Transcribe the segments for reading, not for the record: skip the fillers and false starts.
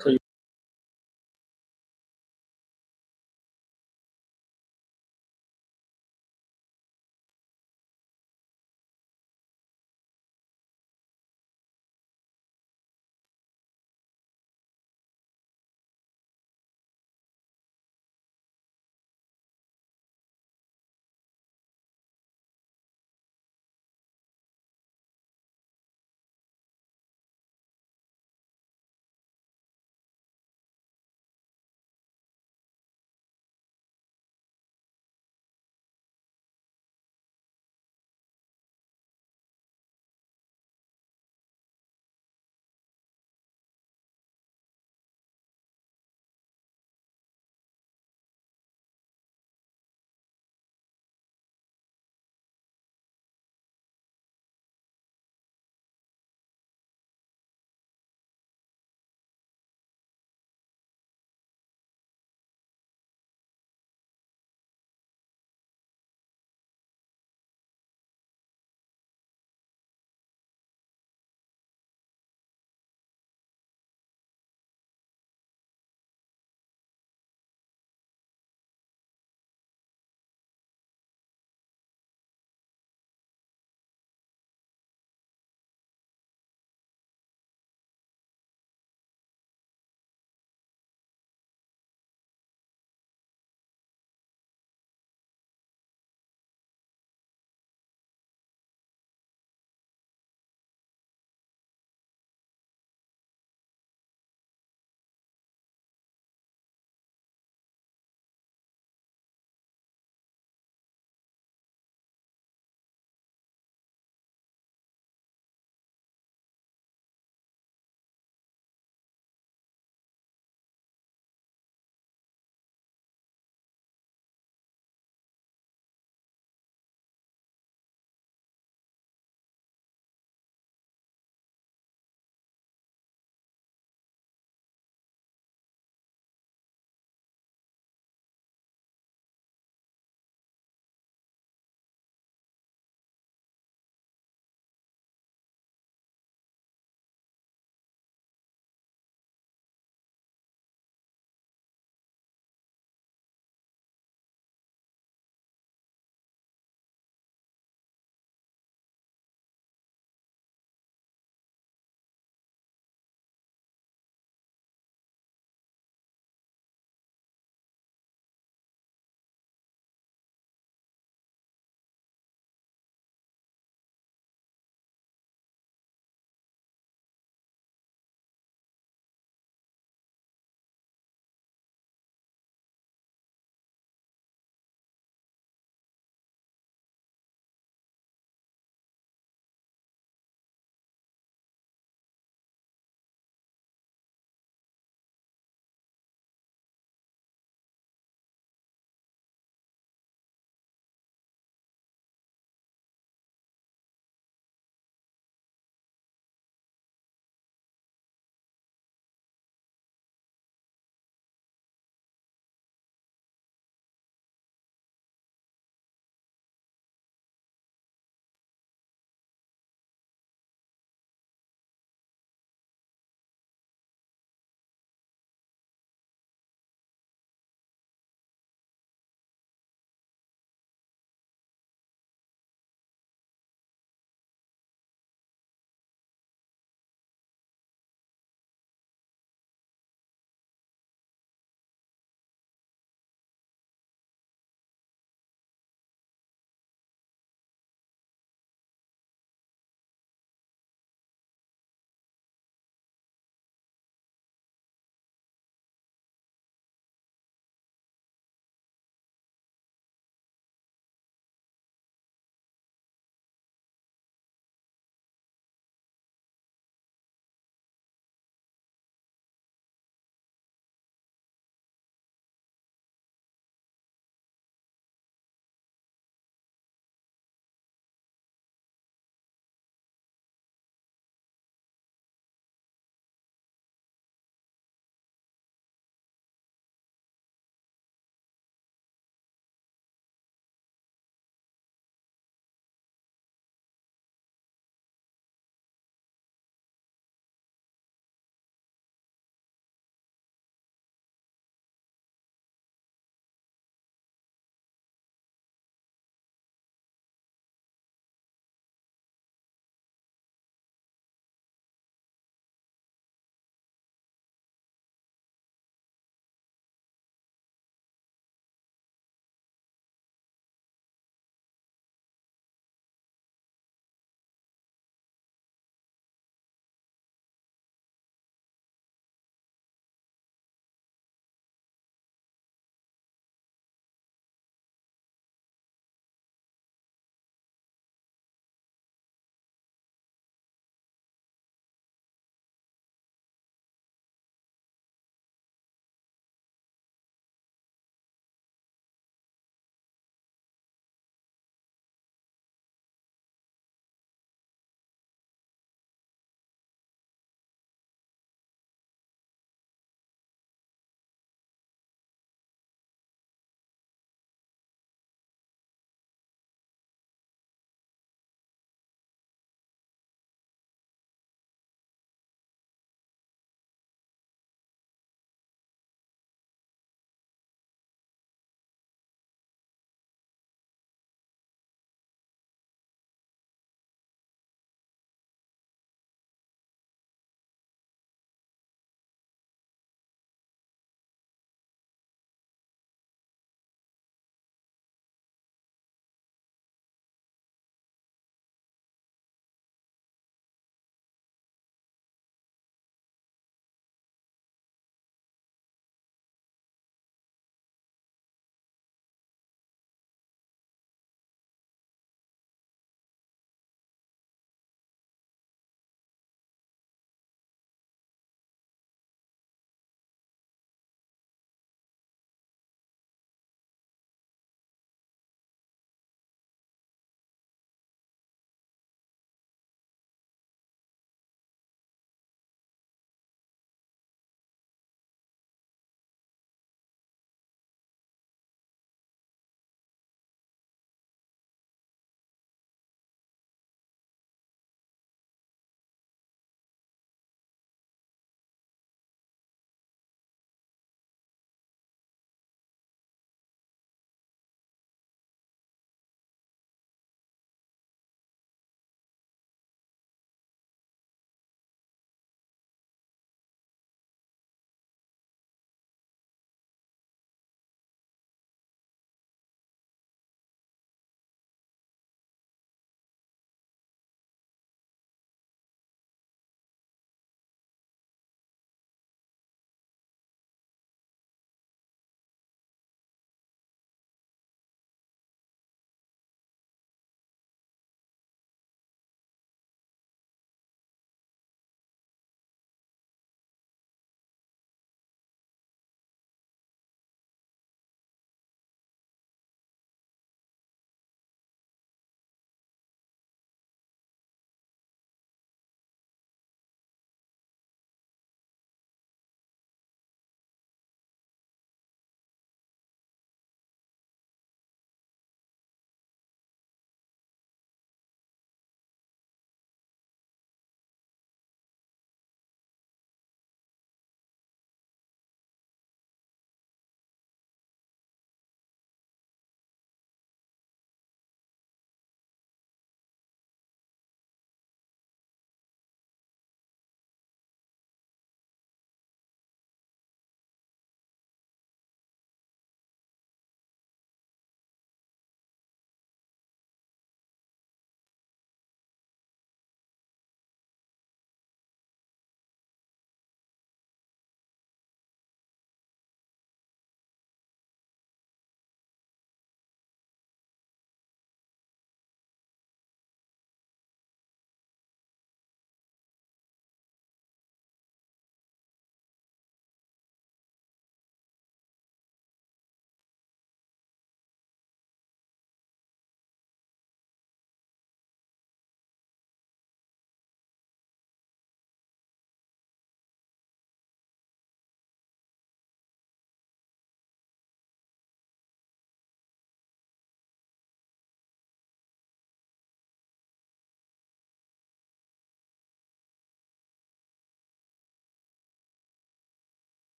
So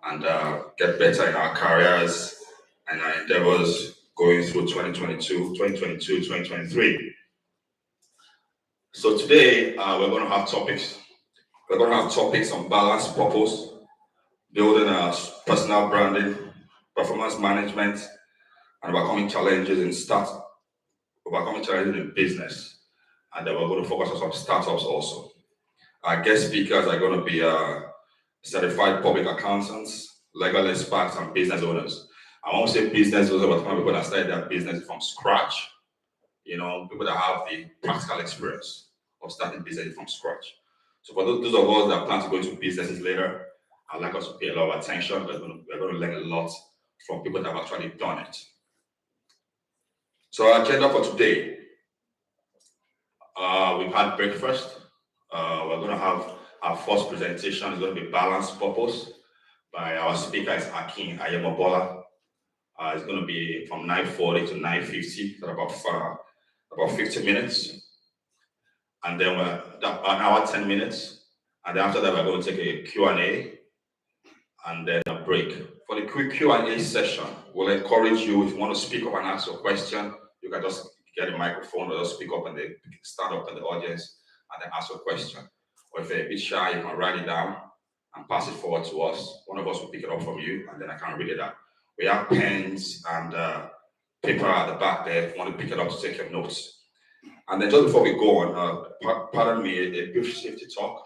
and get better in our careers and our endeavors going through 2023. So today we're going to have topics. We're going to have topics on balance, purpose, building personal branding, performance management, and overcoming challenges in business. And then we're going to focus on some startups also. Our guest speakers are going to be certified public accountants, legal experts, and business owners. I won't say business owners, but people that started their business from scratch. People that have the practical experience of starting business from scratch. So for those of us that plan to go into businesses later, I'd like us to pay a lot of attention. We're going to learn a lot from people that have actually done it. So our agenda for today, we've had breakfast. We're going to have our first presentation. Is going to be Balanced Purpose by our speaker is Akin Ayemobola. It's going to be from 9:40 to 9:50, so about 50 minutes. And then an hour, 10 minutes. And then after that, we're going to take a Q&A and then a break. For the quick Q&A session, we'll encourage you, if you want to speak up and ask your question, you can just get a microphone or just speak up and then stand up in the audience and then ask your question. Or if you're a bit shy, you can write it down and pass it forward to us. One of us will pick it up from you and then I can read it out. We have pens and paper at the back there if you want to pick it up to take your notes. And then just before we go on, pardon me, a brief safety talk.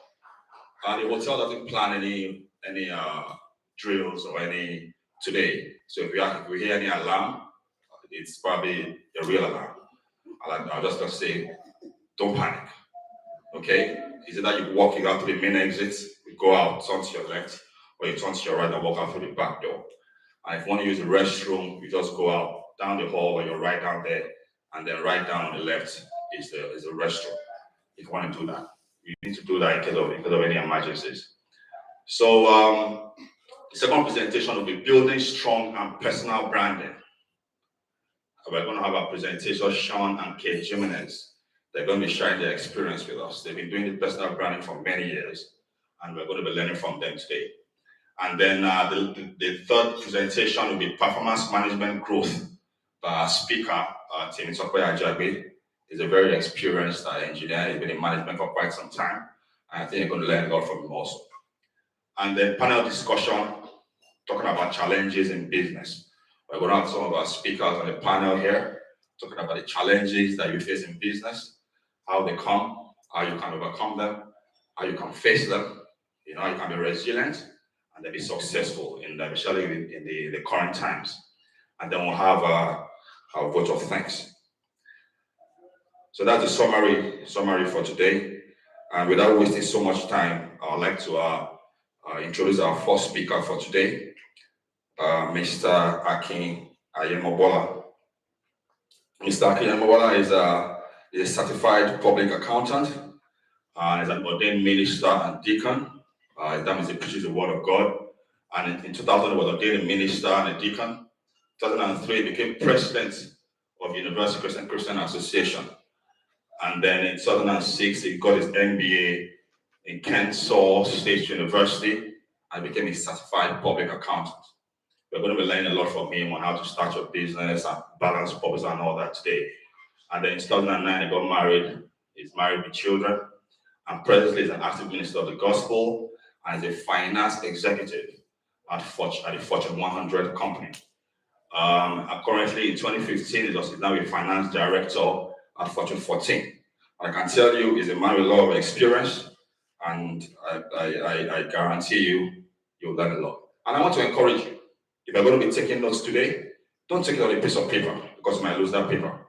The hotel doesn't plan any drills or any today. So if we hear any alarm, it's probably a real alarm. I'll just say, don't panic. Okay? Is it that you walk out to the main exit, you go out, turn to your left, or you turn to your right and walk out through the back door. And if you want to use the restroom, you just go out down the hall, or you're right down there, and then right down on the left is the restroom. If you want to do that, you need to do that in case of any emergencies. So the second presentation will be building strong and personal branding. We're going to have our presentation, Sean and Kate Jimenez. They're going to be sharing their experience with us. They've been doing the personal branding for many years, and we're going to be learning from them today. And then the third presentation will be performance management growth by our speaker, Temitope Ajagbe. He's a very experienced engineer. He's been in management for quite some time. And I think you're going to learn a lot from him also. And then panel discussion, talking about challenges in business. We're going to have some of our speakers on the panel here, talking about the challenges that you face in business, how they come, how you can overcome them, how you can face them, how you can be resilient, and then be successful, especially in the current times. And then we'll have our vote of thanks. So that's the summary for today. And without wasting so much time, I would like to introduce our first speaker for today, Mr. Akin Ayemobola. Mr. Akin Ayemobola is a certified public accountant, is an ordained minister and deacon. That means he preaches the word of God. And in 2000, he was ordained a minister and a deacon. 2003, he became president of University Christian Association. And then in 2006, he got his MBA in Kennesaw State University and became a certified public accountant. We're going to be learning a lot from him on how to start your business and balance purpose and all that today. And then in 2009, he got married. He's married with children. And presently is an active minister of the gospel and is a finance executive at the Fortune 100 company. Currently in 2015, he's now a finance director at Fortune 14. I can tell you he's a man with a lot of experience, and I guarantee you'll learn a lot. And I want to encourage you, if you're going to be taking notes today, don't take it on a piece of paper because you might lose that paper.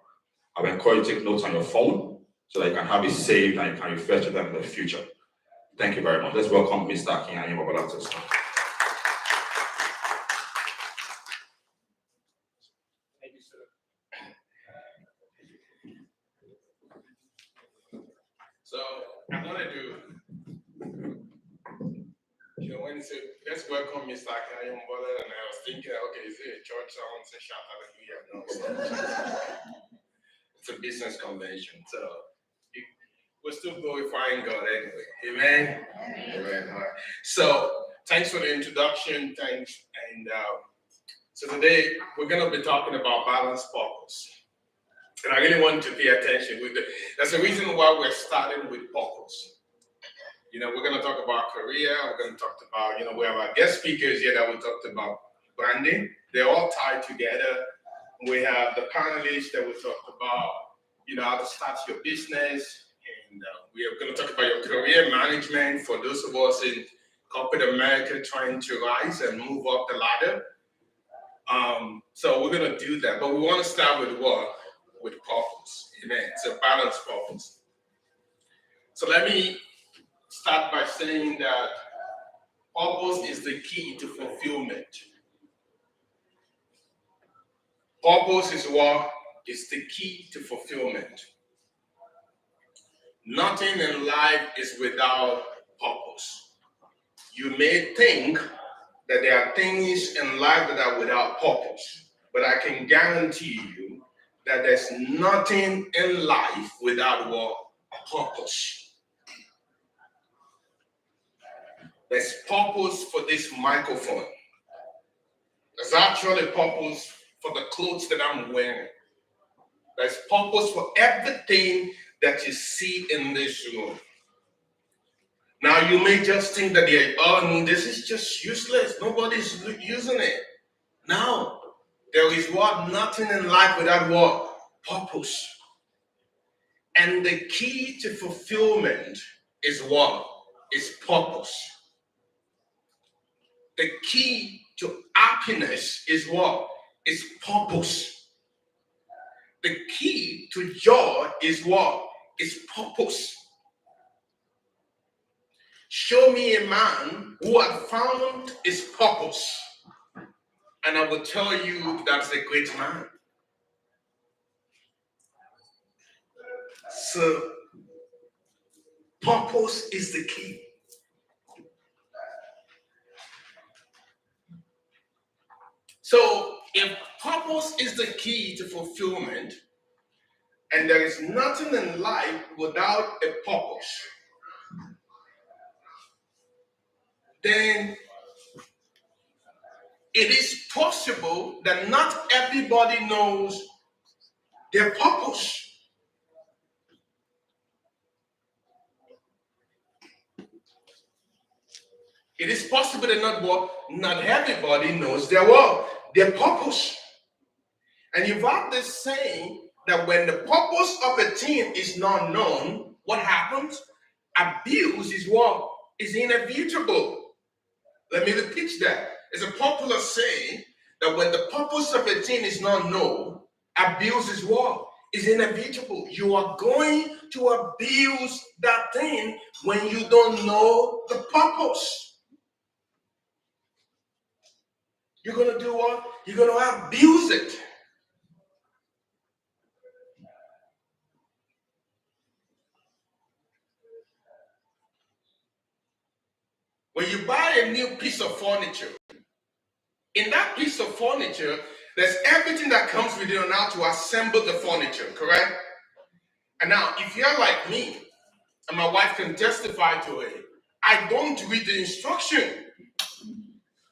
I will encourage you to take notes on your phone so that you can have it saved and you can refer to them in the future. Thank you very much. Let's welcome Mr. Akin Ayemobola to the stage. Thank you, sir. So I'm going to do, when you say, let's welcome Mr. Akin Ayemobola, and I was thinking, okay, is it a church? I want to say shout hallelujah. No, it's a business convention. So we're still glorifying God anyway. Amen? Amen. All right. So Thanks for the introduction. Thanks. And so today we're going to be talking about balanced purpose. And I really want you to pay attention. That's the reason why we're starting with purpose. You know, we're going to talk about career. We're going to talk about, we have our guest speakers here that we talked about branding. They're all tied together. We have the panelists that we talked about, how to start your business. And we are going to talk about your career management for those of us in corporate America trying to rise and move up the ladder. So we're going to do that. But we want to start with what? With purpose. Amen. It's a balanced purpose. So let me start by saying that purpose is the key to fulfillment. Purpose is what is the key to fulfillment. Nothing in life is without purpose. You may think that there are things in life that are without purpose, but I can guarantee you that there's nothing in life without what? A purpose. There's purpose for this microphone. There's actually purpose for the clothes that I'm wearing. There's purpose for everything that you see in this room. Now you may just think that this is just useless. Nobody's using it. No, there is what? Nothing in life without what? Purpose. And the key to fulfillment is what? Is purpose. The key to happiness is what? Is purpose. The key to joy is what? Is purpose. Show me a man who had found his purpose, and I will tell you that's a great man. So, purpose is the key. So, if purpose is the key to fulfillment, and there is nothing in life without a purpose, then it is possible that not everybody knows their purpose. It is possible that not everybody knows their what? Their purpose. And you've heard this saying that when the purpose of a thing is not known, what happens? Abuse is what? Is inevitable. Let me repeat that. It's a popular saying that when the purpose of a thing is not known, abuse is what? Is inevitable. You are going to abuse that thing when you don't know the purpose. You're going to do what? You're going to abuse it. When you buy a new piece of furniture, in that piece of furniture, there's everything that comes with it on how to assemble the furniture, correct? And now, if you're like me, and my wife can testify to it, I don't read the instruction.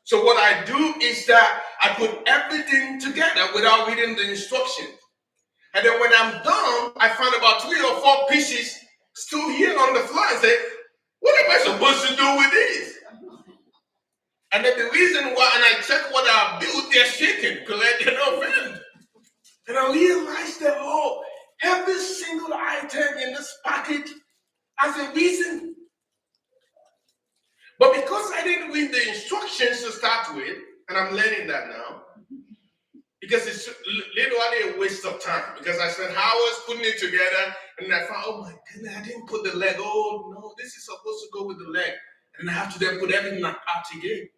So what I do is that I put everything together without reading the instruction. And then when I'm done, I find about 3 or 4 pieces still here on the floor and say, what am I supposed to do with this? And then the reason why, and I check what I built, they're shaking because they're not bent. And I realized that, every single item in this package has a reason. But because I didn't read the instructions to start with, and I'm learning that now, because it's literally a waste of time. Because I spent hours putting it together, and I found, oh my goodness, I didn't put the leg. Oh no, this is supposed to go with the leg. And I have to then put everything out again.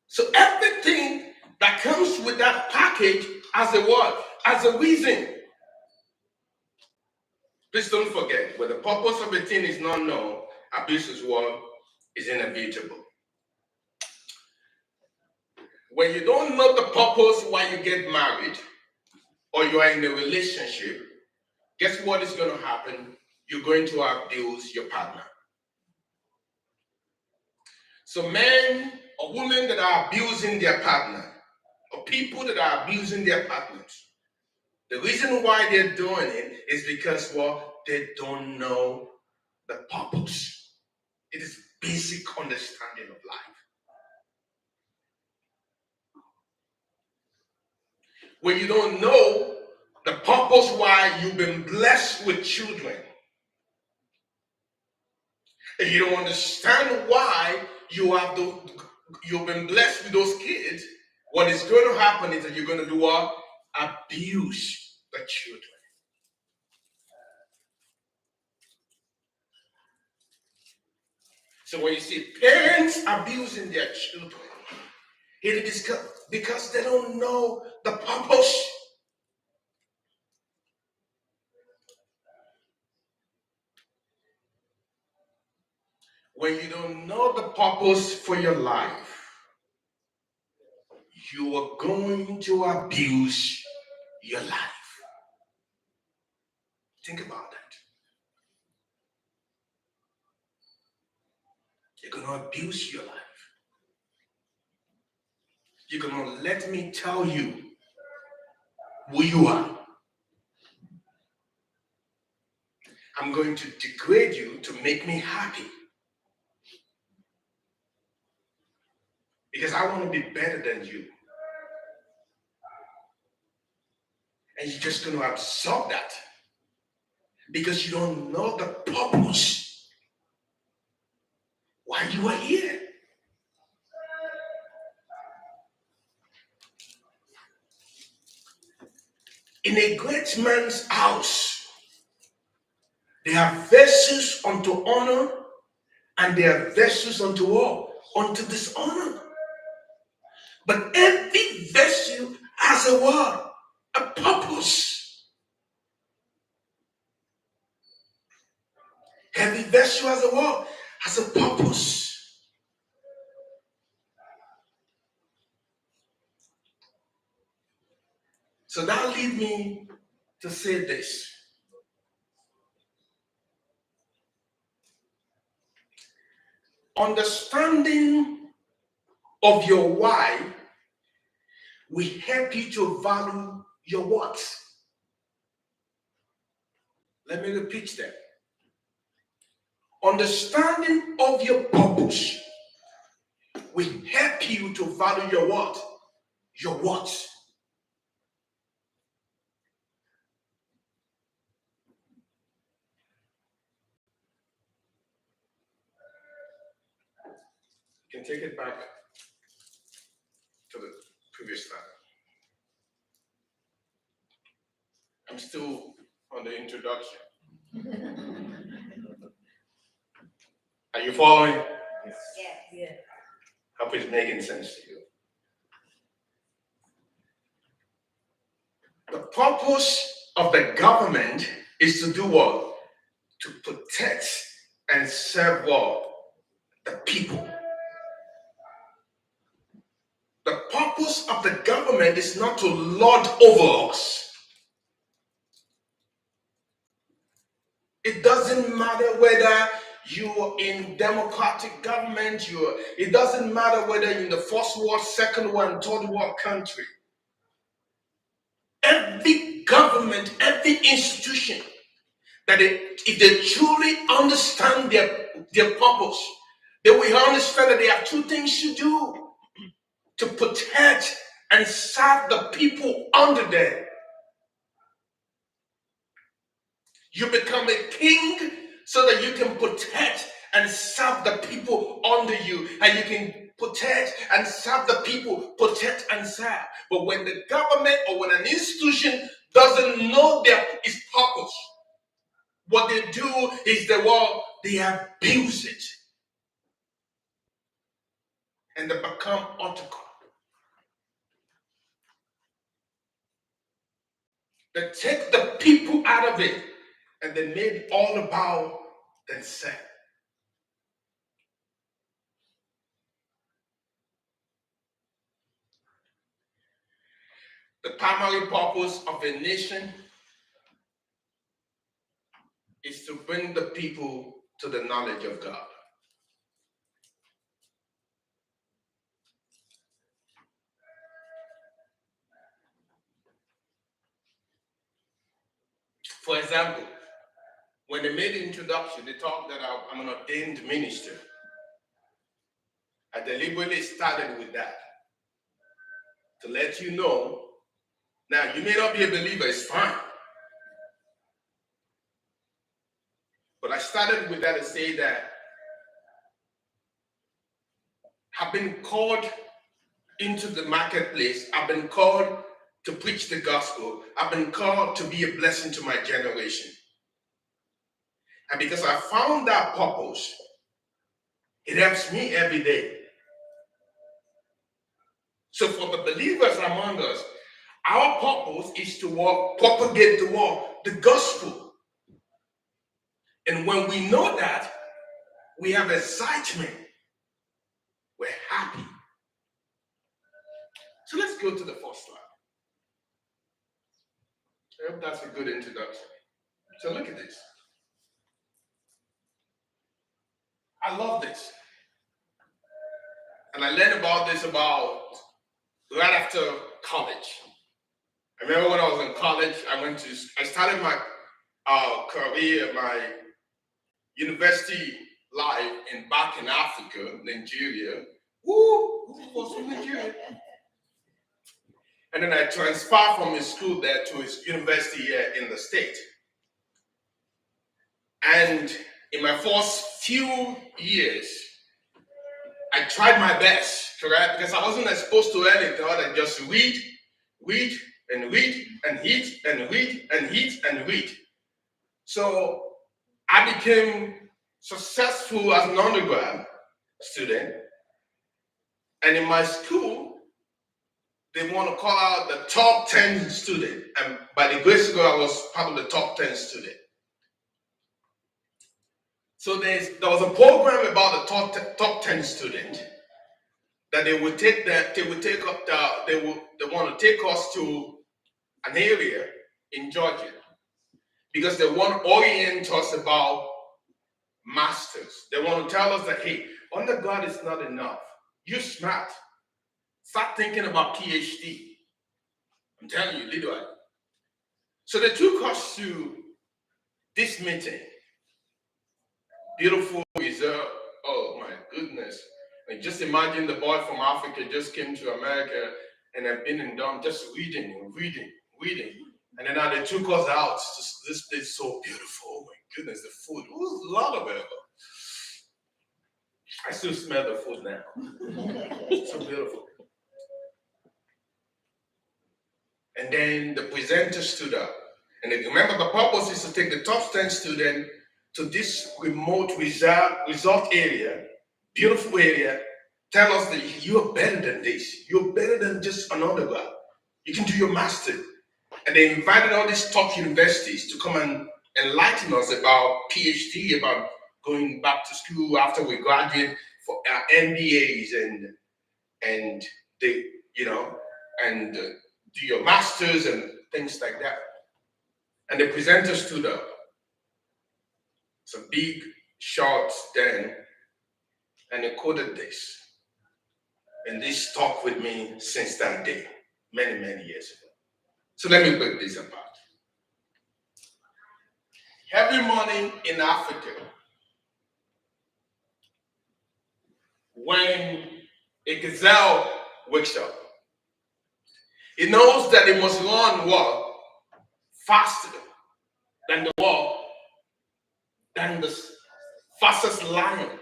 So everything that comes with that package has a what? Has a reason. Please don't forget, when the purpose of a thing is not known, abuse is what? Is inevitable. When you don't know the purpose why you get married, or you are in a relationship, guess what is going to happen? you're going to abuse your partner. So men or women that are abusing their partner, or people that are abusing their partners, the reason why they're doing it is because, well, they don't know the purpose. It is basic understanding of life. When you don't know the purpose why you've been blessed with children, and you don't understand why you've been blessed with those kids, what is going to happen is that you're going to do what? Abuse the children. So when you see parents abusing their children, it is because they don't know the purpose. When you don't know the purpose for your life, you are going to abuse your life. Think about that. You're going to abuse your life. You're going to let me tell you who you are. I'm going to degrade you to make me happy. Because I want to be better than you. And you're just going to absorb that. Because you don't know the purpose why you are here. In a great man's house, there are vessels unto honor, and there are vessels unto what? Unto dishonor. But every vessel has a what? A purpose. Every vessel has a what? Has a purpose. So that leads me to say this. Understanding of your why will help you to value your what. Let me repeat that. Understanding of your purpose will help you to value your what? Your what. You can take it back to the previous slide. I'm still on the introduction. Are you following? Yes. Yeah. Hope it's making sense to you. The purpose of the government is to do what? To protect and serve what? The people. The purpose of the government is not to lord over us. It doesn't matter whether you're in democratic government, it doesn't matter whether you're in the first world, second world, third world country. Every government, every institution, that if they truly understand their purpose, they will understand that they have two things to do: to protect and serve the people under them. You become a king so that you can protect and serve the people under you, and you can protect and serve the people, protect and serve. But when the government or when an institution doesn't know its purpose, what they do is they abuse it, and they become autocrat. They take the people out of it, and they made it all about themselves. The primary purpose of a nation is to bring the people to the knowledge of God. For example, when they made the introduction, they talked that I'm an ordained minister. I deliberately started with that to let you know. Now, you may not be a believer, it's fine. But I started with that to say that I've been called into the marketplace. I've been called to preach the gospel. I've been called to be a blessing to my generation. And because I found that purpose, it helps me every day. So for the believers among us, our purpose is to propagate the gospel. And when we know that, we have excitement. We're happy. So let's go to the first slide. I hope that's a good introduction. So look at this. I love this. And I learned about this right after college. I remember when I was in college, I started my career, my university life back in Africa, Nigeria. Woo! Who was from Nigeria? And then I transferred from his school there to his university here in the state. And in my first few years, I tried my best, correct? Because I wasn't exposed to anything other than just read, and read, and hit, and read, and hit, and read. So I became successful as an undergrad student. And in my school, they want to call out the top 10 student. And by the grace of God, I was part of the top 10 student. So there was a program about the top 10 student that they want to take us to an area in Georgia because they want to orient us about masters. They want to tell us that, hey, undergrad is not enough. You're smart. Start thinking about PhD. I'm telling you, literally. So they took us to this meeting. Beautiful reserve. Oh my goodness. Like just imagine the boy from Africa just came to America and have been in Durham just reading. And then now they took us out. This place is so beautiful. Oh my goodness, the food. Ooh, a lot of it. I still smell the food now. It's so beautiful. And then the presenter stood up. And then remember, the purpose is to take the top 10 student to this remote resort area, beautiful area, tell us that you're better than this. You're better than just an undergrad. You can do your master. And they invited all these top universities to come and enlighten us about PhD, about going back to school after we graduate for our MBAs and they, do your masters and things like that. And the presenter stood up. It's a big, short then, and he quoted this. And this stuck with me since that day, many, many years ago. So let me break this apart. Every morning in Africa, when a gazelle wakes up, it knows that it must run faster than the fastest lion.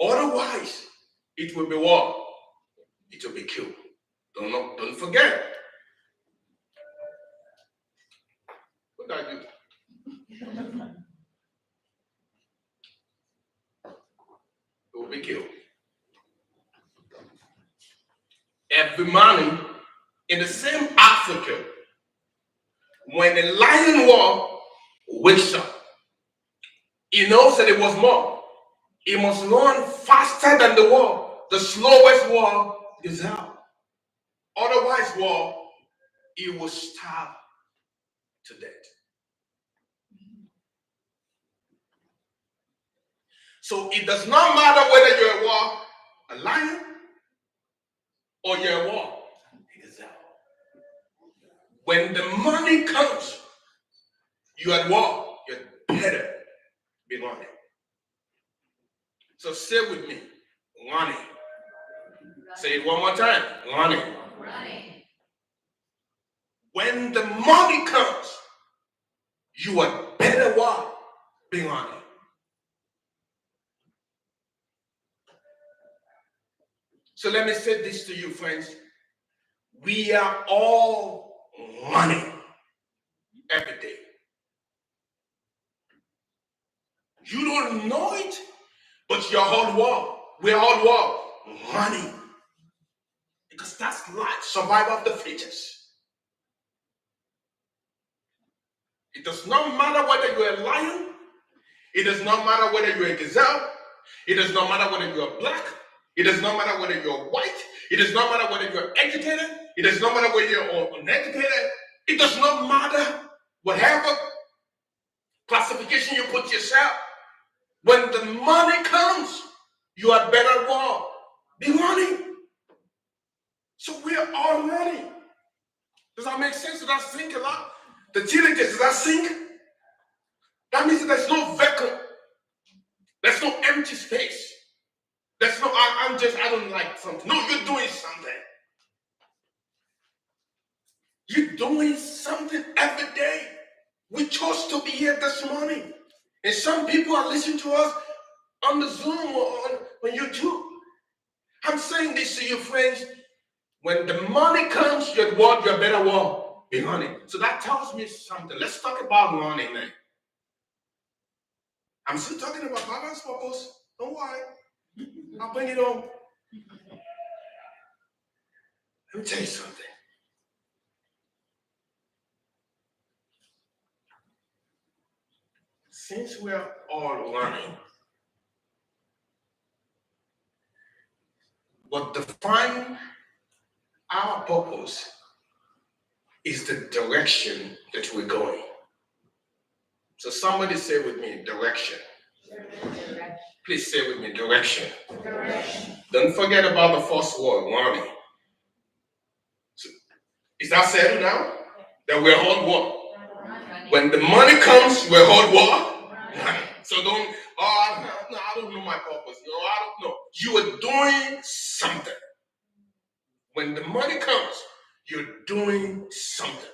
Otherwise, it will be it will be killed. Don't forget. What did I do? It will be killed. Every morning in the same Africa, when the lion wakes up, he knows that it was more. He must run faster than the slowest gazelle. Otherwise, he will starve to death. So it does not matter whether you're a lion or you're a what? A gazelle. When the money comes, you are what? You better be running. So say with me, running. Say it one more time, running. When the money comes, you are better what? Be running. So let me say this to you, friends. We are all running every day. You don't know it, but you're all what? We're all what? Running. Because that's life, survival of the fittest. It does not matter whether you're a lion. It does not matter whether you're a gazelle. It does not matter whether you're black. It does not matter whether you're white. It does not matter whether you're educated. It does not matter whether you're uneducated. It does not matter whatever classification you put yourself. When the money comes, you are better off. Be running. So we are all running. Does that make sense? Does that sink a lot? The teenagers, does that sink? That means that there's no vacuum. There's no empty space. There's no, I don't like something. No, you're doing something. You're doing something every day. We chose to be here this morning. And some people are listening to us on the Zoom or on YouTube. I'm saying this to you, friends. When the money comes, you're better off be running. So that tells me something. Let's talk about running now. I'm still talking about balance purpose. Don't worry. I'll bring it on. Let me tell you something. Since we're all running, what defines our purpose is the direction that we're going. So somebody say with me, direction. Please say with me, direction. Don't forget about the first word, running. So, is that settled now? That we're all what? When the money comes, we're all what? Running. So don't, no, I don't know my purpose. No, I don't know. You are doing something. When the money comes, you're doing something.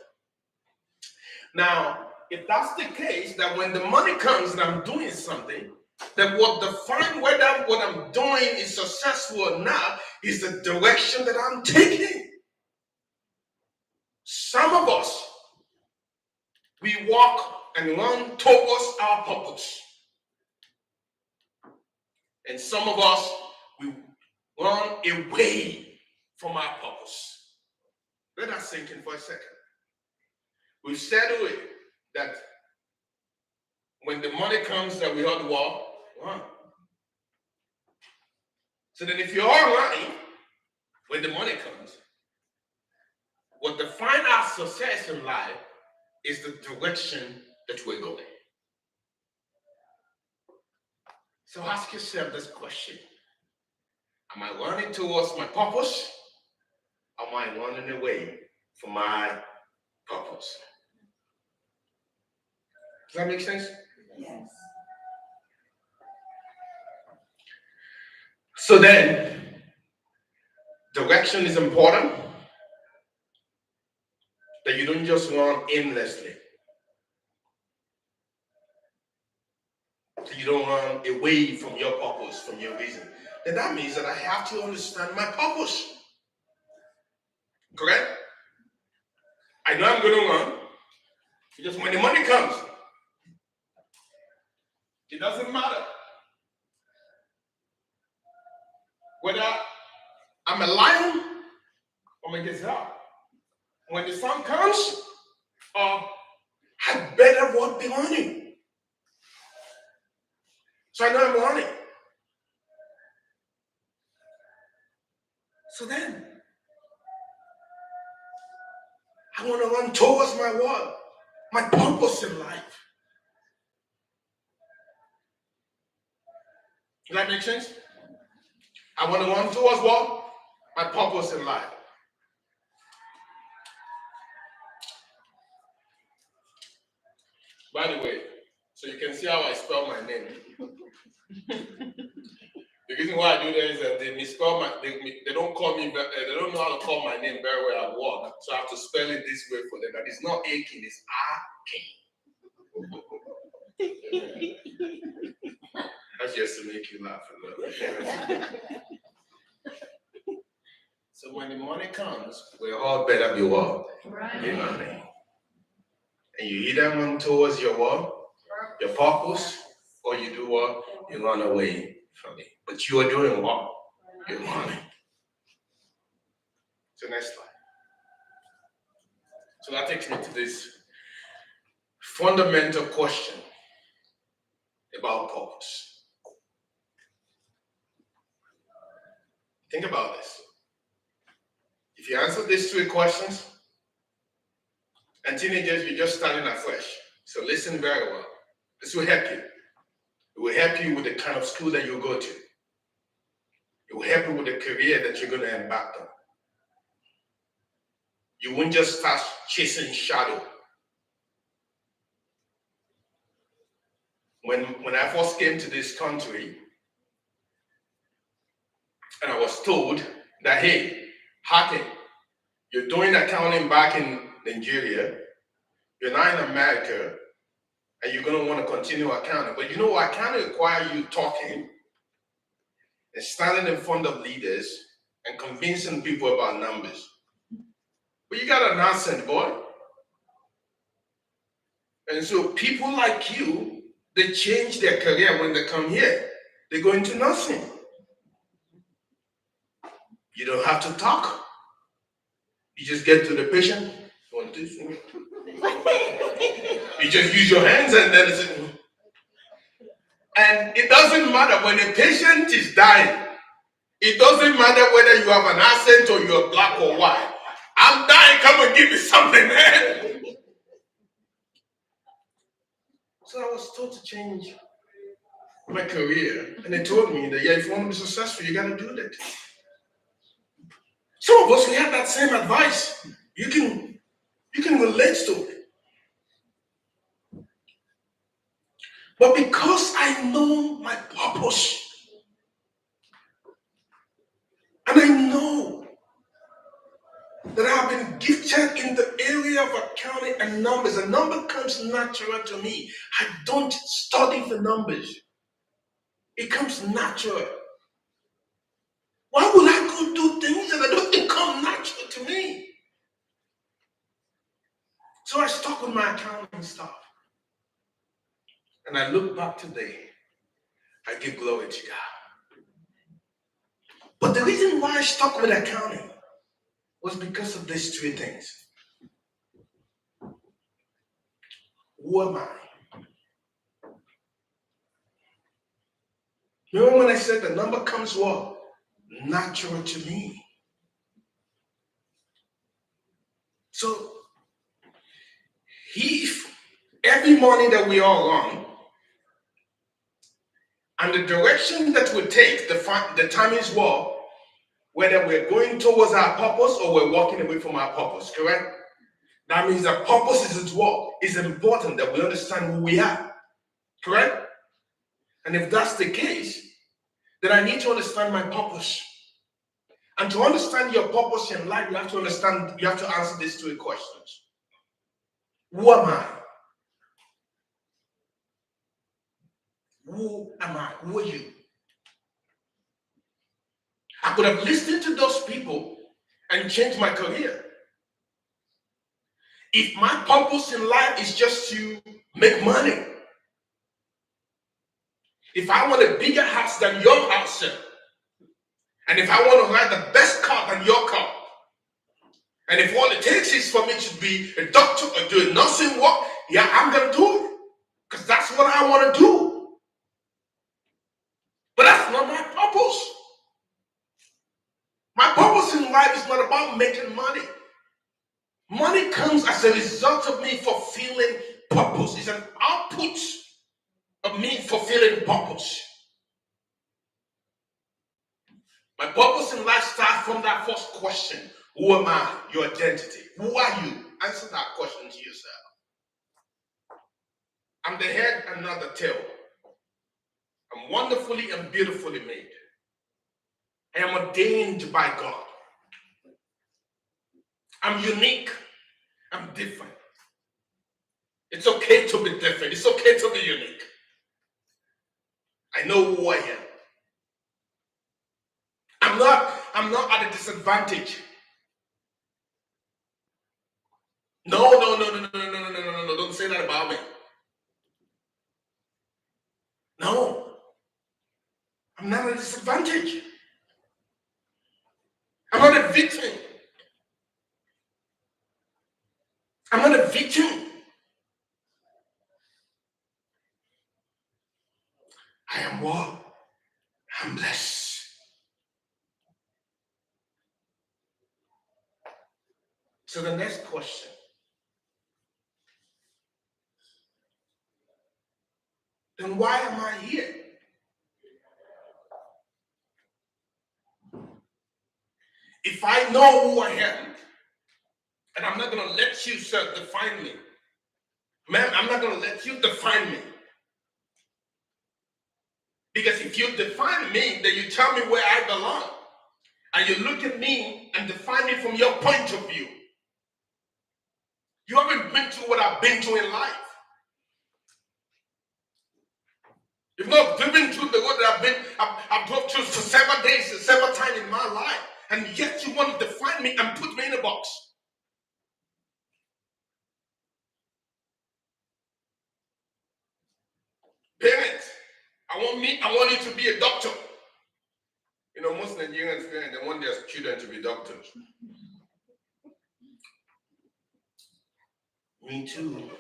Now, if that's the case, that when the money comes and I'm doing something, then what defines whether what I'm doing is successful or not is the direction that I'm taking. Some of us, we walk and run towards our purpose. And some of us, we run away from our purpose. Let us sink in for a second. We've settled it that when the money comes that we ought to walk, run. So then if you're all running, when the money comes, what defines our success in life is the direction that we're going. So ask yourself this question. Am I running towards my purpose? Or am I running away from my purpose? Does that make sense? Yes. So then, direction is important. That you don't just run aimlessly. So you don't run away from your purpose, from your reason. Then that means that I have to understand my purpose. Correct? I know I'm going to run. Because when the money comes, it doesn't matter whether I'm a lion or a gazelle. When the sun comes, I better won't be running. So I know I'm running. So then, I want to run towards my what? My purpose in life. Does that make sense? I want to run towards what? My purpose in life. By the way, so you can see how I spell my name. The reason why I do that is that they misspell they don't call me, they don't know how to call my name very well at work. So I have to spell it this way for them. That it's not Akin, it's Akin. That's just to make you laugh a little. So when the money comes, we all better be what? Right. Be money. And you either run towards your what? Your purpose, or you do what? You run away from it. But you are doing what? You're running. So next slide. So that takes me to this fundamental question about purpose. Think about this. If you answer these three questions, and teenagers, you're just starting afresh. So listen very well. This will help you. It will help you with the kind of school that you go to. It will help you with the career that you're going to embark on. You won't just start chasing shadow. When I first came to this country, and I was told that, hey, Hake, you're doing accounting back in Nigeria, you're now in America, and you're going to want to continue accounting. But you know what? Accounting requires you talking and standing in front of leaders and convincing people about numbers. But you got an accent, boy. And so people like you, they change their career when they come here. They go into nursing. You don't have to talk. You just get to the patient. You want this? You just use your hands and then it's. And it doesn't matter when a patient is dying. It doesn't matter whether you have an accent or you're black or white. I'm dying, come and give me something, man. So I was told to change my career. And they told me that, yeah, if you want to be successful, you got to do that. Some of us, we have that same advice. You can relate to it. But because I know my purpose, and I know that I have been gifted in the area of accounting and numbers, a number comes natural to me. I don't study the numbers. It comes natural. Why would I go do things that I don't come natural to me? So I stuck with my accounting stuff. And I look back today, I give glory to God. But the reason why I stuck with accounting was because of these three things. Who am I? Remember when I said the number comes what? Natural to me. So, if every morning that we all run, and the direction that we take, the time is what? Whether we're going towards our purpose or we're walking away from our purpose, correct? That means that purpose is what? It's important that we understand who we are, correct? And if that's the case, then I need to understand my purpose. And to understand your purpose in life, you have to answer these three questions. Who am I? Who am I? Who are you? I could have listened to those people and changed my career. If my purpose in life is just to make money, if I want a bigger house than your house, sir, and if I want to ride the best car than your car, and if all it takes is for me to be a doctor or do a nursing work, yeah, I'm going to do it. Because that's what I want to do. But that's not my purpose. My purpose in life is not about making money. Money comes as a result of me fulfilling purpose. It's an output of me fulfilling purpose. My purpose in life starts from that first question. Who am I? Your identity. Who are you? Answer that question to yourself. I'm the head and not the tail. I'm wonderfully and beautifully made. I am ordained by God. I'm unique. I'm different. It's okay to be different. It's okay to be unique. I know who I am. I'm not at a disadvantage. No. Don't say that about me. No. I'm not at a disadvantage. I'm not a victim. I'm not a victim. I am what? I'm blessed. So the next question. Then why am I here? If I know who I am, and I'm not going to let you, sir, define me. Ma'am, I'm not going to let you define me. Because if you define me, then you tell me where I belong. And you look at me and define me from your point of view. You haven't been through what I've been through in life. You've not been through the what that I've gone through for several days, several times in my life. And yet you want to define me and put me in a box. Parents, I want you to be a doctor. You know, most Nigerians, they want their children to be doctors. Me too.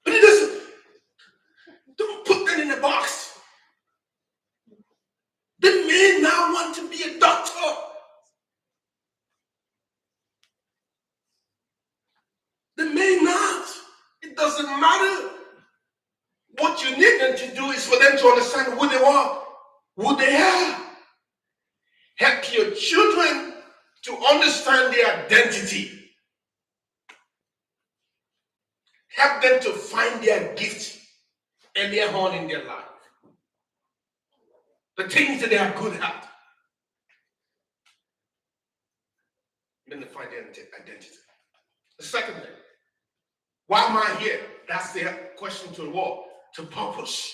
But it doesn't. Don't put that in a box. The men now want to be a doctor. The may not. It doesn't matter. What you need them to do is for them to understand who they are, who they are. Help your children to understand their identity. Help them to find their gift earlier on in their life. The things that they are good at. Then they find their identity. The second thing, why am I here? That's the question to what? To purpose.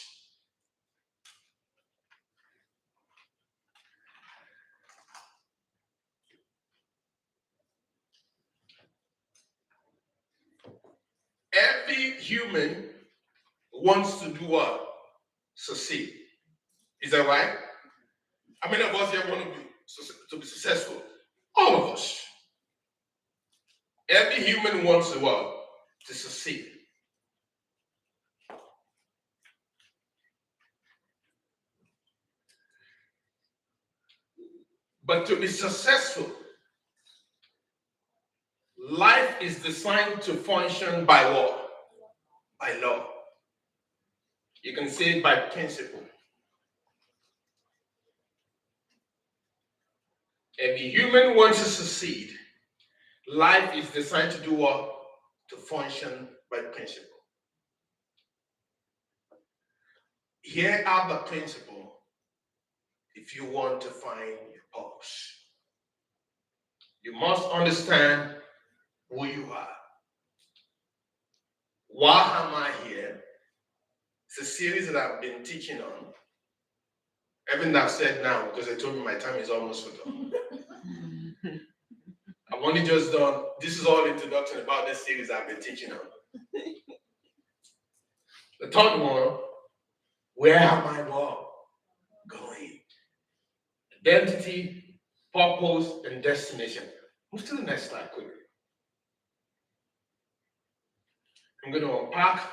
Every human wants to do what? Succeed. Is that right? How many of us here want to be successful? All of us. Every human wants to what? To succeed. But to be successful, life is designed to function by what? By law. You can say it by principle. Every human wants to succeed. Life is designed to do what? To function by principle. Here are the principles if you want to find your purpose. You must understand who you are. Why am I here? It's a series that I've been teaching on. Everything I've said now, because I told me my time is almost done. I've only just done, this is all introduction about this series I've been teaching on. The third one, where am I going? Identity, purpose, and destination. Move to the next slide quickly. I'm going to unpack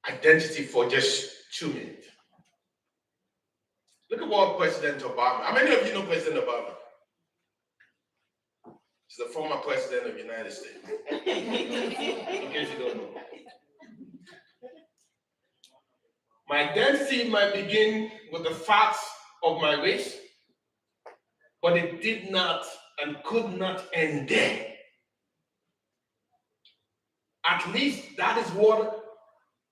identity for just 2 minutes. Look at what President Obama, how many of you know President Obama? He's the former president of the United States. In case you don't know. My identity might begin with the facts of my race, but it did not and could not end there. At least that is what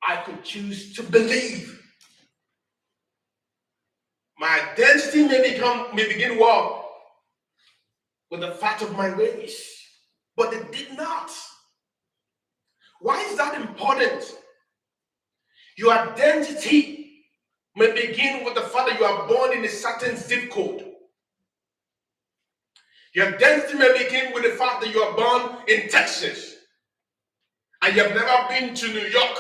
I could choose to believe. My identity may begin what? With the fact of my race, but it did not. Why is that important? Your identity may begin with the fact that you are born in a certain zip code. Your identity may begin with the fact that you are born in Texas and you have never been to New York.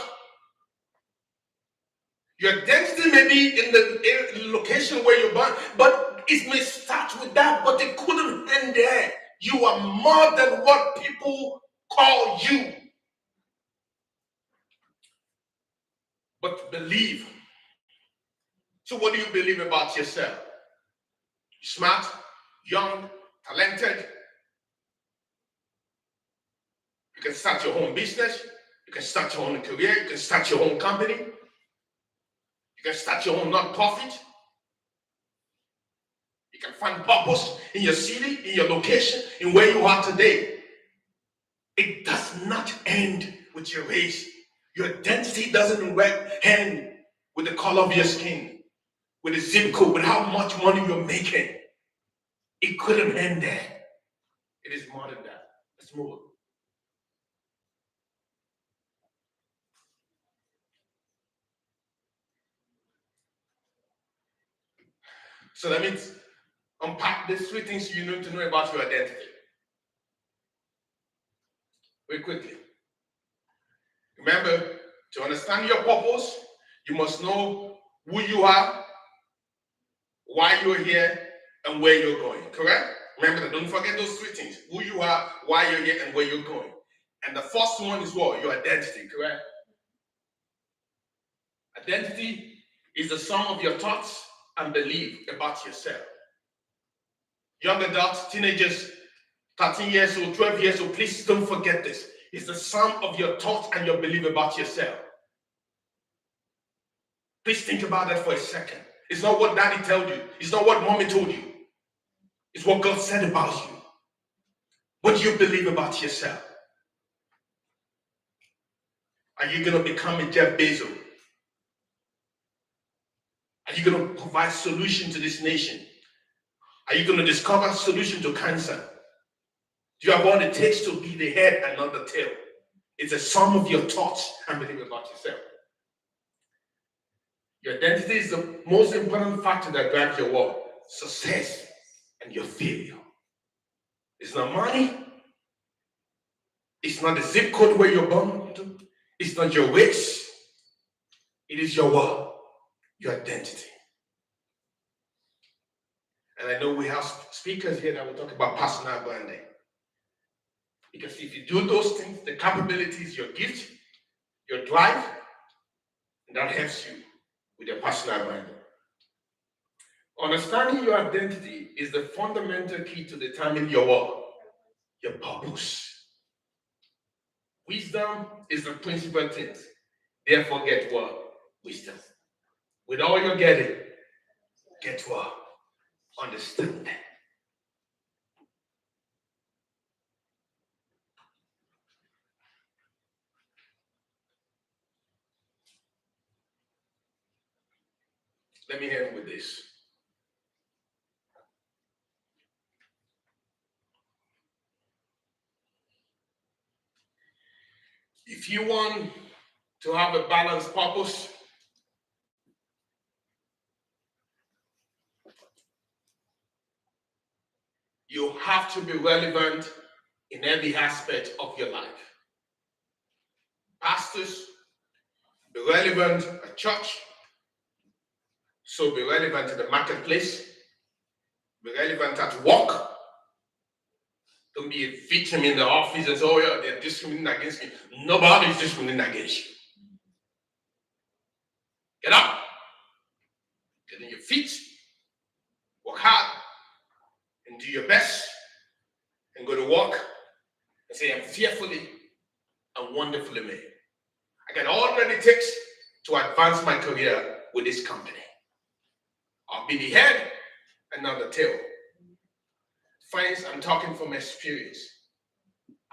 Your identity may be in the location where you're born, but it may start with that, but it couldn't end there. You are more than what people call you. But believe. So what do you believe about yourself? Smart, young, talented. You can start your own business. You can start your own career. You can start your own company. You can start your own non-profit. You can find purpose in your city, in your location, in where you are today. It does not end with your race. Your identity doesn't end with the color of your skin, with the zip code, with how much money you're making. It couldn't end there. It is more than that. Let's move on. So let me unpack these three things you need to know about your identity. Very quickly. Remember, to understand your purpose, you must know who you are, why you're here, and where you're going. Correct? Remember that. Don't forget those three things. Who you are, why you're here, and where you're going. And the first one is what? Your identity. Correct? Identity is the sum of your thoughts and belief about yourself. Young adults, teenagers, 13 years old, 12 years old, please don't forget this. It's the sum of your thoughts and your belief about yourself. Please think about that for a second. It's not what daddy told you. It's not what mommy told you. It's what God said about you. What do you believe about yourself? Are you going to become a Jeff Bezos? Are you going to provide solution to this nation? Are you going to discover a solution to cancer? Do you have what it takes to be the head and not the tail? It's a sum of your thoughts and belief about yourself. Your identity is the most important factor that drives your world, success and your failure. It's not money. It's not the zip code where you're born into. It's not your race. It is your world, your identity. And I know we have speakers here that will talk about personal branding. Because if you do those things, the capabilities, your gift, your drive, and that helps you with your personal branding. Understanding your identity is the fundamental key to determine your work, your purpose. Wisdom is the principal thing. Therefore, get what? Wisdom. With all you're getting, get what? Understand. Let me end with this. If you want to have a balanced purpose, you have to be relevant in every aspect of your life. Pastors, be relevant at church, so be relevant in the marketplace, be relevant at work. Don't be a victim in the office and say, oh yeah, they're discriminating against me. Nobody's discriminating against you. Get up, get on your feet, work hard, and do your best, and go to work and say, I'm fearfully and wonderfully made. I got all that it takes to advance my career with this company. I'll be the head and not the tail. Friends, I'm talking from experience.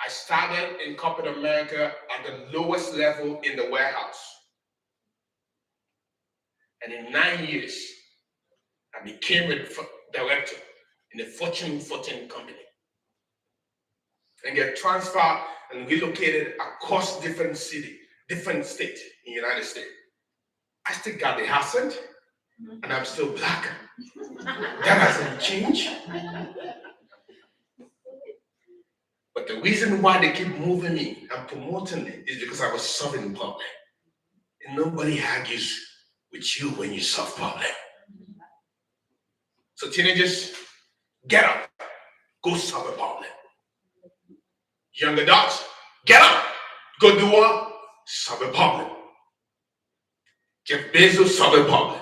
I started in corporate America at the lowest level in the warehouse. And in 9 years, I became a director in a Fortune 14 company. And get transferred and relocated across different cities, different states in the United States. I still got the accent, and I'm still black. That hasn't changed. But the reason why they keep moving me and promoting me is because I was solving the problem. And nobody argues with you when you solve problem. So teenagers, get up, go solve a problem. Young adults, get up, go do what? Solve a problem. Jeff Bezos, solve a problem.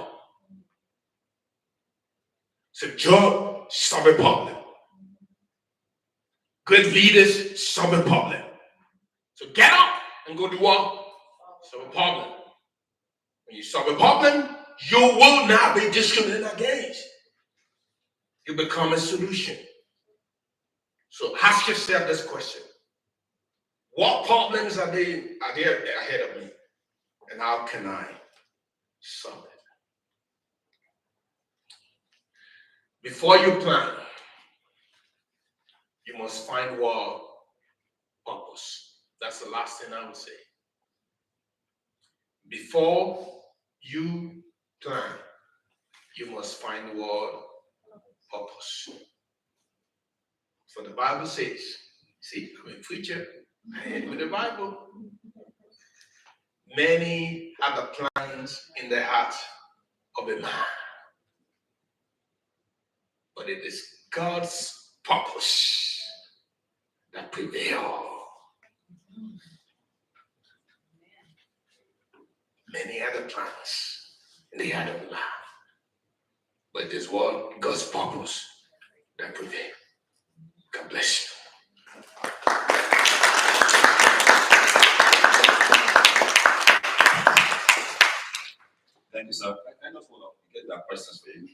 So Joe, solve a problem. Great leaders, solve a problem. So get up and go do what? Solve a problem. When you solve a problem, you will not be discriminated against. You become a solution. So ask yourself this question. What problems are there ahead of me? And how can I solve it? Before you plan, you must find what purpose. That's the last thing I would say. Before you plan, you must find what purpose. So the Bible says, see, I'm a preacher, I end with the Bible. Many are the plans in the heart of a man, but it is God's purpose that prevails. Many other plans in the heart of a man, but it is what God's purpose that prevails. God bless you. Thank you, sir. Can I just hold up? Get that questions for you.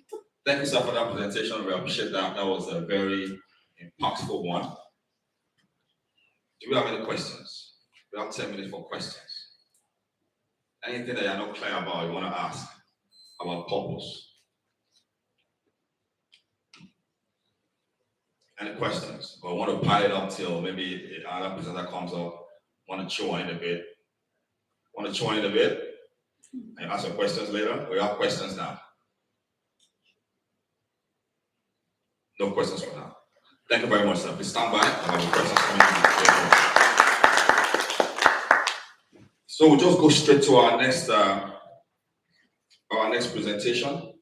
Thank you, sir, for that presentation. We appreciate that. That was a very impactful one. Do we have any questions? We have 10 minutes for questions. Anything that you're not clear about, you want to ask about purpose? Any questions? Or want to pile it up till maybe another presenter comes up? Want to chew in a bit? Want to chew in a bit? And ask your questions later? We have questions now. No questions for now. Thank you very much, sir. Please stand by. I have questions coming in. So we'll just go straight to our next presentation.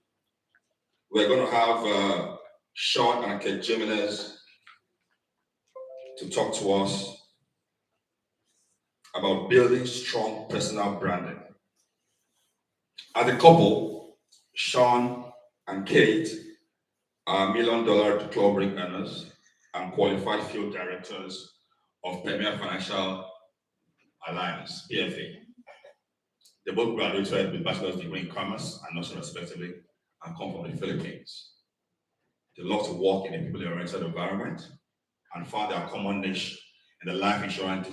We're going to have Sean and Kate Jimenez to talk to us about building strong personal branding. As a couple, Sean and Kate are $1 million club ring earners and qualified field directors of Premier Financial Alliance, PFA. They both graduated with bachelor's degree in commerce and nursing respectively and come from the Philippines. They love to work in a people-oriented environment and found their common niche in the life insurance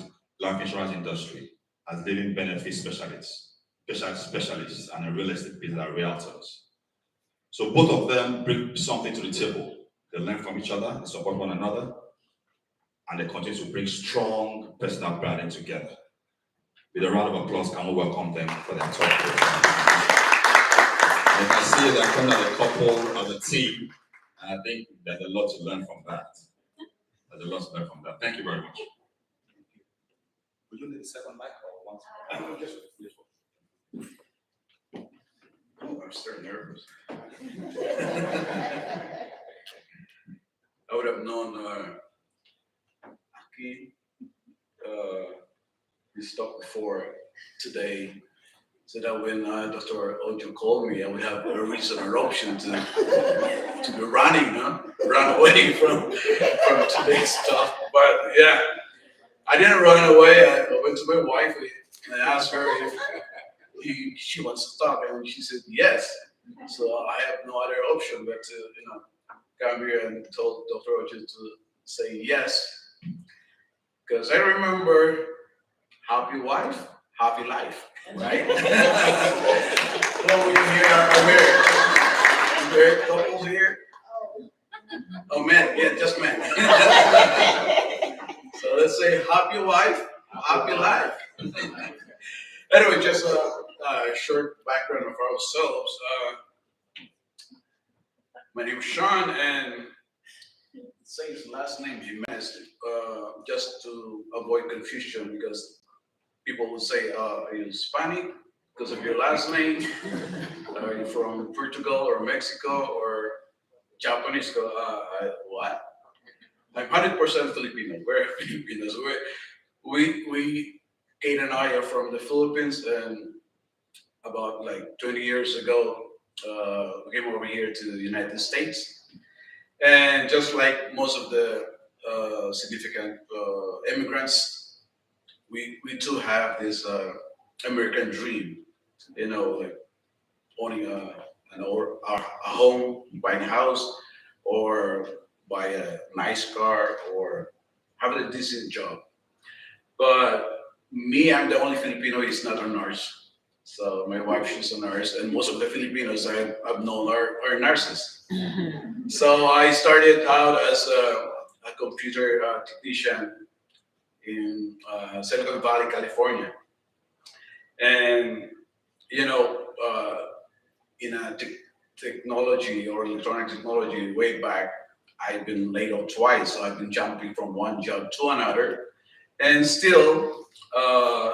industry as living benefit specialists and a real estate business realtors. So both of them bring something to the table. They learn from each other, they support one another, and they continue to bring strong personal branding together. With a round of applause, can we welcome them for their talk? You can see they're coming as a couple, as a team, and I think there's a lot to learn from that. Thank you very much. Would you need a second mic or one? I don't know, just this one. Oh, I'm still nervous. I would have known Aki this talk before today, so that when Dr. Ojo called me, I would have a reason or option to be running, run away from today's talk. But yeah, I didn't run away. I went to my wife and I asked her she wants to talk, and she said yes. So I have no other option but to, come here and told Dr. Ojo to say yes, because I remember happy wife, happy life, right? Well, we here are married couples here. Oh man, yeah, just men. So let's say happy wife, happy life. Anyway, just a short background of ourselves. My name is Sean, and say his last name Jimenez, just to avoid confusion, because people will say, "Are you Hispanic because of your last name? Are you from Portugal or Mexico or Japanese?" What? I'm 100% Filipino. We're Filipinos. We Kate and I are from the Philippines, and about like 20 years ago, we came over here to the United States. And just like most of the significant immigrants, we too have this American dream, like owning a home, buying a house, or buy a nice car, or having a decent job. But me, I'm the only Filipino who's not a nurse. So my wife, she's a nurse, and most of the Filipinos I've known are nurses. So I started out as a computer technician in Silicon Valley, California, and you know, uh, in a technology or electronic technology way back, I've been laid off twice. So I've been jumping from one job to another, and still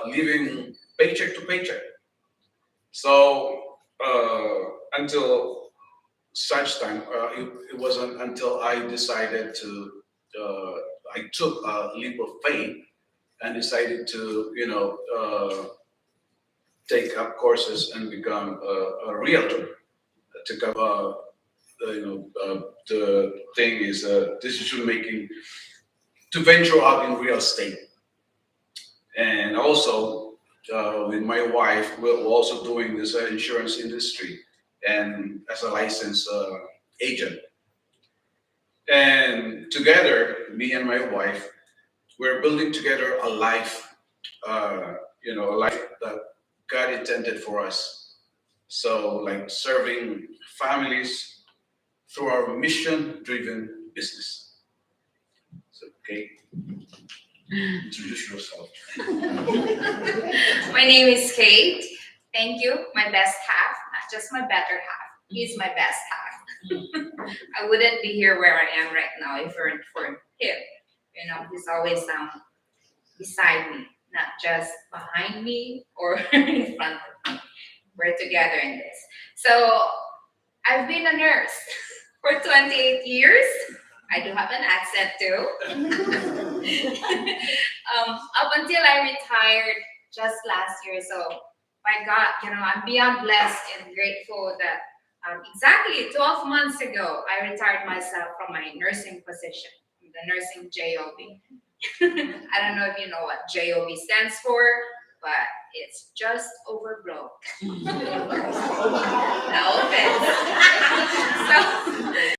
living paycheck to paycheck. So until such time, it wasn't until I decided to, I took a leap of faith and decided to, take up courses and become a realtor. I took up, the thing is decision making to venture out in real estate. And also, with my wife, we're also doing this insurance industry and as a licensed agent. And together, me and my wife, we're building together a life, a life that God intended for us. So, like serving families through our mission-driven business. So, okay, introduce yourself. My name is Kate. Thank you, my best half, not just my better half. He's my best half. I wouldn't be here where I am right now if it weren't for him. He's always beside me, not just behind me or in front of me. We're together in this. So I've been a nurse for 28 years. I do have an accent too. Up until I retired just last year. So by God, I'm beyond blessed and grateful that exactly 12 months ago, I retired myself from my nursing position, the nursing JOB. I don't know if you know what JOB stands for, but it's just over broke. No offense.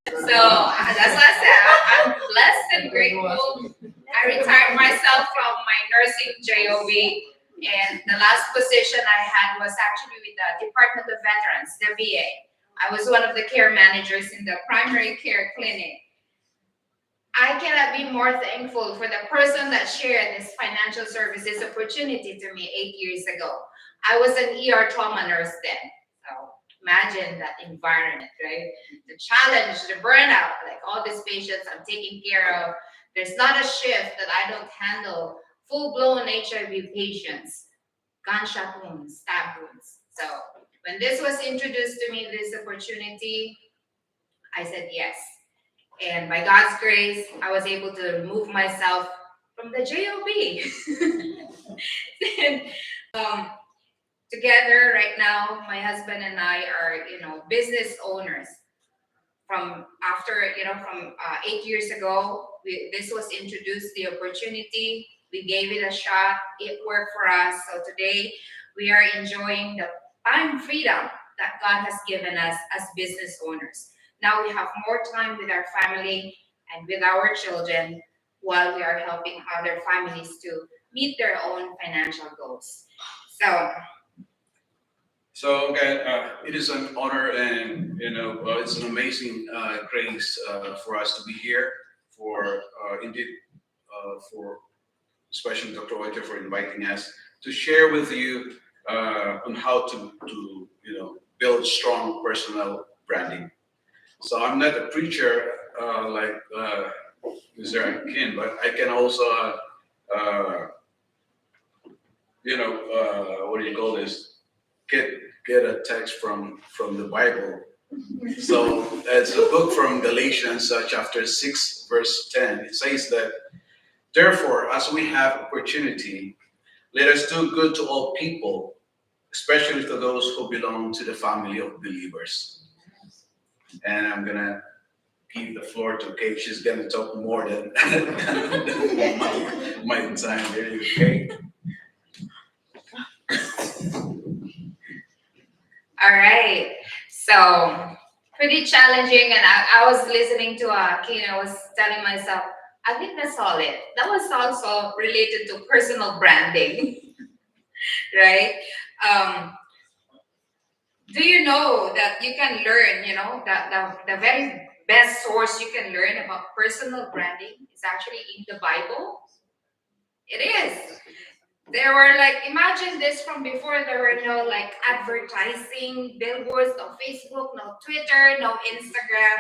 So that's what I said. I'm blessed and grateful. I retired myself from my nursing JOB, and the last position I had was actually with the Department of Veterans, the VA. I was one of the care managers in the primary care clinic. I cannot be more thankful for the person that shared this financial services opportunity to me 8 years ago. I was an ER trauma nurse then. So imagine that environment, right? The challenge, the burnout, like all these patients I'm taking care of. There's not a shift that I don't handle full-blown HIV patients, gunshot wounds, stab wounds. So when this was introduced to me, this opportunity, I said yes. And by God's grace, I was able to remove myself from the JOB. And, together right now, my husband and I are, business owners. From 8 years ago, this was introduced, the opportunity. We gave it a shot. It worked for us. So today we are enjoying the time freedom that God has given us as business owners. Now we have more time with our family and with our children while we are helping other families to meet their own financial goals. So, So again, it is an honor, and it's an amazing grace for us to be here. For especially Dr. Oita for inviting us to share with you on how to build strong personal branding. So I'm not a preacher like Mr. Kin, but I can also uh, what do you call this? Get a text from the Bible. So it's a book from Galatians, chapter 6, verse 10. It says that, therefore, as we have opportunity, let us do good to all people, especially to those who belong to the family of believers. And I'm gonna give the floor to Kate. She's gonna talk more than my time there, Kate. all right. So, pretty challenging. And I was listening to Keen. I was telling myself, I think that's all it. That was also related to personal branding, right? Do you know that you can learn, that the very best source you can learn about personal branding is actually in the Bible? It is. There were imagine this from before, there were no advertising, billboards, no Facebook, no Twitter, no Instagram,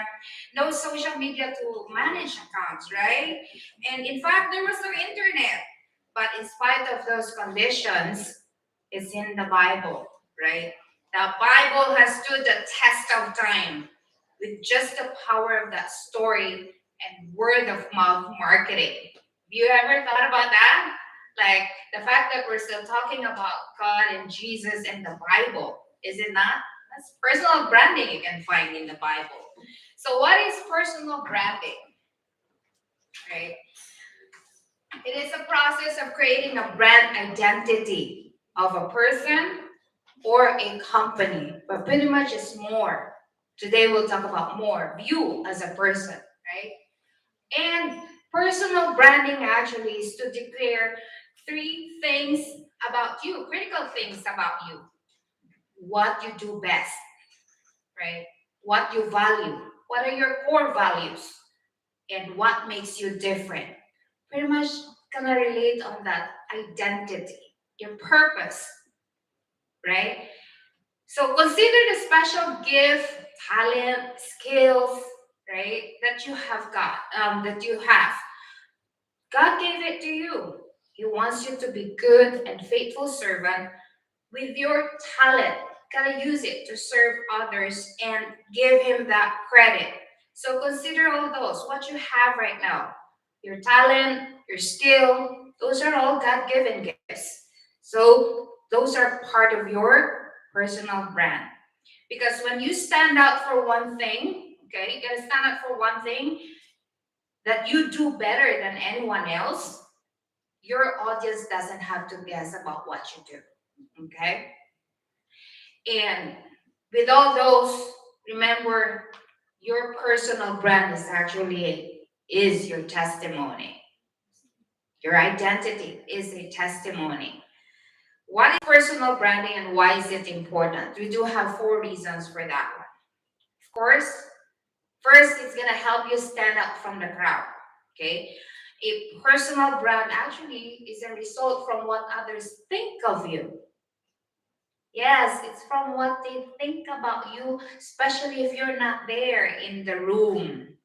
no social media to manage accounts, right? And in fact, there was no internet. But in spite of those conditions, it's in the Bible, right? The Bible has stood the test of time with just the power of that story and word of mouth marketing. Have you ever thought about that? Like the fact that we're still talking about God and Jesus and the Bible, is it not? That's personal branding you can find in the Bible. So, what is personal branding? Right? It is a process of creating a brand identity of a person or a company, but pretty much it's more. Today we'll talk about more you as a person, right? And personal branding actually is to declare three things about you, critical things about you. What you do best, right? What you value. What are your core values? And what makes you different? Pretty much gonna relate on that identity, your purpose, right? So consider the special gift, talent, skills, right, that you have got, that you have. God gave it to you. He wants you to be good and faithful servant with your talent. Gotta use it to serve others and give him that credit. So consider all those, what you have right now. Your talent, your skill, those are all God-given gifts. So those are part of your personal brand. Because when you stand out for one thing, okay, you gotta stand out for one thing that you do better than anyone else, your audience doesn't have to guess about what you do. Okay? And with all those, remember your personal brand is your testimony. Your identity is a testimony. What is personal branding and why is it important? We do have 4 reasons for that one. Of course, first, it's gonna help you stand out from the crowd. Okay? A personal brand actually is a result from what others think of you. Yes, it's from what they think about you, especially if you're not there in the room.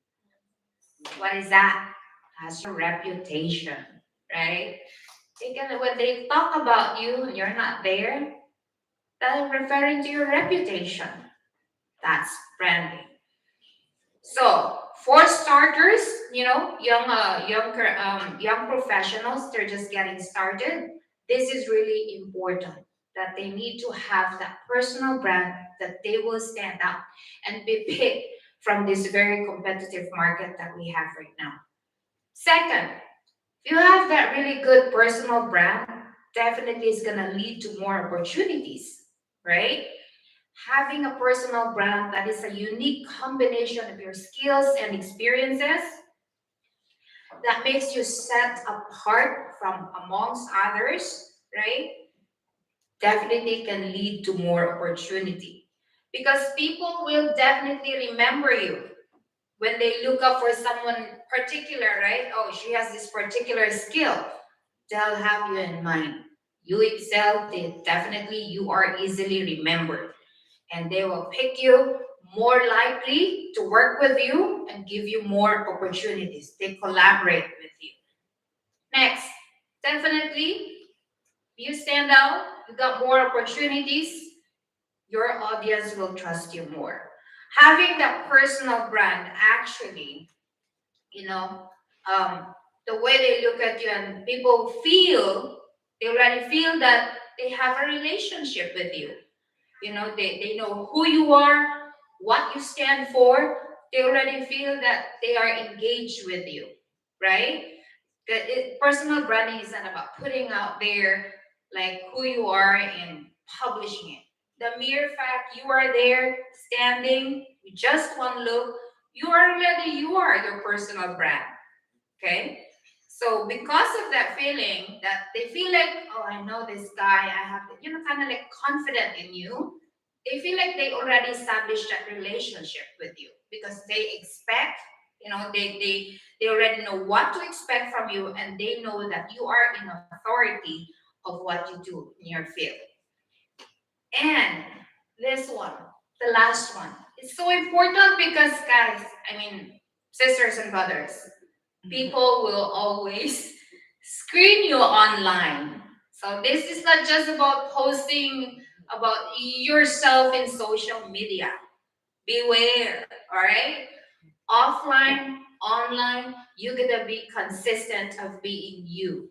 What is that? That's your reputation, right? When they talk about you and you're not there, that's referring to your reputation. That's branding. So, for starters, young professionals, they're just getting started. This is really important that they need to have that personal brand that they will stand out and be picked from this very competitive market that we have right now. Second, If you have that really good personal brand, definitely it's gonna lead to more opportunities, right? Having a personal brand that is a unique combination of your skills and experiences that makes you set apart from amongst others, right? Definitely can lead to more opportunity because people will definitely remember you when they look up for someone particular, right? Oh, she has this particular skill. They'll have you in mind. You excel, they definitely you are easily remembered. And they will pick you more likely to work with you and give you more opportunities. They collaborate with you. Next, definitely you stand out, you got more opportunities, your audience will trust you more. Having that personal brand actually, you know, um, the way they look at you and people feel, they already feel that they have a relationship with you. You know, they know who you are, what you stand for. They already feel that they are engaged with you, right? Personal branding isn't about putting out there like who you are and publishing it. The mere fact you are there standing with just one look, you are your personal brand. Okay? So because of that feeling that they feel like, oh, I know this guy, I have, kind of like confident in you, they feel like they already established that relationship with you because they expect, they already know what to expect from you and they know that you are in authority of what you do in your field. And this one, the last one, is so important because, guys, I mean, sisters and brothers, people will always screen you online. So this is not just about posting about yourself in social media. Beware, all right? Offline, online, you gotta be consistent of being you,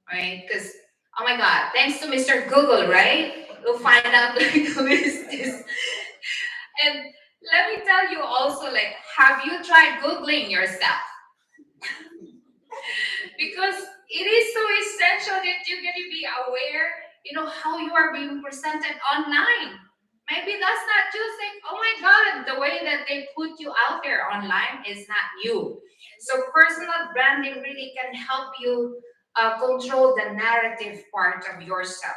right? Because oh my God, thanks to Mr. Google, right? You'll find out like who is this. And let me tell you also, like, have you tried Googling yourself? Because it is so essential that you're going to be aware, how you are being presented online. Maybe that's not just like, oh my God, the way that they put you out there online is not you. So personal branding really can help you control the narrative part of yourself.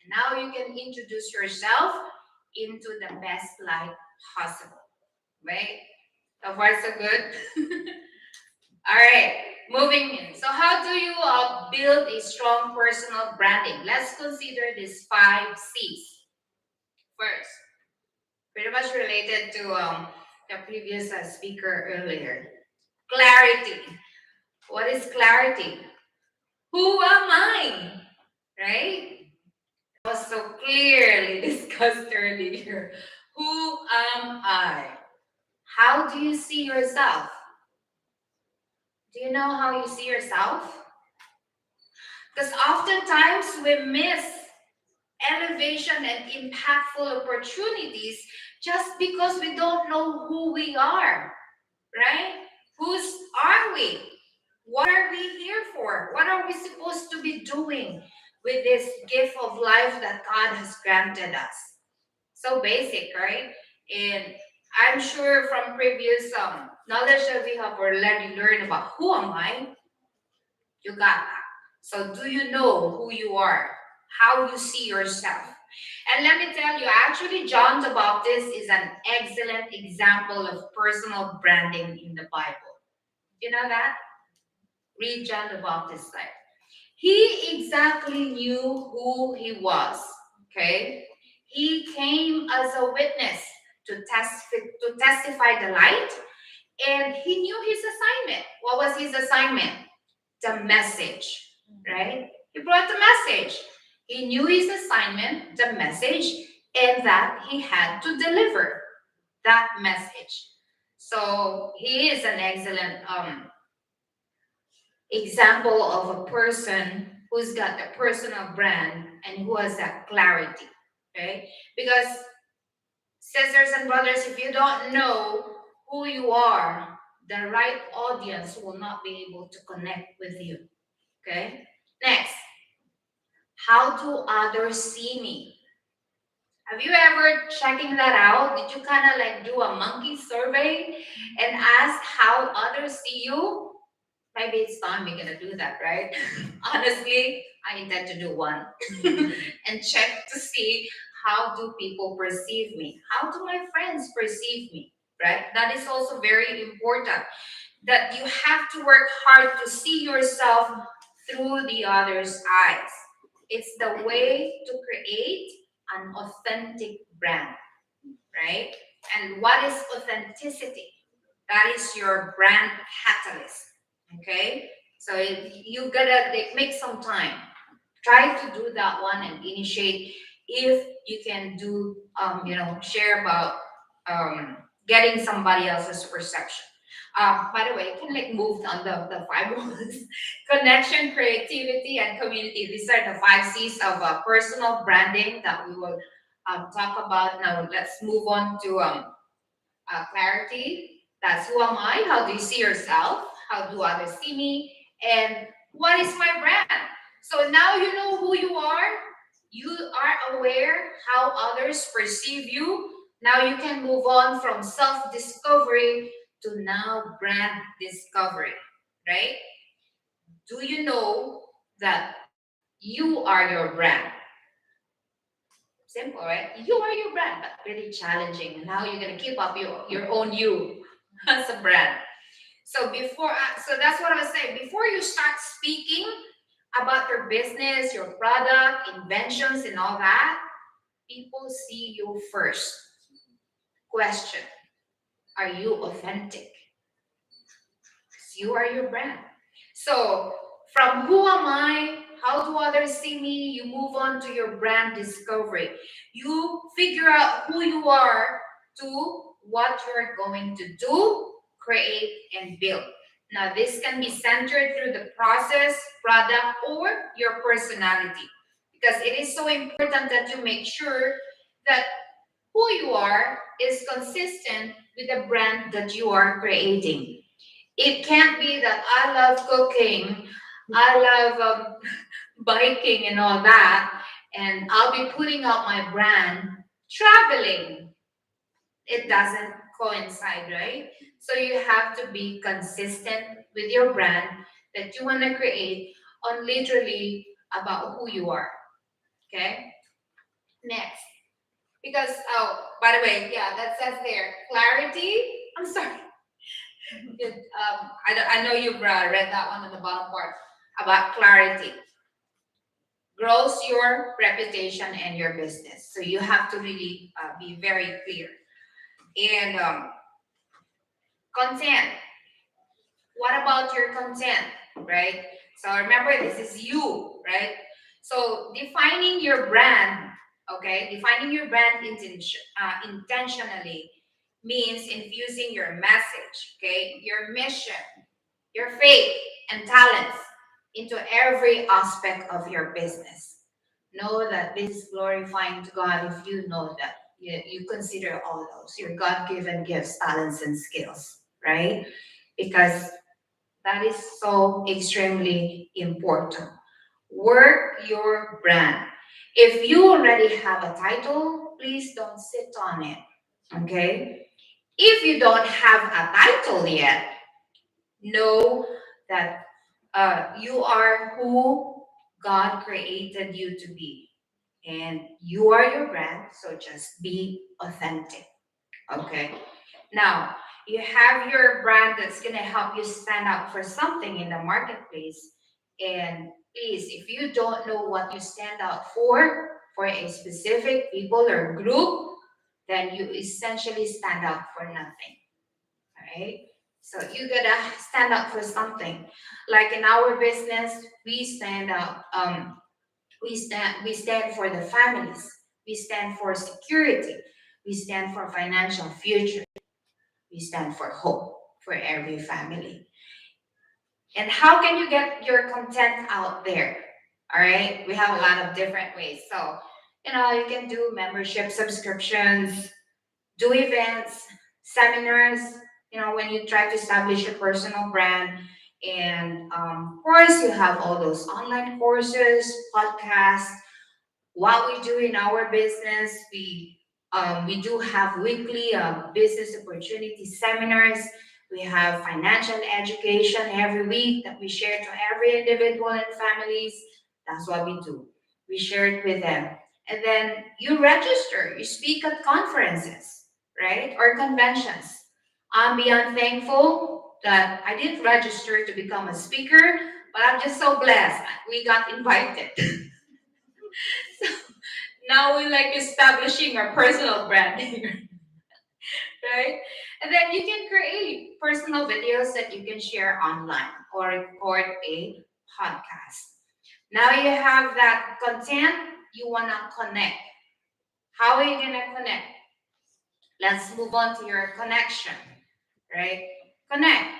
And now you can introduce yourself into the best light possible, right? So far, so good. All right, moving in. So, how do you build a strong personal branding? Let's consider these 5 C's. First, pretty much related to the previous speaker earlier. Clarity. What is clarity? Who am I? Right? That was so clearly discussed earlier. Who am I? How do you see yourself? Do you know how you see yourself? Because oftentimes we miss elevation and impactful opportunities just because we don't know who we are, right? Whose are we? What are we here for? What are we supposed to be doing with this gift of life that God has granted us? So basic, right? And I'm sure from previous knowledge that we have already learned about who am I, you got that. So do you know who you are? How you see yourself? And let me tell you, actually, John the Baptist is an excellent example of personal branding in the Bible. You know that? Read John the Baptist's life. He exactly knew who he was. Okay? He came as a witness to testify the light, and he knew his assignment. What was his assignment? The message, right? He brought the message. He knew his assignment, the message, and that he had to deliver that message. So he is an excellent example of a person who's got a personal brand and who has that clarity, right? Because sisters and brothers, if you don't know who you are, the right audience will not be able to connect with you. Okay. Next, how do others see me? Have you ever checking that out? Did you kind of like do a monkey survey and ask how others see you? Maybe it's time we're gonna do that, right? Honestly, I intend to do one and check to see how do people perceive me? How do my friends perceive me? Right? That is also very important. That you have to work hard to see yourself through the other's eyes. It's the way to create an authentic brand, right? And what is authenticity? That is your brand catalyst. Okay, so you gotta make some time. Try to do that one and initiate if you can do share about getting somebody else's perception. By the way, you can like move on the five ones. Connection, creativity, and community. These are the 5 C's of personal branding that we will talk about. Now let's move on to clarity. That's who am I? How do you see yourself? How do others see me? And what is my brand? So now you know who you are. You are aware how others perceive you. Now you can move on from self discovery to now brand discovery, right? Do you know that you are your brand? Simple, right? You are your brand, but really challenging. And how you're gonna keep up your own you as a brand. So that's what I was saying. Before you start speaking about your business, your product, inventions, and all that, people see you first. Question: are you authentic? You are your brand. So from who am I? How do others see me? You move on to your brand discovery. You figure out who you are to what you're going to do, create, and build. Now, this can be centered through the process, product, or your personality. Because it is so important that you make sure that who you are is consistent with the brand that you are creating. It can't be that I love cooking, I love biking and all that, and I'll be putting out my brand traveling. It doesn't coincide, right? So you have to be consistent with your brand that you want to create on literally about who you are. Okay? Next. Because, oh, by the way, yeah, that says there clarity. I'm sorry. I know you've read that one on the bottom part about clarity. Grows your reputation and your business. So you have to really be very clear. And content. What about your content, right? So remember, this is you, right? So defining your brand, okay? Defining your brand intentionally means infusing your message, okay? Your mission, your faith, and talents into every aspect of your business. Know that this is glorifying to God if you know that you consider all those your God given gifts, talents, and skills, right? Because that is so extremely important. Work your brand. If you already have a title, please don't sit on it, okay? If you don't have a title yet, know that you are who God created you to be. And you are your brand, so just be authentic. Okay. Now, you have your brand that's going to help you stand out for something in the marketplace. And please, if you don't know what you stand out for a specific people or group, then you essentially stand out for nothing. All right. So you gotta stand up for something. Like in our business, we stand out. We stand for the families. We stand for security. We stand for financial future. We stand for hope for every family. And how can you get your content out there? All right, we have a lot of different ways. So, you can do membership subscriptions, do events, seminars, when you try to establish a personal brand, And of course, you have all those online courses, podcasts. What we do in our business, we do have weekly business opportunity seminars. We have financial education every week that we share to every individual and families. That's what we do. We share it with them. And then you register, you speak at conferences, right? Or conventions. I'm beyond thankful that I didn't register to become a speaker, but I'm just so blessed we got invited. So now we're like establishing our personal branding, right? And then you can create personal videos that you can share online or record a podcast. Now you have that content, you want to connect. How are you going to connect? Let's move on to your connection, right? Connect.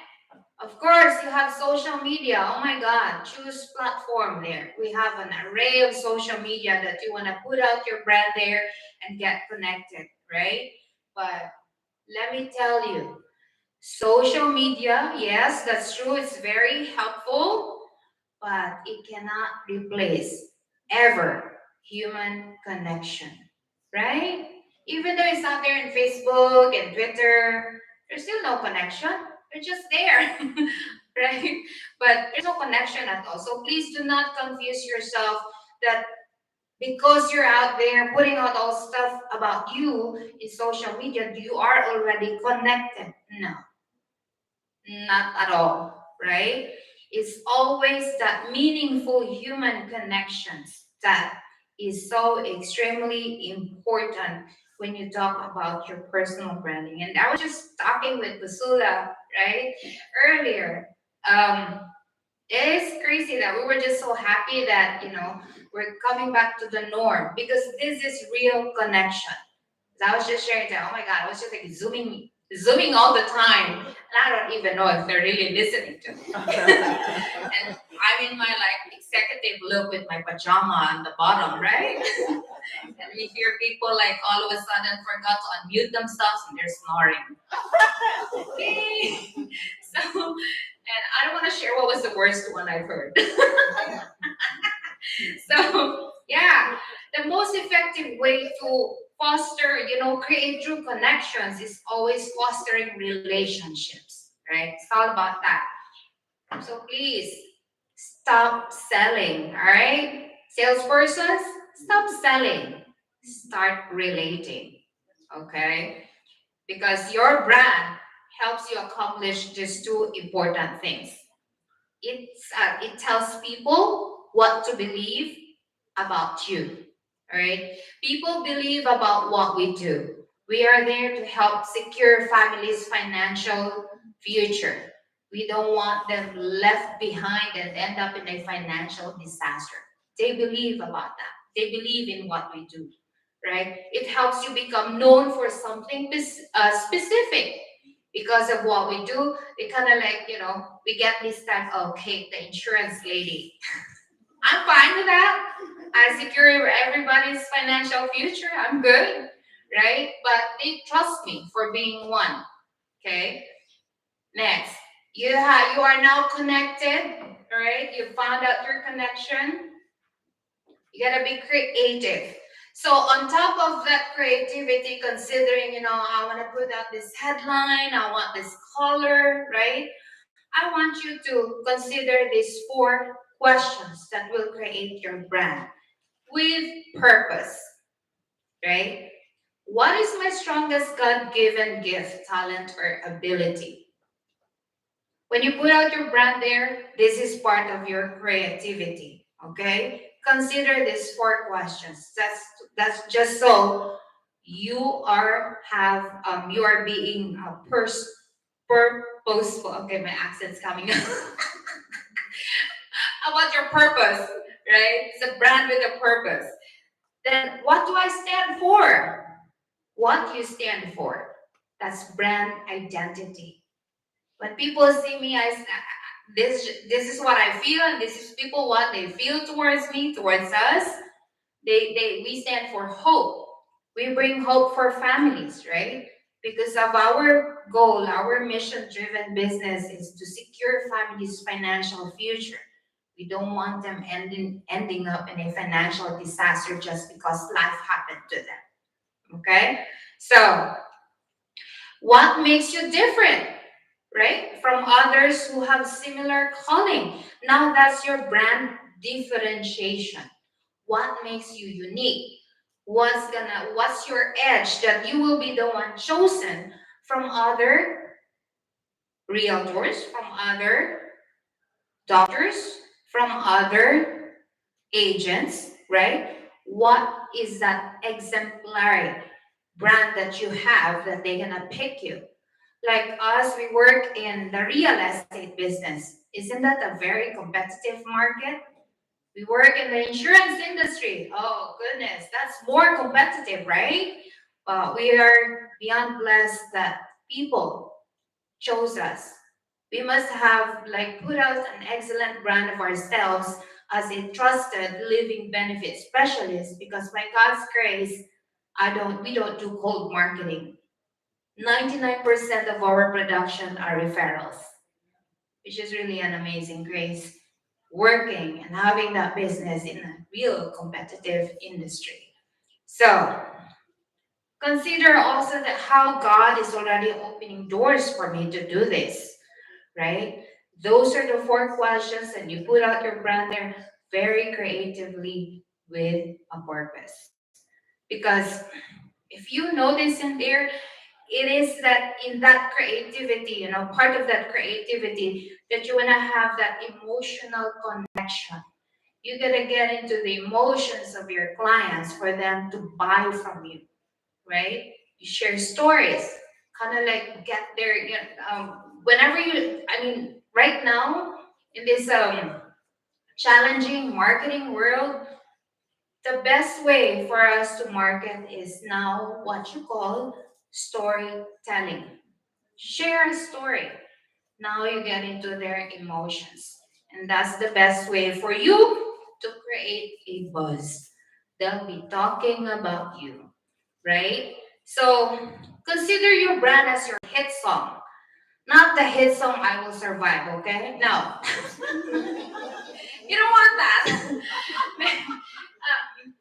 Of course, you have social media. Oh my God, choose platform there. We have an array of social media that you want to put out your brand there and get connected, right? But let me tell you, social media, yes, that's true, it's very helpful, but it cannot replace ever human connection, right? Even though it's out there in Facebook and Twitter, there's still no connection. They're just there, right? But there's no connection at all. So please do not confuse yourself that because you're out there putting out all stuff about you in social media, you are already connected. No, not at all, right? It's always that meaningful human connections that is so extremely important when you talk about your personal branding. And I was just talking with Basula, right, earlier. Um, it is crazy that we were just so happy that, we're coming back to the norm because this is real connection. I was just sharing that. Oh my God, I was just like zooming all the time, and I don't even know if they're really listening to me. And I'm in my like executive look with my pajama on the bottom, right? And we hear people like all of a sudden forgot to unmute themselves and they're snoring. Okay. So, and I don't want to share what was the worst one I've heard. So, yeah, the most effective way to foster, create true connections is always fostering relationships, right? It's all about that. So please stop selling, all right? Salespersons, stop selling. Start relating, okay? Because your brand helps you accomplish just two important things. It tells people what to believe about you. All right. People believe about what we do. We are there to help secure families' financial future. We don't want them left behind and end up in a financial disaster. They believe about that. They believe in what we do, right? It helps you become known for something specific because of what we do. We kind of like, we get this type of Kate, the insurance lady. I'm fine with that. I secure everybody's financial future. I'm good, right? But they trust me for being one. Okay. Next, you are now connected. All right. You found out your connection. You gotta be creative. So on top of that creativity, considering, I want to put out this headline, I want this color, right? I want you to consider these 4 questions that will create your brand with purpose, right? What is my strongest God given gift, talent, or ability? When you put out your brand there, this is part of your creativity, okay? Consider these 4 questions. That's just so you are being purposeful. Okay, my accent's coming out. About your purpose, right? It's a brand with a purpose. Then what do I stand for? What you stand for. That's brand identity. When people see me, this is what I feel, and this is people what they feel towards me, towards us. We stand for hope. We bring hope for families, right? Because of our goal, our mission-driven business is to secure families' financial future. We don't want them ending up in a financial disaster just because life happened to them. Okay? So, what makes you different, right? From others who have similar calling. Now that's your brand differentiation. What makes you unique? What's your edge that you will be the one chosen from other realtors, from other doctors, from other agents, right? What is that exemplary brand that you have that they're gonna pick you? Like us, we work in the real estate business. Isn't that a very competitive market? We work in the insurance industry. Oh, goodness, that's more competitive, right? But we are beyond blessed that people chose us. We must have like put out an excellent brand of ourselves as a trusted living benefit specialist because by God's grace, we don't do cold marketing. 99% of our production are referrals, which is really an amazing grace working and having that business in a real competitive industry. So consider also that how God is already opening doors for me to do this, right? Those are the four questions, and you put out your brand there very creatively with a purpose. Because if you notice in there, it is that in that creativity, part of that creativity that you want to have that emotional connection. You got to get into the emotions of your clients for them to buy from you, right? You share stories, kind of like get there. Whenever right now in this challenging marketing world, the best way for us to market is now what you call storytelling. Share a story. Now you get into their emotions. And that's the best way for you to create a buzz. They'll be talking about you, right? So consider your brand as your hit song. Not the hit song I Will Survive, okay? No. You don't want that.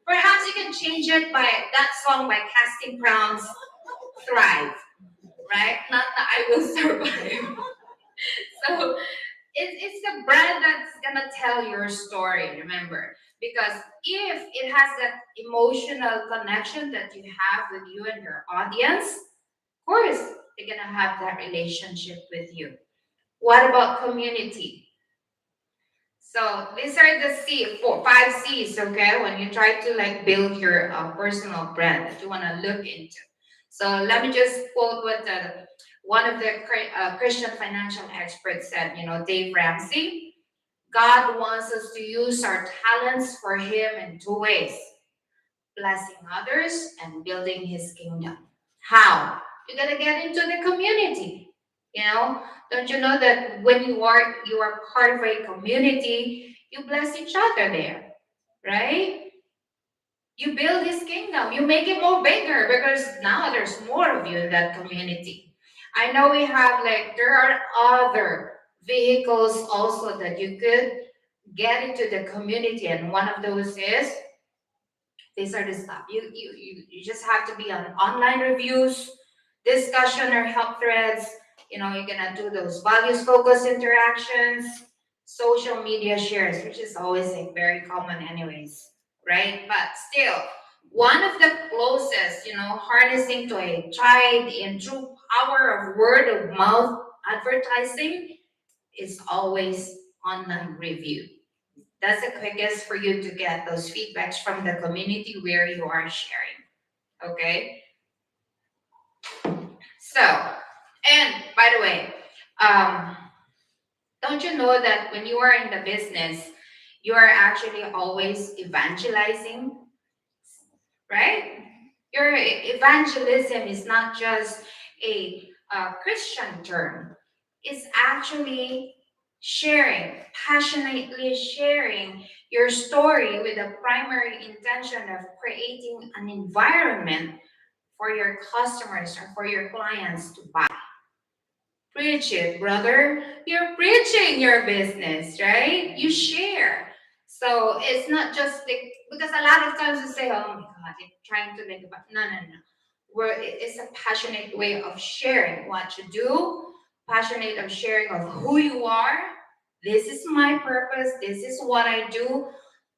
Perhaps you can change it by that song by Casting Crowns Thrive, right? Not the I Will Survive. So it's the brand that's gonna tell your story, remember. Because if it has that emotional connection that you have with you and your audience, of course, they're gonna have that relationship with you. What about community? So these are the five C's, okay? When you try to like build your personal brand that you want to look into. So let me just quote what one of the Christian financial experts said. Dave Ramsey. God wants us to use our talents for Him in two ways: blessing others and building His kingdom. How? You gotta get into the community. You know, don't you know that when you are part of a community, you bless each other there, right? You build His kingdom. You make it more bigger because now there's more of you in that community. I know we have there are other vehicles also that you could get into the community, and one of those is these are the stuff. You just have to be on online reviews, discussion or help threads. You're gonna do those values focused interactions, social media shares, which is always very common anyways, right? But still, one of the closest, harnessing to a tried and true power of word of mouth advertising is always online review. That's the quickest for you to get those feedbacks from the community where you are sharing. Okay? So, and by the way, don't you know that when you are in the business, you are actually always evangelizing, right? Your evangelism is not just a Christian term, it's actually passionately sharing your story with the primary intention of creating an environment for your customers or for your clients to buy. Preach it, brother. You're preaching your business, right? You share. So it's not just like, because a lot of times you say, oh my God, I'm trying to think about, no, no, no. It's a passionate way of sharing what you do, passionate of sharing of who you are. This is my purpose. This is what I do.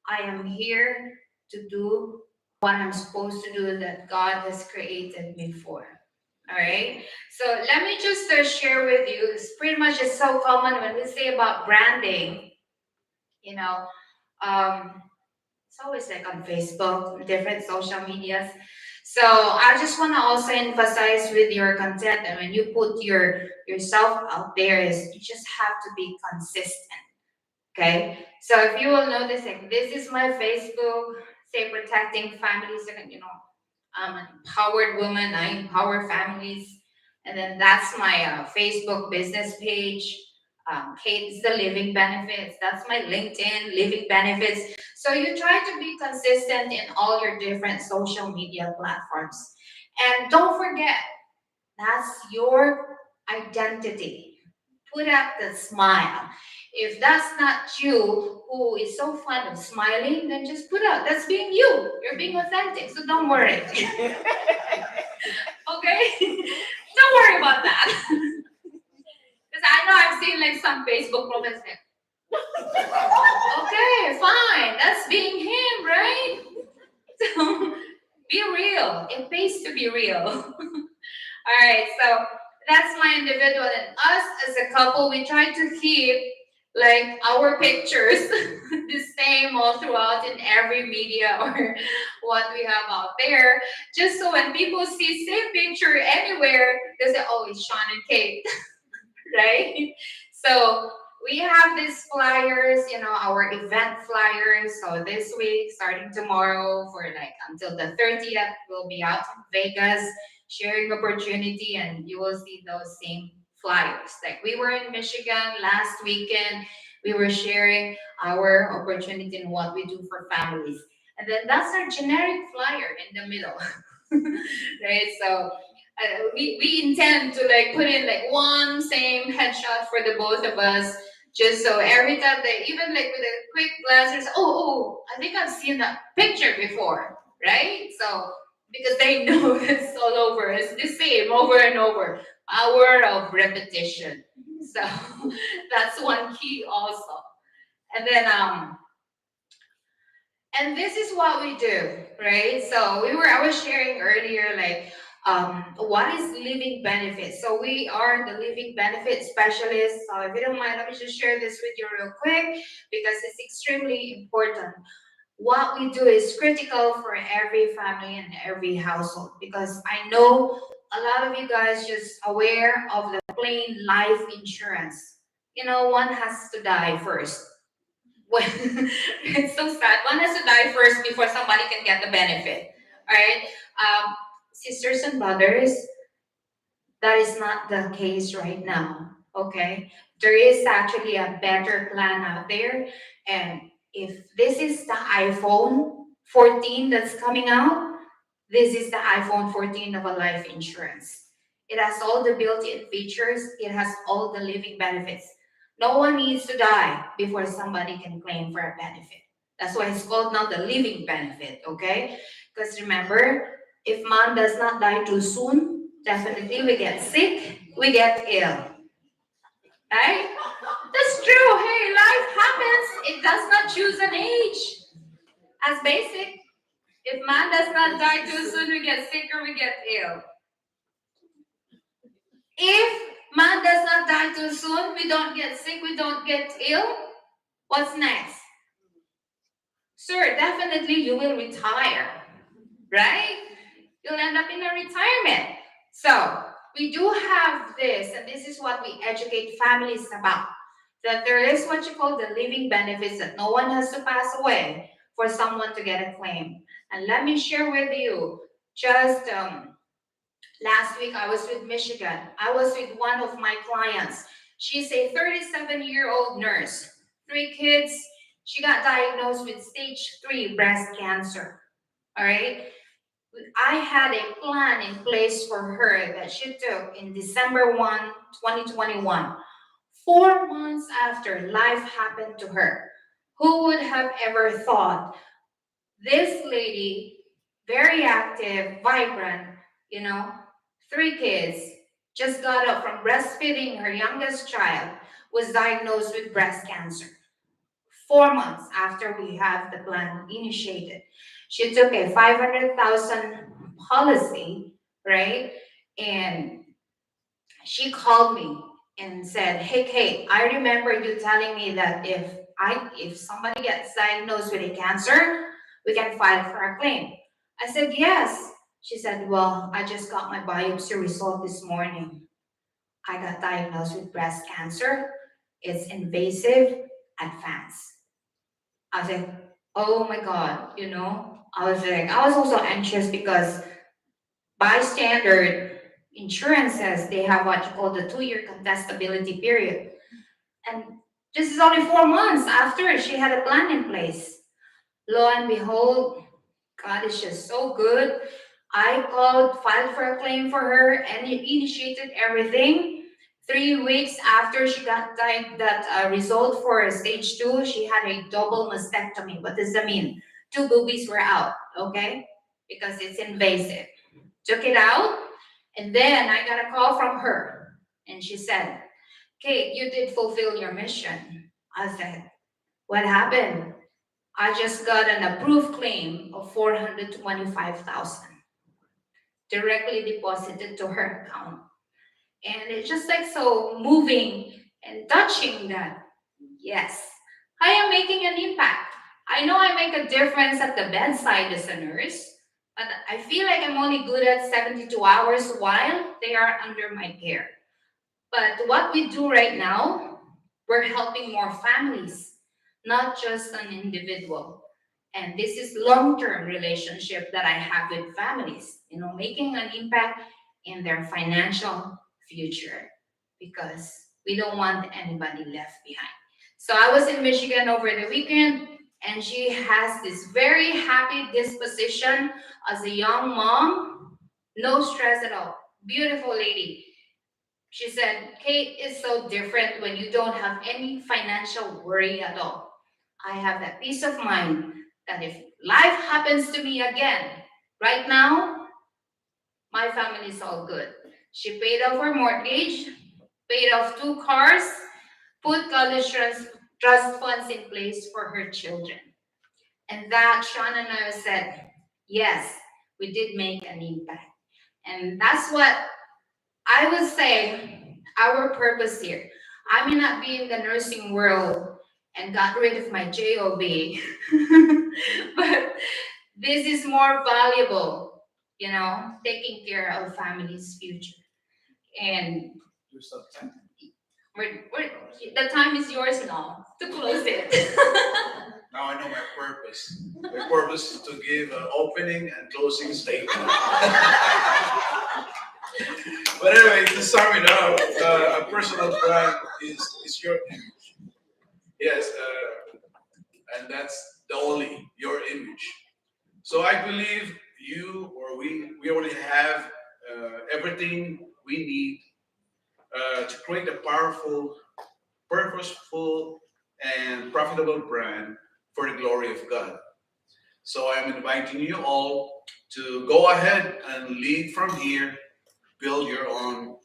I am here to do what I'm supposed to do that God has created me for. All right. So let me just share with you. It's pretty much just so common when we say about branding. You know, um, it's always like on Facebook, different social medias. So I just want to also emphasize with your content, and when you put yourself out there, is you just have to be consistent. Okay. So if you will notice, like this is my Facebook, say protecting families, and I'm an empowered woman. I empower families. And then that's my Facebook business page. Kate's the living benefits. That's my LinkedIn living benefits. So you try to be consistent in all your different social media platforms. And don't forget, that's your identity. Put out the smile. If that's not you who is so fond of smiling, then just put out that's being you. You're being authentic, so don't worry. Okay? Don't worry about that. Because I know I've seen like some Facebook profiles like, okay, fine, that's being him, right? So be real. It pays to be real. All right, so that's my individual, and us as a couple, we try to keep like our pictures the same all throughout in every media or what we have out there, just so when people see same picture anywhere, they say, "Oh, it's Sean and Kate," right? So we have these flyers, our event flyers. So this week, starting tomorrow for like until the 30th, we'll be out in Vegas sharing opportunity, and you will see those same flyers. Like we were in Michigan last weekend, we were sharing our opportunity and what we do for families. And then that's our generic flyer in the middle, right? So we intend to like put in like one same headshot for the both of us, just so every time they even like with a quick glance, there's I think I've seen that picture before, right? So because they know it's all over, it's the same over and over. Power of repetition. So that's one key also. And then and this is what we do, right? So I was sharing earlier, like, what is living benefits? So we are the living benefit specialists. So if you don't mind, let me just share this with you real quick because it's extremely important. What we do is critical for every family and every household because I know a lot of you guys just aware of the plain life insurance. One has to die first. When it's so sad. One has to die first before somebody can get the benefit. All right, sisters and brothers, that is not the case right now. Okay, there is actually a better plan out there, and if this is the iPhone 14 that's coming out, this is the iPhone 14 of a life insurance. It has all the built-in features. It has all the living benefits. No one needs to die before somebody can claim for a benefit. That's why it's called now the living benefit, okay? Because remember, if man does not die too soon, definitely we get sick, we get ill. Right? That's true. Hey, life happens. It does not choose an age. As basic. If man does not die too soon, we get sick or we get ill. If man does not die too soon, we don't get sick, we don't get ill. What's next? Sir, definitely you will retire, right? You'll end up in a retirement. So we do have this, and this is what we educate families about. That there is what you call the living benefits, that no one has to pass away for someone to get a claim. And let me share with you, just last week I was with Michigan. I was with one of my clients. She's a 37-year-old nurse, 3 kids. She got diagnosed with stage 3 breast cancer. All right. I had a plan in place for her that she took in December 1, 2021. 4 months after life happened to her. Who would have ever thought this lady, very active, vibrant, you know, 3 kids, just got up from breastfeeding her youngest child, was diagnosed with breast cancer. 4 months after we have the plan initiated. She took a 500,000 policy, right? And she called me and said, "Hey Kate, I remember you telling me that if somebody gets diagnosed with a cancer, we can file for a claim." I said, "Yes." She said, "Well, I just got my biopsy result this morning. I got diagnosed with breast cancer. It's invasive, advanced." I was like, "Oh my God," I was also anxious because by standard insurances, they have what you call the 2-year contestability period. And this is only 4 months after she had a plan in place. Lo and behold, God is just so good. I called, filed for a claim for her, and it initiated everything. 3 weeks after she got that result for stage 2, she had a double mastectomy. What does that mean? 2 boobies were out, okay? Because it's invasive. Took it out, and then I got a call from her, and she said, "Kate, you did fulfill your mission." I said, "What happened?" "I just got an approved claim of 425,000 directly deposited to her account. And it's just like so moving and touching that, yes, I am making an impact. I know I make a difference at the bedside as a nurse, but I feel like I'm only good at 72 hours while they are under my care. But what we do right now, we're helping more families, not just an individual. And this is long-term relationship that I have with families, making an impact in their financial future because we don't want anybody left behind. So I was in Michigan over the weekend, and she has this very happy disposition as a young mom, no stress at all. Beautiful lady. She said, "Kate is so different when you don't have any financial worry at all. I have that peace of mind that if life happens to me again, right now, my family is all good." She paid off her mortgage, paid off 2 cars, put college trust funds in place for her children. And that, Sean and I said, yes, we did make an impact. And that's what I would say our purpose here. I may not be in the nursing world and got rid of my job, but this is more valuable, taking care of family's future. And the time is yours now to close it. Now I know my purpose. My purpose is to give an opening and closing statement. But anyway, to sum it up, a personal brand is your image. Yes, and that's the only your image. So I believe you or we already have everything we need to create a powerful, purposeful, and profitable brand for the glory of God. So I'm inviting you all to go ahead and lead from here, build your own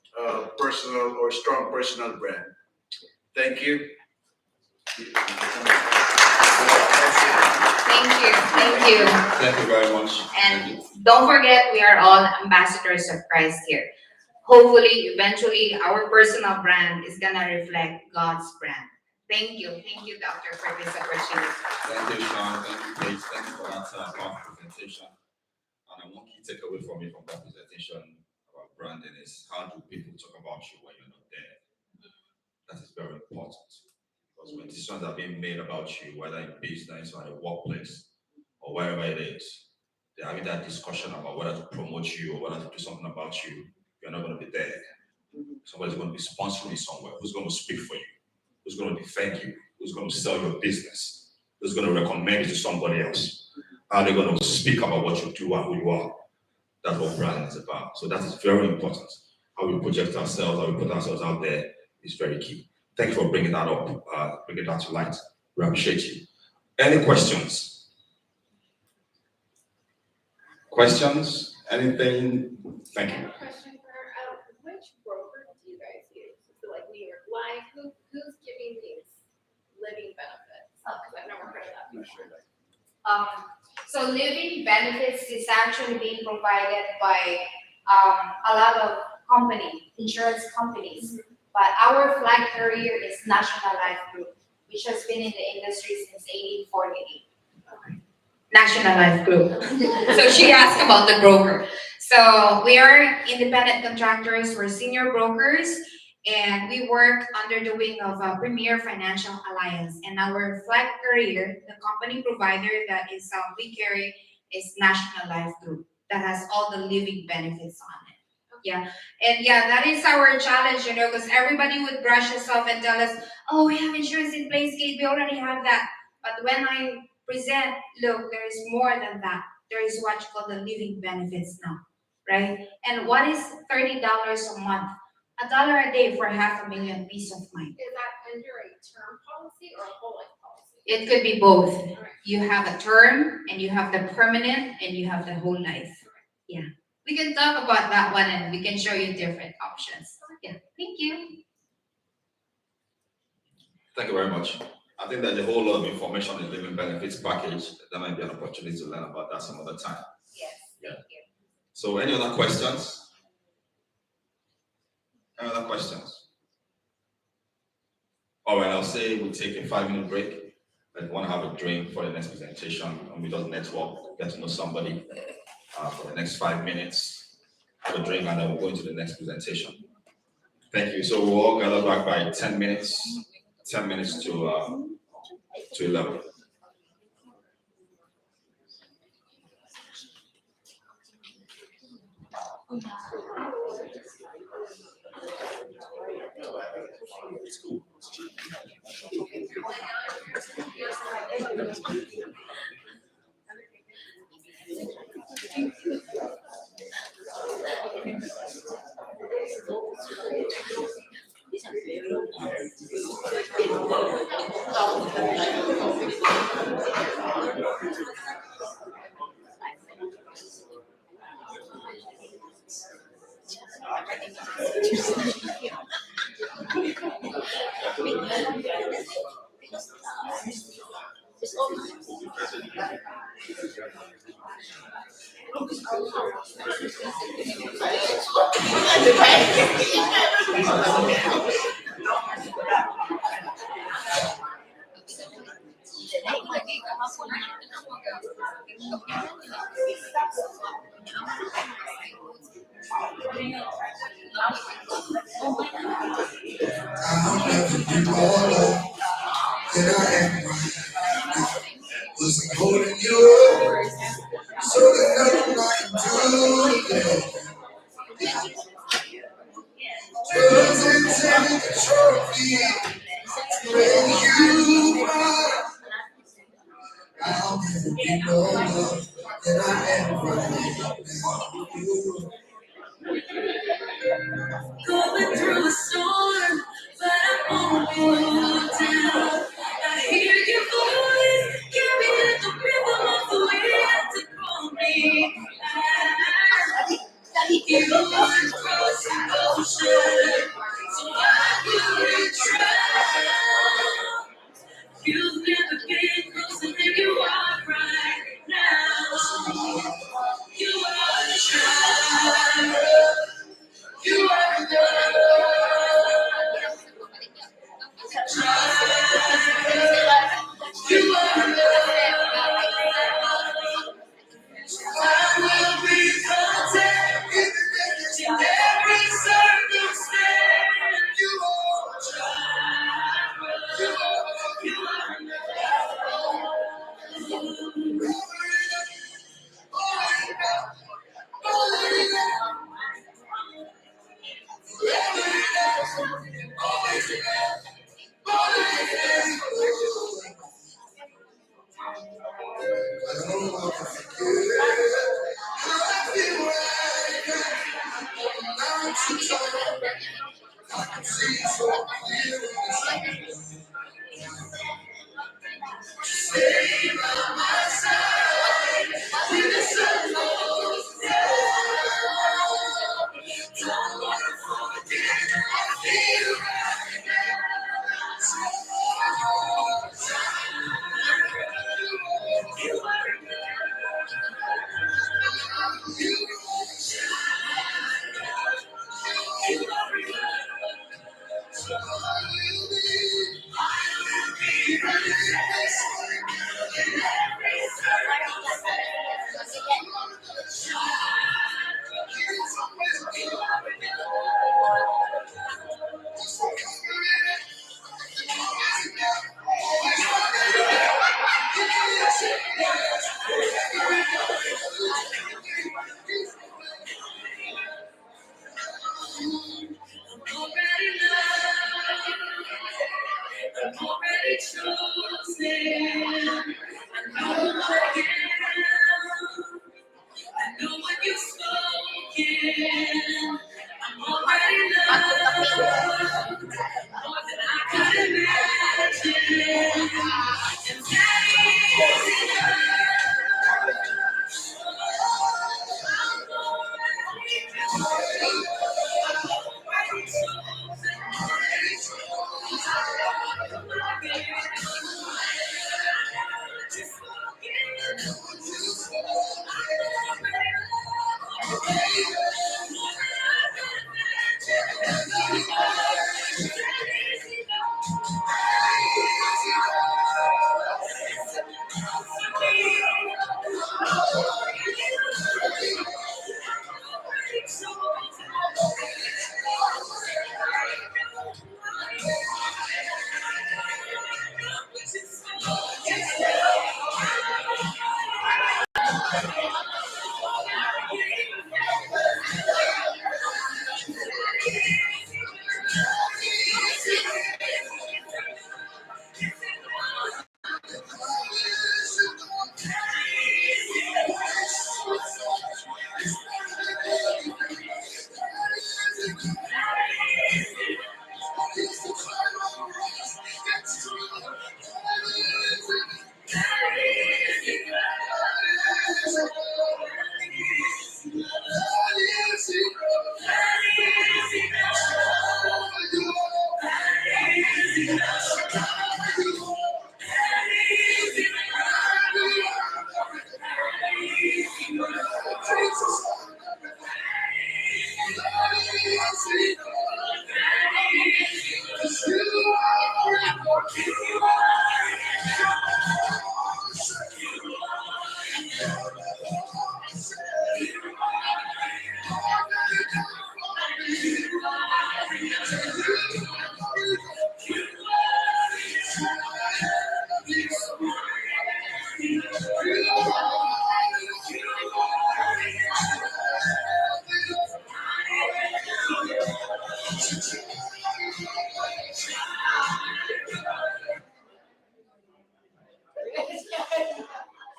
personal or strong personal brand. Thank you. Thank you. Thank you. Thank you very much. And don't forget, we are all ambassadors of Christ here. Hopefully, eventually, our personal brand is going to reflect God's brand. Thank you. Thank you, Doctor, for this opportunity. Thank you, Sean. Thank you, Kate. Thank you for that powerful presentation. And one key takeaway from me from that presentation about branding is how do people talk about you when you're not there? That is very important. Because when decisions are being made about you, whether in business or in a workplace or wherever it is, they're having that discussion about whether to promote you or whether to do something about you. You're not going to be there. Somebody's going to be sponsoring you somewhere. Who's going to speak for you? Who's going to defend you? Who's going to sell your business? Who's going to recommend you to somebody else? How are they going to speak about what you do and who you are? That's what branding is about. So that is very important. How we project ourselves, how we put ourselves out there is very key. Thank you for bringing that up, bringing that to light. We appreciate you. Any questions? Questions? Anything? Thank you. Question for which broker do you guys use? Is it like New York Life? Who's giving these living benefits? Because I've never heard of that before. So living benefits is actually being provided by a lot of insurance companies. But our flag carrier is National Life Group, which has been in the industry since 1848. National Life Group. So she asked about the broker. So we are independent contractors, we're senior brokers, and we work under the wing of Premier Financial Alliance. And our flag carrier, the company provider that is we carry, is National Life Group that has all the living benefits on it. Yeah, and yeah, that is our challenge, because everybody would brush us off and tell us, "Oh, we have insurance in place, Kate. We already have that." But when I present, look, there is more than that. There is what you call the living benefits now, right? And what is $30 a month? $1 a day for $500,000 peace of mind. Is that under a term policy or a whole life policy? It could be both. You have a term, and you have the permanent, and you have the whole life. Yeah. We can talk about that one, and we can show you different options. Yeah, thank you. Thank you very much. I think there's a whole lot of information in the living benefits package. There might be an opportunity to learn about that some other time. Yes, thank you. So any other questions? Any other questions? All right, I'll say we'll take a 5-minute break. If you want to have a drink for the next presentation, and we just network, get to know somebody for the next 5 minutes, have a drink, and then we'll go into the next presentation. Thank you. So we'll all gather back by 10 minutes, 10 minutes to 11. I'll never be more loved than I am right now. Wasn't holding you up, so there's nothing I can do. Doesn't take a trophy to make you proud. I'll never be more loved than I am right now. Going through a storm, but I won't go down. I hear your voice, carrying the rhythm of the wind to call me out. You would cross an ocean, so I would drown. You've never been closer than you are right now. You are a child. You are enough. You are enough. I will be content in every circumstance. You are a child. You are I don't want to forget how I feel. by my side when the sun goes down. Don't wanna forget how I feel right now. So you are enough. You are enough. So I will be blessed in every circumstance. You are already loved. I'm already chosen. I know who I am. I know what you've spoken. I'm already loved more than I could imagine. And that is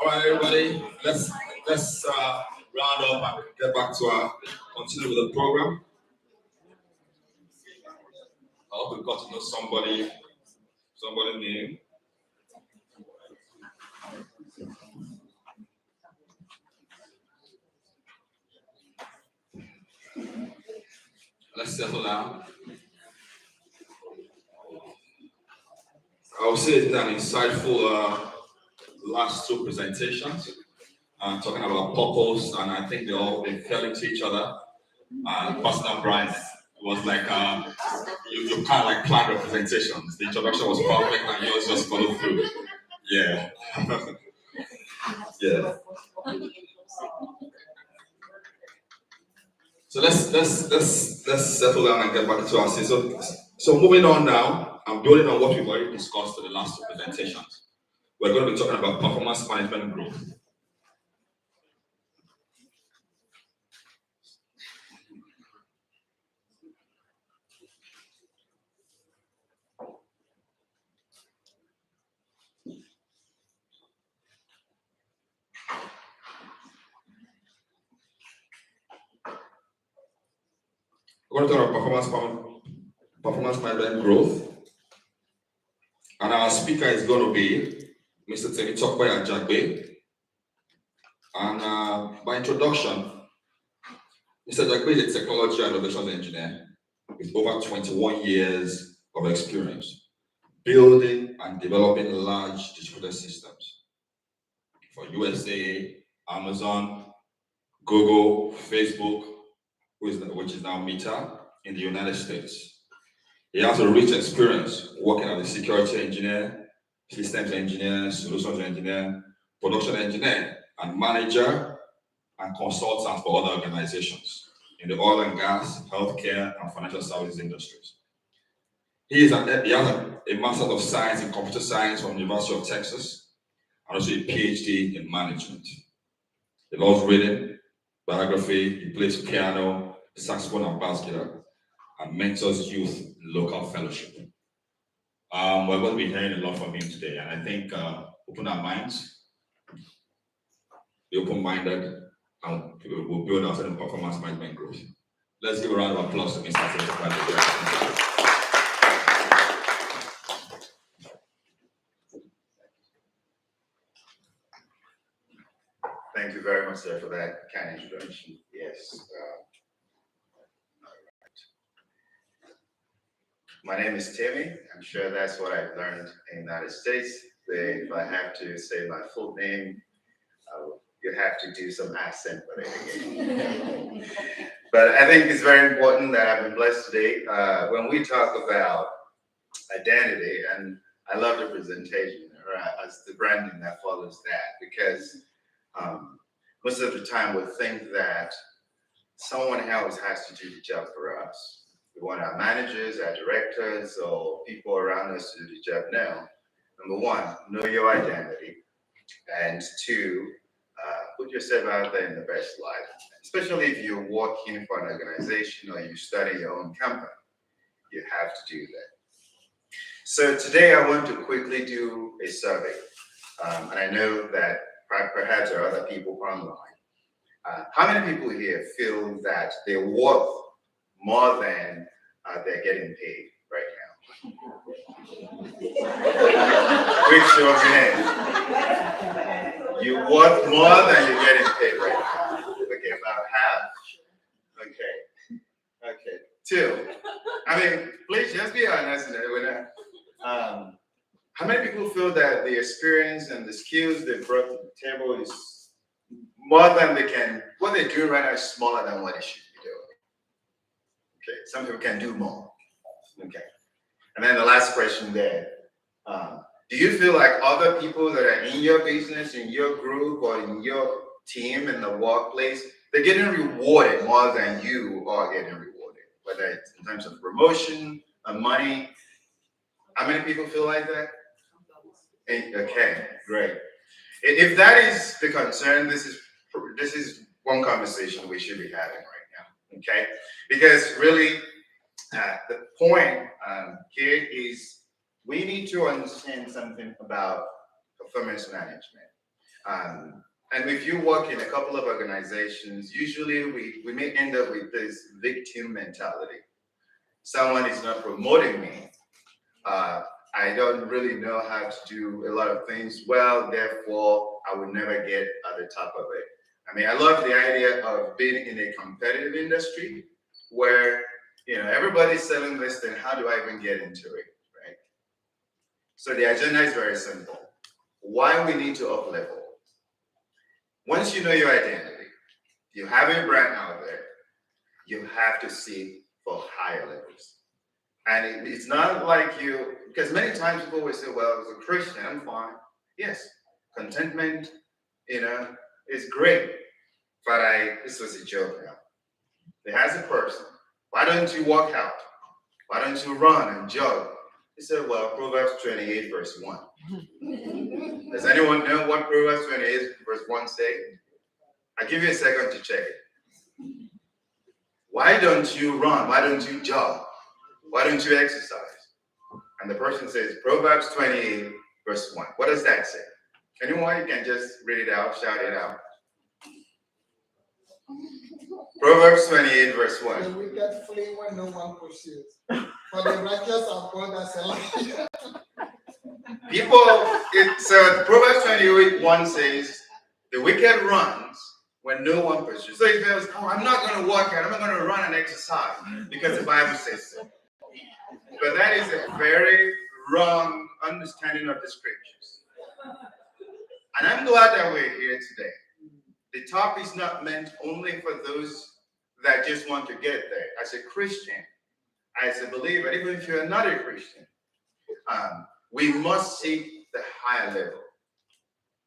All right, everybody, let's round up and get back to our continue with the program. I hope we got to know somebody new. Let's settle down. I would say it's an insightful last two presentations, talking about purpose, and I think they fell into each other. Personal brand was like you kind of like planned your presentations. The introduction was perfect, and yours just followed through. Yeah, yeah. So let's settle down and get back to our season. So moving on now, I'm building on what we've already discussed in the last two presentations. We're going to be talking about performance management growth. We're going to talk about performance management growth. And our speaker is going to be Mr. Temitope Ajagbe. And by introduction, Mr. Ajagbe is a technology and innovation engineer with over 21 years of experience building and developing large distributed systems for USA, Amazon, Google, Facebook, which is now Meta in the United States. He has a rich experience working as a security engineer, systems engineer, solutions engineer, production engineer, and manager and consultant for other organizations in the oil and gas, healthcare, and financial services industries. He has a Master of Science in Computer Science from the University of Texas, and also a PhD in management. He loves reading, biography, he plays piano, saxophone, and bass guitar, and mentors youth in local fellowship. We're going to be hearing a lot from him today, and I think open our minds, be open-minded, and we'll build our certain performance management growth. Let's give a round of applause to Mr. Temitope. Thank you very much, sir, for that kind introduction. Yes. My name is Timmy. I'm sure that's what I've learned in the United States. If I have to say my full name, you have to do some accent with it again. But I think it's very important that I've been blessed today. When we talk about identity, and I love the presentation, as the branding that follows that, because most of the time we think that someone else has to do the job for us. We want our managers, our directors, or people around us to do the job now. Number one, know your identity. And two, put yourself out there in the best light, especially if you're working for an organization or you study your own company. You have to do that. So today I want to quickly do a survey. And I know that perhaps there are other people online. How many people here feel that they're worth more than they're getting paid right now? Quick show of hands. You're worth more than you're getting paid right now. Okay, about half. Okay. Two. I mean, please just be honest. How many people feel that the experience and the skills they brought to the table is more than they can, what they're doing right now is smaller than what they should be doing? Okay, some people can do more. Okay. And then the last question there, do you feel like other people that are in your business, in your group, or in your team in the workplace, they're getting rewarded more than you are getting rewarded, whether it's in terms of promotion or money? How many people feel like that? Okay, great. If that is the concern, this is one conversation we should be having right now, okay? Because really, the point here is we need to understand something about performance management. And if you work in a couple of organizations, usually we may end up with this victim mentality. Someone is not promoting me. I don't really know how to do a lot of things well, therefore I will never get at the top of it. I mean, I love the idea of being in a competitive industry where, everybody's selling this thing, how do I even get into it, right? So the agenda is very simple. Why we need to up level. Once you know your identity, you have a brand out there, you have to seek for higher levels. And it's not like because many times people will say, well, as a Christian, I'm fine. Yes, contentment, is great. But this was a joke now. There's a person. Why don't you walk out? Why don't you run and jog? He said, well, Proverbs 28 verse 1. Does anyone know what Proverbs 28 verse 1 say? I'll give you a second to check it. Why don't you run? Why don't you jog? Why don't you exercise? And the person says, Proverbs 28, verse 1. What does that say? Anyone, you can just read it out, shout it out. Proverbs 28, verse 1. The wicked flee when no one pursues, for the righteous are called as People, so Proverbs 28:1 says, the wicked runs when no one pursues. So he feels, oh, I'm not going to work out, I'm not going to run and exercise because the Bible says so. But that is a very wrong understanding of the scriptures. And I'm glad that we're here today. The talk is not meant only for those that just want to get there. As a Christian, as a believer, even if you're not a Christian, we must seek the higher level,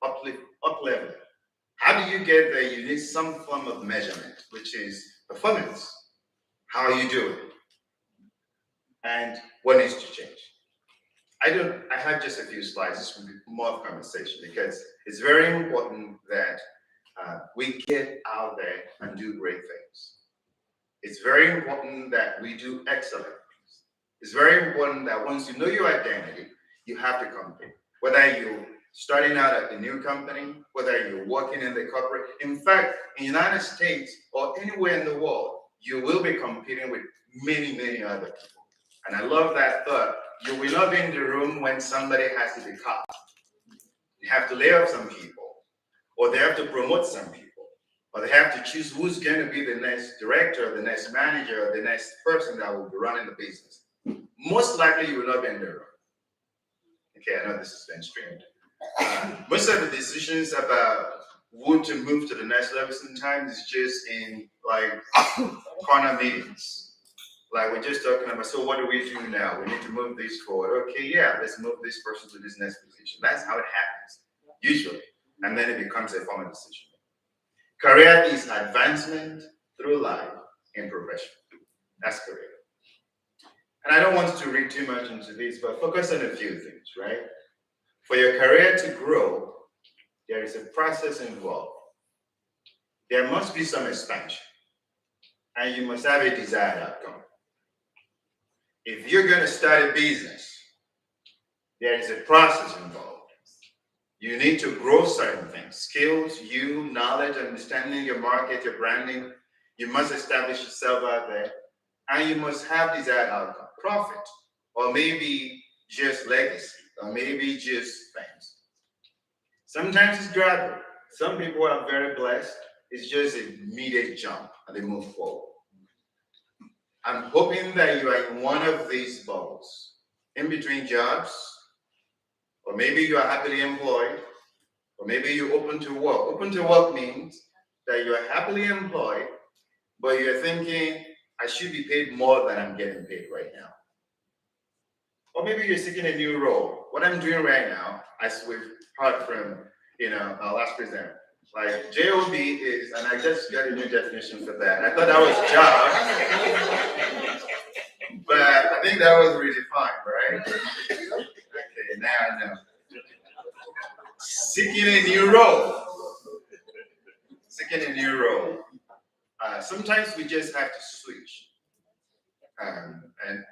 up level. How do you get there? You need some form of measurement, which is performance. How are you doing? And what needs to change? I have just a few slides. This will be more of conversation because it's very important that we get out there and do great things. It's very important that we do excellent things. It's very important that once you know your identity, you have to compete. Whether you're starting out at a new company, whether you're working in the corporate, in fact, in the United States or anywhere in the world, you will be competing with many, many other people. And I love that thought. You will not be in the room when somebody has to be cut. You have to lay off some people, or they have to promote some people, or they have to choose who's going to be the next director, the next manager, or the next person that will be running the business. Most likely, you will not be in the room. Okay, I know this is been streamed. Most of the decisions about who to move to the next level sometimes is just in like corner meetings. Like we're just talking about, so what do we do now? We need to move this forward. Okay, yeah, let's move this person to this next position. That's how it happens, usually. And then it becomes a formal decision. Career is advancement through life in profession. That's career. And I don't want to read too much into this, but focus on a few things, right? For your career to grow, there is a process involved. There must be some expansion, and you must have a desired outcome. If you're going to start a business, there is a process involved. You need to grow certain things, skills, knowledge, understanding your market, your branding. You must establish yourself out there, and you must have desired outcome, profit, or maybe just legacy, or maybe just things. Sometimes it's gradual. Some people are very blessed. It's just an immediate jump, and they move forward. I'm hoping that you are in one of these bubbles, in between jobs, or maybe you are happily employed, or maybe you're open to work. Open to work means that you are happily employed, but you're thinking, I should be paid more than I'm getting paid right now. Or maybe you're seeking a new role. What I'm doing right now, as we've heard from our last presenter, like JOB is, and I just got a new definition for that. I thought that was job, but I think that was redefined, right? Okay, now I know. Seeking a new role. Seeking a new role. Sometimes we just have to switch. And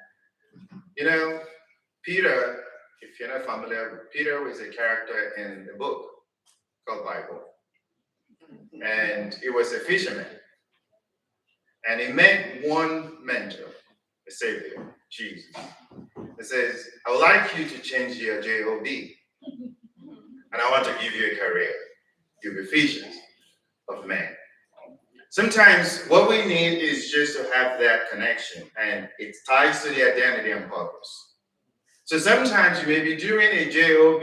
Peter, if you're not familiar, Peter was a character in the book called Bible. And he was a fisherman. And he met one mentor, a savior, Jesus. He says, I would like you to change your JOB. And I want to give you a career. You'll be fishers of men. Sometimes what we need is just to have that connection, and it ties to the identity and purpose. So sometimes you may be doing a JOB.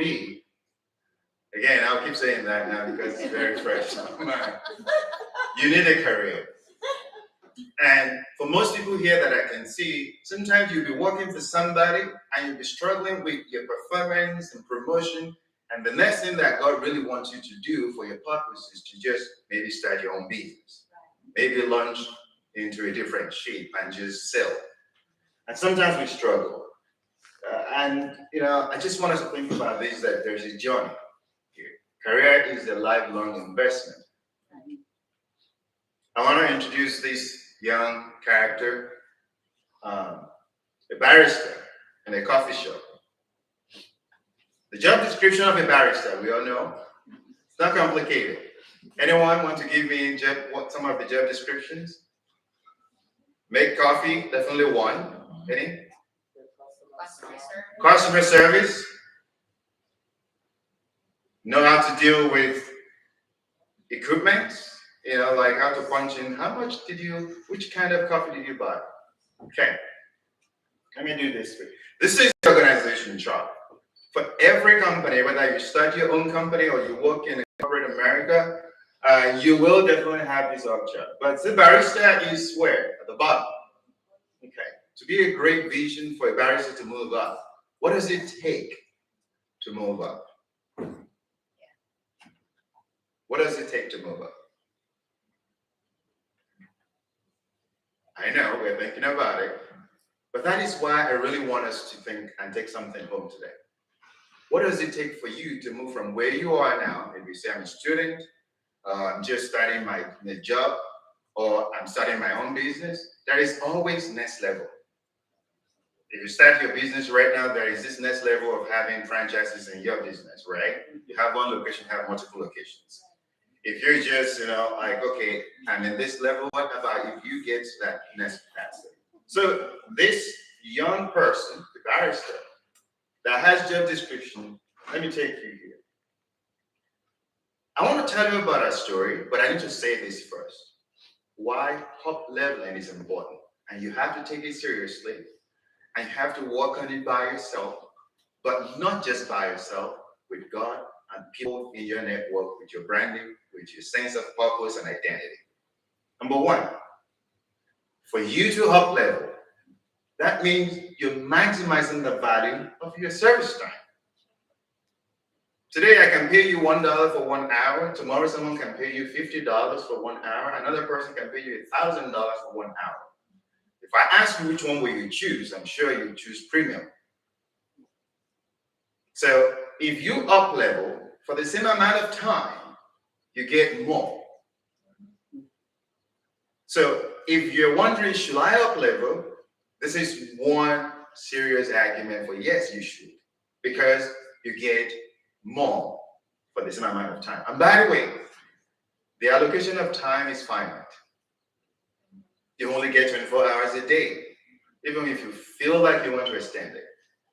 Again, I'll keep saying that now because it's very fresh. You need a career. And for most people here that I can see, sometimes you'll be working for somebody and you'll be struggling with your performance and promotion. And the next thing that God really wants you to do for your purpose is to just maybe start your own business. Maybe launch into a different shape and just sell. And sometimes we struggle. I just want us to think about this, that there's a journey here. Career is a lifelong investment. I want to introduce this young character, a barrister in a coffee shop. The job description of a barrister, we all know, it's not complicated. Anyone want to give me some of the job descriptions? Make coffee, definitely one. Any? Customer service. Customer service. know how to deal with equipment, like how to punch in, which kind of coffee did you buy? Okay, let me do this for you. This is the organization chart. For every company, whether you start your own company or you work in corporate America, you will definitely have this org chart. But the barista is where? At the bottom. Okay. To be a great vision for a barista to move up, what does it take to move up? What does it take to move up? I know we're thinking about it, but that is why I really want us to think and take something home today. What does it take for you to move from where you are now? Maybe say I'm a student, I'm just starting my job, or I'm starting my own business. There is always next level. If you start your business right now, there is this next level of having franchises in your business, right? You have one location, have multiple locations. If you're just, like, okay, I'm in this level, what about if you get to that next capacity? So this young person, the barrister, that has job description, let me take you here. I want to tell you about our story, but I need to say this first. Why top leveling is important, and you have to take it seriously, and you have to work on it by yourself, but not just by yourself, with God and people in your network, with your branding, with your sense of purpose and identity. Number one, for you to up level, that means you're maximizing the value of your service time. Today, I can pay you $1 for 1 hour. Tomorrow, someone can pay you $50 for 1 hour. Another person can pay you $1,000 for 1 hour. If I ask you which one will you choose, I'm sure you choose premium. So if you up level for the same amount of time, you get more. So if you're wondering, should I up level? This is one serious argument for yes, you should, because you get more for the same amount of time. And by the way, the allocation of time is finite. You only get 24 hours a day, even if you feel like you want to extend it.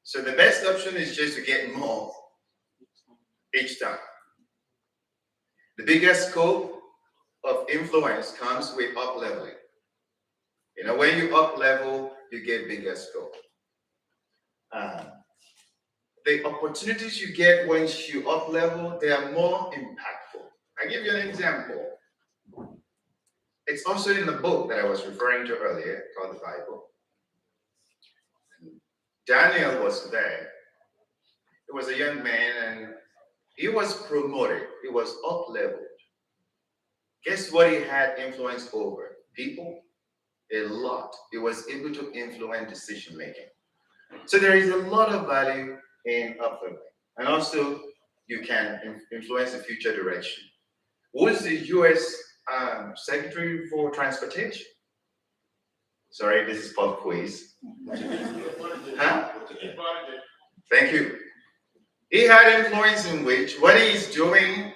So the best option is just to get more each time. The biggest scope of influence comes with up leveling. When you up level, you get bigger scope. The opportunities you get once you up level, they are more impactful. I'll give you an example. It's also in the book that I was referring to earlier, called the Bible. Daniel was there. He was a young man and he was promoted. He was up leveled. Guess what he had influence over? People? A lot. He was able to influence decision making. So there is a lot of value in up leveling. And also, you can influence the future direction. Who is the U.S. Secretary for Transportation? Sorry, this is pop quiz. Huh? Thank you. He had influence in which what he is doing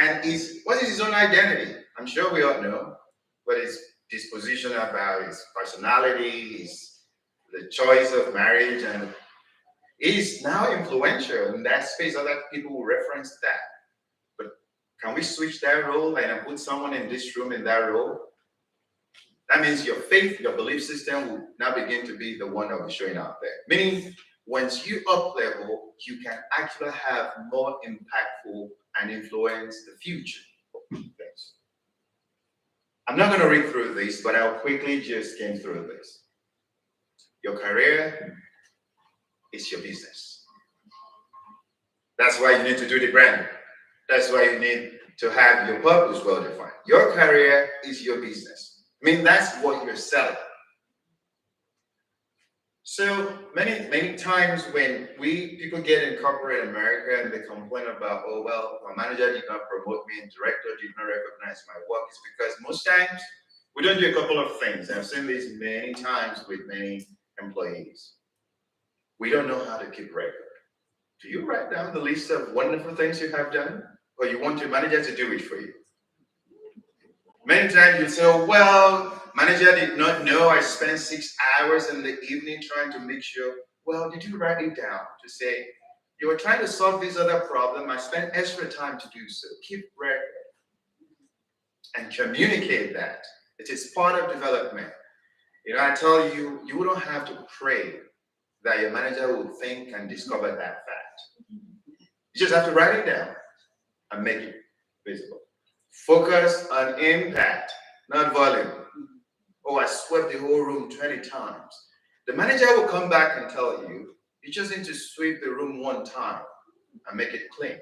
and what is his own identity. I'm sure we all know what his disposition about, his personality, the choice of marriage, and he's now influential in that space. Other people will reference that. But can we switch that role and put someone in this room in that role? That means your faith, your belief system will now begin to be the one that will be showing out there. Meaning, once you up level, you can actually have more impactful and influence the future. Thanks. I'm not going to read through this, but I'll quickly just skim through this. Your career is your business. That's why you need to do the branding. That's why you need to have your purpose well defined. Your career is your business. I mean, that's what you're selling. So many times when people get in corporate America and they complain about, oh, well, my manager did not promote me and director did not recognize my work, it's because most times we don't do a couple of things. I've seen this many times with many employees. We don't know how to keep record. Do you write down the list of wonderful things you have done? Or you want your manager to do it for you? Many times you say, oh, well, manager did not know I spent 6 hours in the evening trying to make sure. Well, did you write it down to say, You were trying to solve this other problem. I spent extra time to do so. Keep record and communicate that. It is part of development. You know, I tell you, you don't have to pray that your manager would think and discover that fact. You just have to write it down and make it visible. Focus on impact, not volume. Oh, I swept the whole room 20 times. The manager will come back and tell you, you just need to sweep the room one time and make it clean.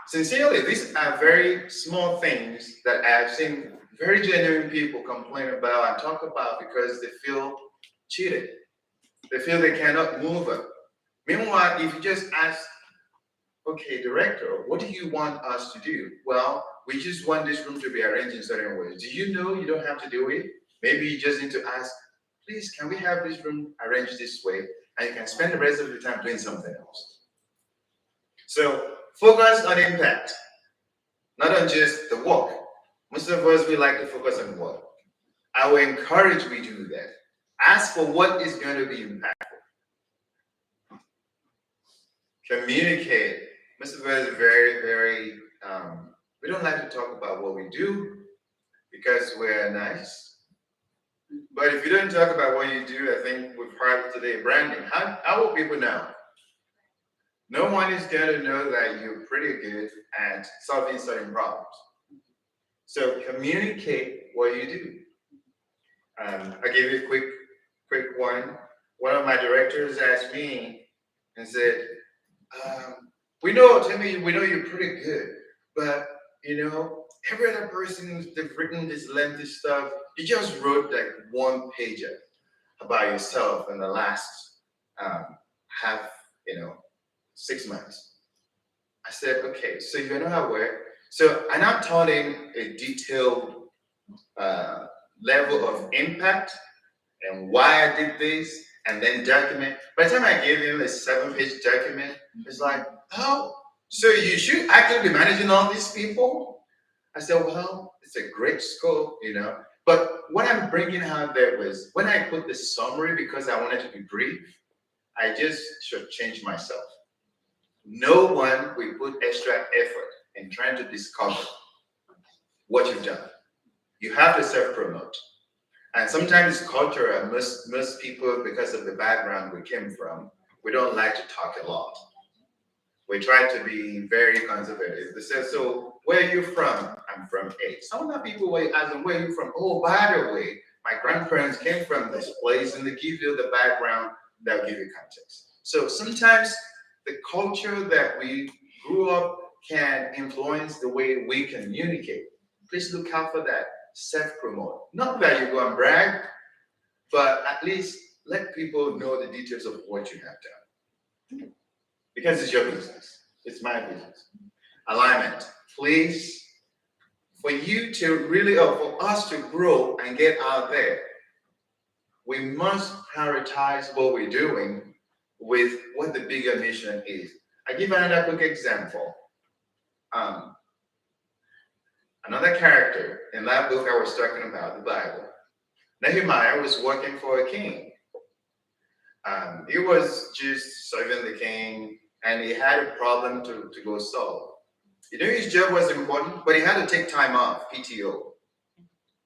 Sincerely, these are very small things that I've seen very genuine people complain about and talk about because they feel cheated. They feel they cannot move up. Meanwhile, if you just ask, okay, director, what do you want us to do? Well, we just want this room to be arranged in certain ways. Do you know you don't have to do it? Maybe you just need to ask, please, can we have this room arranged this way? And you can spend the rest of the time doing something else. So focus on impact, not on just the work. Most of us, we like to focus on work. I will encourage we do that. Ask for what is going to be impactful. Communicate. Most of us are very, we don't like to talk about what we do because we're nice. But if you don't talk about what you do, I think we've heard today branding. How will people know? No one is going to know that you're pretty good at solving certain problems. So communicate what you do. I'll give you a quick one. One of my directors asked me and said, Timmy, we know you're pretty good, but every other person, they've written this lengthy stuff. You just wrote like one pager about yourself in the last 6 months. I said, okay, so you know how it works. So I now taught him a detailed level of impact and why I did this, and then document. By the time I gave him a 7-page document, it's like, oh, so you should actually be managing all these people? I said, well, it's a great scope, But what I'm bringing out there was when I put the summary, because I wanted to be brief, I just should change myself. No one will put extra effort in trying to discover what you've done. You have to self-promote. And sometimes culture, most people, because of the background we came from, we don't like to talk a lot. We try to be very conservative. They say, so where are you from? I'm from A. Some of the people will ask them, where are you from? Oh, by the way, my grandparents came from this place, and they give you the background, they'll give you context. So sometimes the culture that we grew up can influence the way we communicate. Please look out for that. Self-promote. Not that you go and brag, but at least let people know the details of what you have done. Because it's your business. It's my business. Alignment. Please, for you to really, or for us to grow and get out there, we must prioritize what we're doing with what the bigger mission is. I give another quick example. Another character in that book I was talking about, the Bible. Nehemiah was working for a king. He was just serving the king, and he had a problem to go solve. His job was important, but he had to take time off, PTO.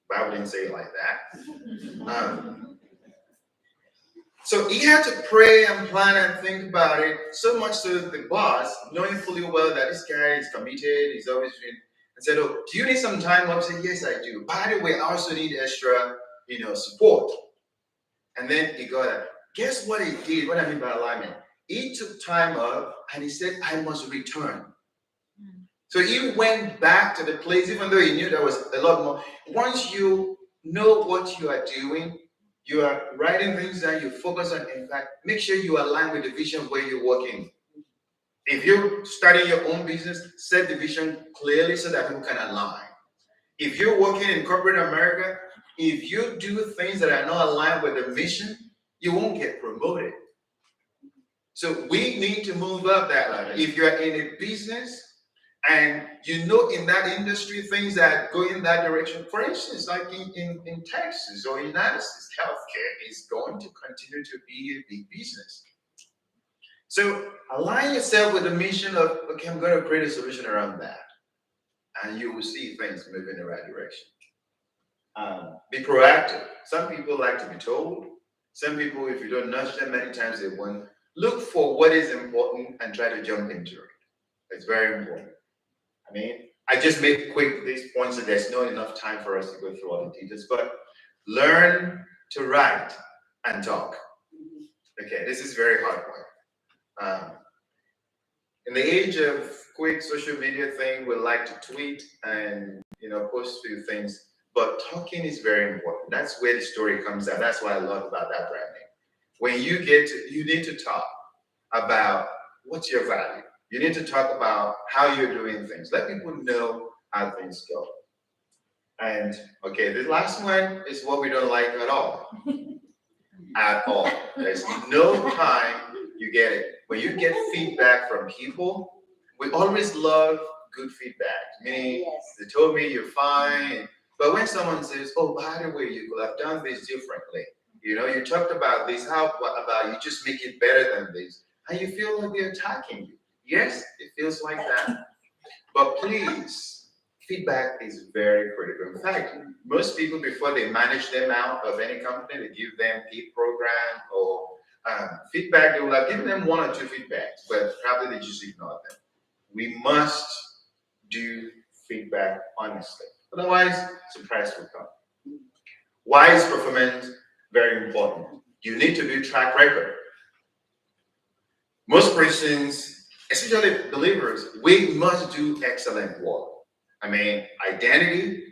Bible didn't say it like that. So he had to pray and plan and think about it, so much so the boss, knowing fully well that this guy is committed, he's always been, and said, oh, do you need some time off? I said, yes, I do. By the way, I also need extra, support. And then he got it. Guess what he did? What I mean by alignment? He took time off and he said, I must return. So he went back to the place, even though he knew there was a lot more. Once you know what you are doing, you are writing things down, you focus on impact, make sure you align with the vision where you're working. If you're starting your own business, set the vision clearly so that people can align. If you're working in corporate America, if you do things that are not aligned with the mission, you won't get promoted. So we need to move up that ladder. If you're in a business and in that industry things that go in that direction, for instance, like in Texas or United States, healthcare is going to continue to be a big business. So align yourself with the mission of, okay, I'm going to create a solution around that. And you will see things move in the right direction. Be proactive. Some people like to be told. Some people, if you don't nudge them many times, they won't. Look for what is important and try to jump into it. It's very important. I mean, I just make quick these points, and there's not enough time for us to go through all the details, but learn to write and talk. Okay, this is very hard one. In the age of quick social media thing, we like to tweet and post few things, but talking is very important. That's where the story comes out. That's why I love about that branding. When you need to talk about what's your value. You need to talk about how you're doing things. Let people know how things go. And okay, the last one is what we don't like at all. At all. There's no time you get it. When you get feedback from people, we always love good feedback. Meaning, they told me you're fine. But when someone says, oh, by the way, you could have done this differently. You talked about this. What about you just make it better than this? And you feel like they're attacking you. Yes, it feels like that. But please, feedback is very critical. In fact, most people, before they manage them out of any company, they give them a program or feedback. They will have given them one or two feedbacks, but probably they just ignore them. We must do feedback honestly. Otherwise, surprise will come. Why is performance very important? You need to do track record. Most Christians, especially believers, we must do excellent work. I mean, identity,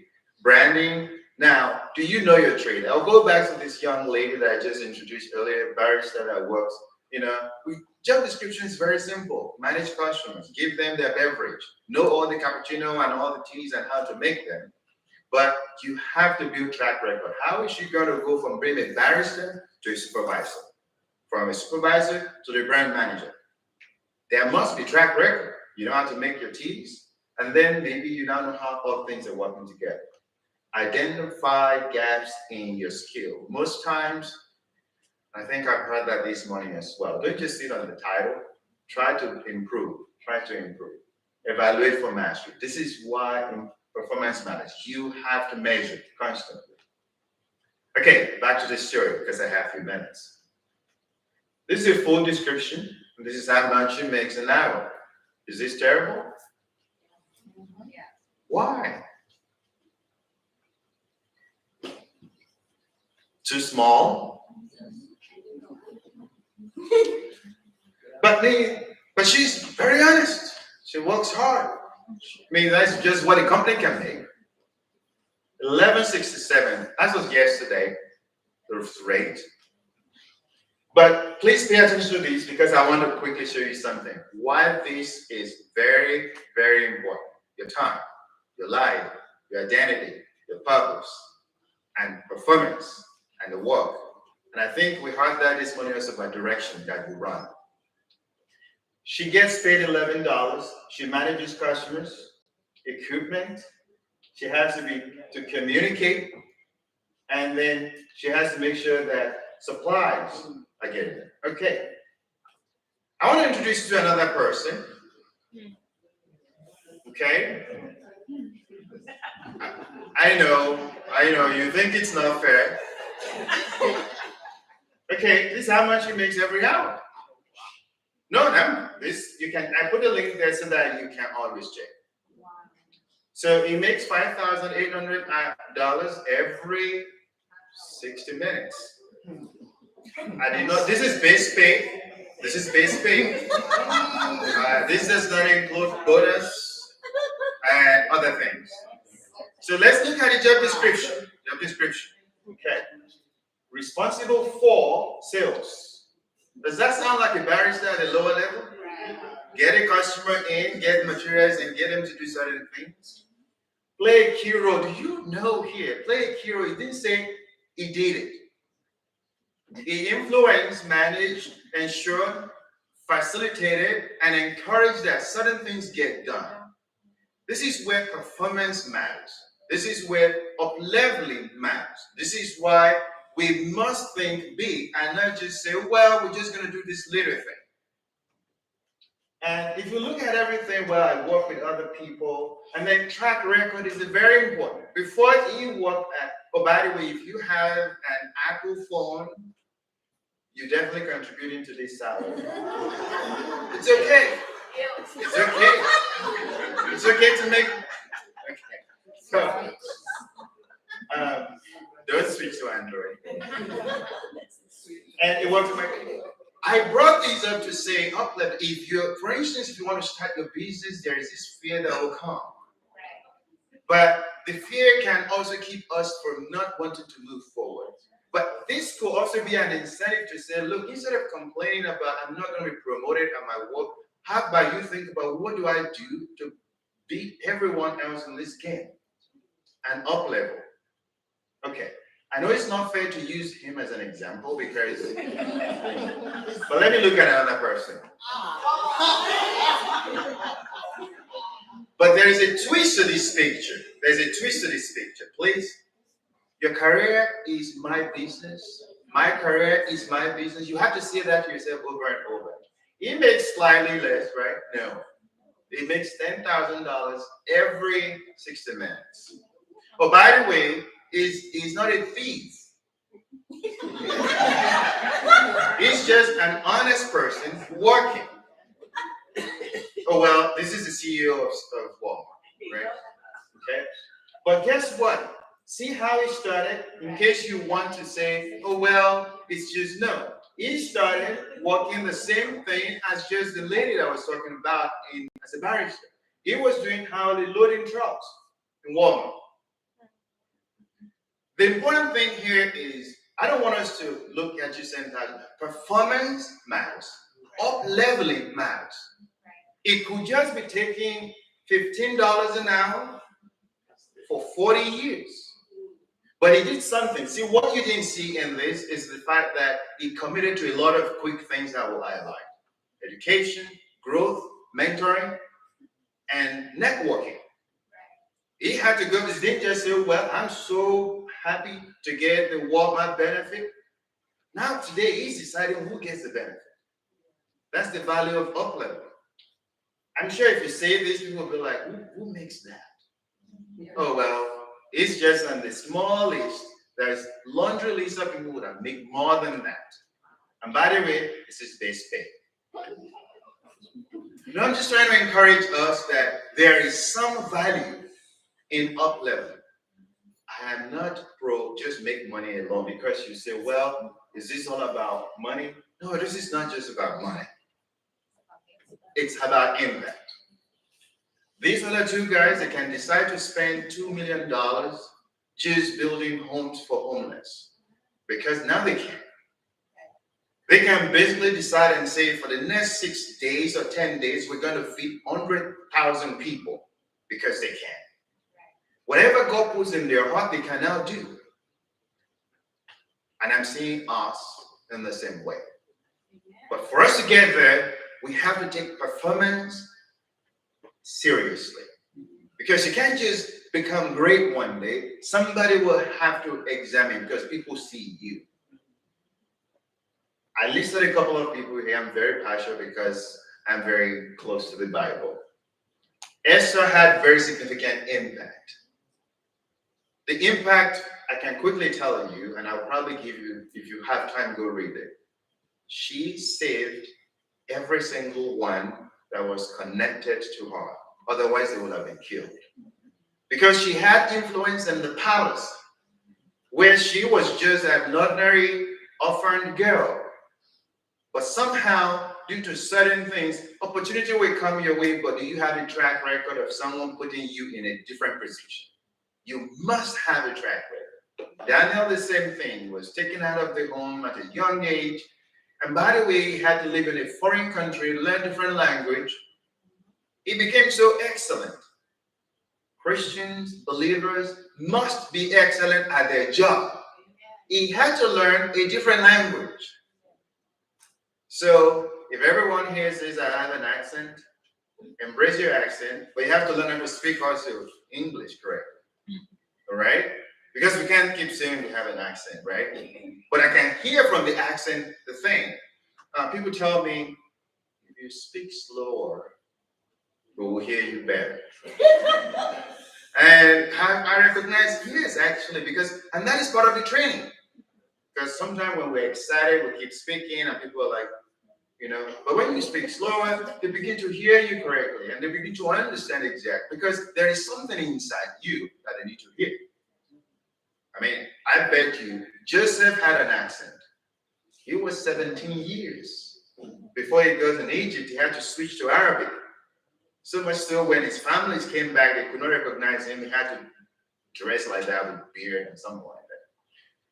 branding. Now, do you know your trade? I'll go back to this young lady that I just introduced earlier, barrister that works. Job description is very simple. Manage customers, give them their beverage, know all the cappuccino and all the teas and how to make them. But you have to build track record. How is she going to go from being a barrister to a supervisor? From a supervisor to the brand manager? There must be track record. You know how to make your teas, and then maybe you now know how all things are working together. Identify gaps in your skill. Most times, I think I've heard that this morning as well. Don't just sit on the title. Try to improve. Try to improve. Evaluate for mastery. This is why in performance matters. You have to measure constantly. Okay, back to the story because I have a few minutes. This is a full description. This is how much it makes an hour. Is this terrible? Yeah. Why? Too small? But she's very honest. She works hard. I mean, that's just what a company can make. 1167. That was yesterday. The rate. But please pay attention to these because I want to quickly show you something. Why this is very, very important. Your time, your life, your identity, your purpose, and performance, and the work. And I think we heard that this morning also about direction that we run. She gets paid $11. She manages customers, equipment. She has to communicate, and then she has to make sure that supplies are getting there. Okay. I want to introduce you to another person. Okay. I know, you think it's not fair. Okay, this is how much he makes every hour. No, I put a link there so that you can always check. So he makes $5,800 every 60 minutes. I did not, this is base pay. This is base pay. This does not include bonus and other things. So let's look at the job description. Okay. Responsible for sales. Does that sound like a barrister at a lower level? Get a customer in, get materials, and get them to do certain things. Play a key role. Do you know here? Play a key role. He didn't say he did it. He influenced, managed, ensured, facilitated, and encouraged that certain things get done. This is where performance matters. This is where up-leveling matters. This is why we must think big and not just say, well, we're just going to do this little thing. And if you look at everything, well, I work with other people, and then track record is very important. Before you work at, oh, by the way, if you have an Apple phone, you're definitely contributing to this salary. It's okay. It's okay. It's okay to make, okay. So, don't switch to Android. And it works my I brought these up to say, up level. If you, for instance, if you want to start your business, there is this fear that will come. But the fear can also keep us from not wanting to move forward. But this could also be an incentive to say, look, instead of complaining about I'm not going to be promoted at my work, how about you think about what do I do to beat everyone else in this game and up level? Okay. I know it's not fair to use him as an example because, but let me look at another person. But there is a twist to this picture. There's a twist to this picture. Please, your career is my business. My career is my business. You have to say that to yourself over and over. He makes slightly less, right? No. He makes $10,000 every 60 minutes. Oh, by the way, he's not a thief. He's just an honest person working. Oh, well, this is the CEO of Walmart, right? Okay. But guess what? See how he started? In case you want to say, oh, well, it's just no. He started working the same thing as just the lady that I was talking about as a barrister. He was doing how they loading trucks in Walmart. The important thing here is I don't want us to look at you saying that performance matters, up leveling matters. It could just be taking $15 an hour for 40 years. But he did something. See, what you didn't see in this is the fact that he committed to a lot of quick things that will highlight: education, growth, mentoring, and networking. He had to go, he didn't just say, well, I'm so happy to get the Walmart benefit. Now today he's deciding who gets the benefit. That's the value of up level. I'm sure if you say this, people will be like, who makes that? Oh, well, it's just on the small list. There's laundry list of people that make more than that. And by the way, this is base pay. You know, I'm just trying to encourage us that there is some value in up level. I am not pro just make money alone, because you say, well, is this all about money? No, this is not just about money. It's about impact. These other two guys, they can decide to spend $2 million just building homes for homeless, because now they can. They can basically decide and say, for the next 6 days or 10 days, we're going to feed 100,000 people, because they can. Whatever God puts in their heart, they can now do. And I'm seeing us in the same way. But for us to get there, we have to take performance seriously. Because you can't just become great one day. Somebody will have to examine, because people see you. I listed a couple of people here. I'm very passionate because I'm very close to the Bible. Esther had very significant impact. The impact, I can quickly tell you, and I'll probably give you, if you have time, go read it. She saved every single one that was connected to her. Otherwise, they would have been killed. Because she had influence in the palace, where she was just an ordinary orphaned girl. But somehow, due to certain things, opportunity will come your way, but do you have a track record of someone putting you in a different position? You must have a track record. Daniel, the same thing, was taken out of the home at a young age. And by the way, he had to live in a foreign country, learn different language. He became so excellent. Christians, believers must be excellent at their job. He had to learn a different language. So if everyone here says I have an accent, embrace your accent, but you have to learn how to speak also English correctly. All right? Because we can't keep saying we have an accent, right? But I can hear from the accent the thing. People tell me, if you speak slower, we will hear you better. And I recognize, yes, actually, and that is part of the training. Because sometimes when we're excited, we keep speaking, and people are like, but when you speak slower, they begin to hear you correctly, and they begin to understand exactly, because there is something inside you that they need to hear. I mean, I bet you Joseph had an accent. He was 17 years. Before he got in Egypt, he had to switch to Arabic. So much so when his families came back, they could not recognize him. He had to dress like that with beard and something like that.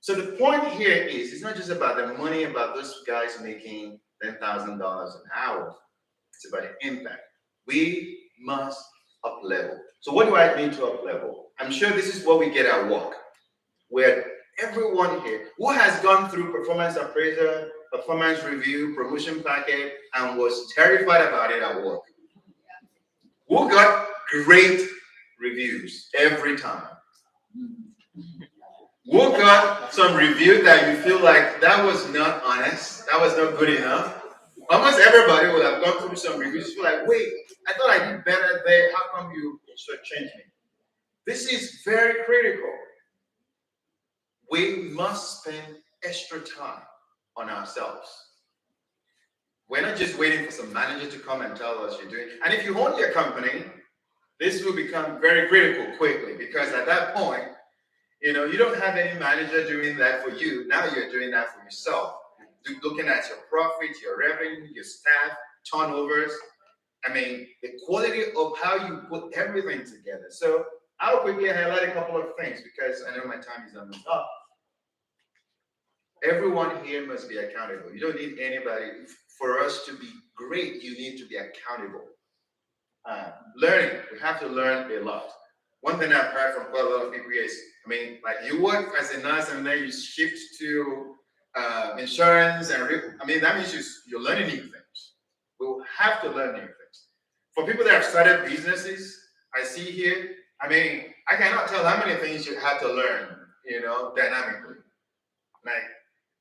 So the point here is, it's not just about the money, about those guys making $10,000 an hour. It's about the impact. We must up level. So what do I mean to up level? I'm sure this is what we get at work, where everyone here who has gone through performance appraisal, performance review, promotion packet, and was terrified about it at work, who got great reviews every time, who got some review that you feel like that was not honest, that was not good enough. Almost everybody will have gone through some reviews. You feel like, wait, I thought I did better there. How come you should change me? This is very critical. We must spend extra time on ourselves. We're not just waiting for some manager to come and tell us you're doing. And if you own your company, this will become very critical quickly, because at that point, you don't have any manager doing that for you. Now you're doing that for yourself. Looking at your profit, your revenue, your staff, turnovers. I mean, the quality of how you put everything together. So I'll quickly highlight a couple of things, because I know my time is almost up. Everyone here must be accountable. You don't need anybody. For us to be great, you need to be accountable. Learning, we have to learn a lot. One thing I've heard from quite a lot of people is, like you work as a nurse and then you shift to insurance, and that means you're learning new things. We'll have to learn new things. For people that have started businesses, I see here, I cannot tell how many things you have to learn, dynamically. Like,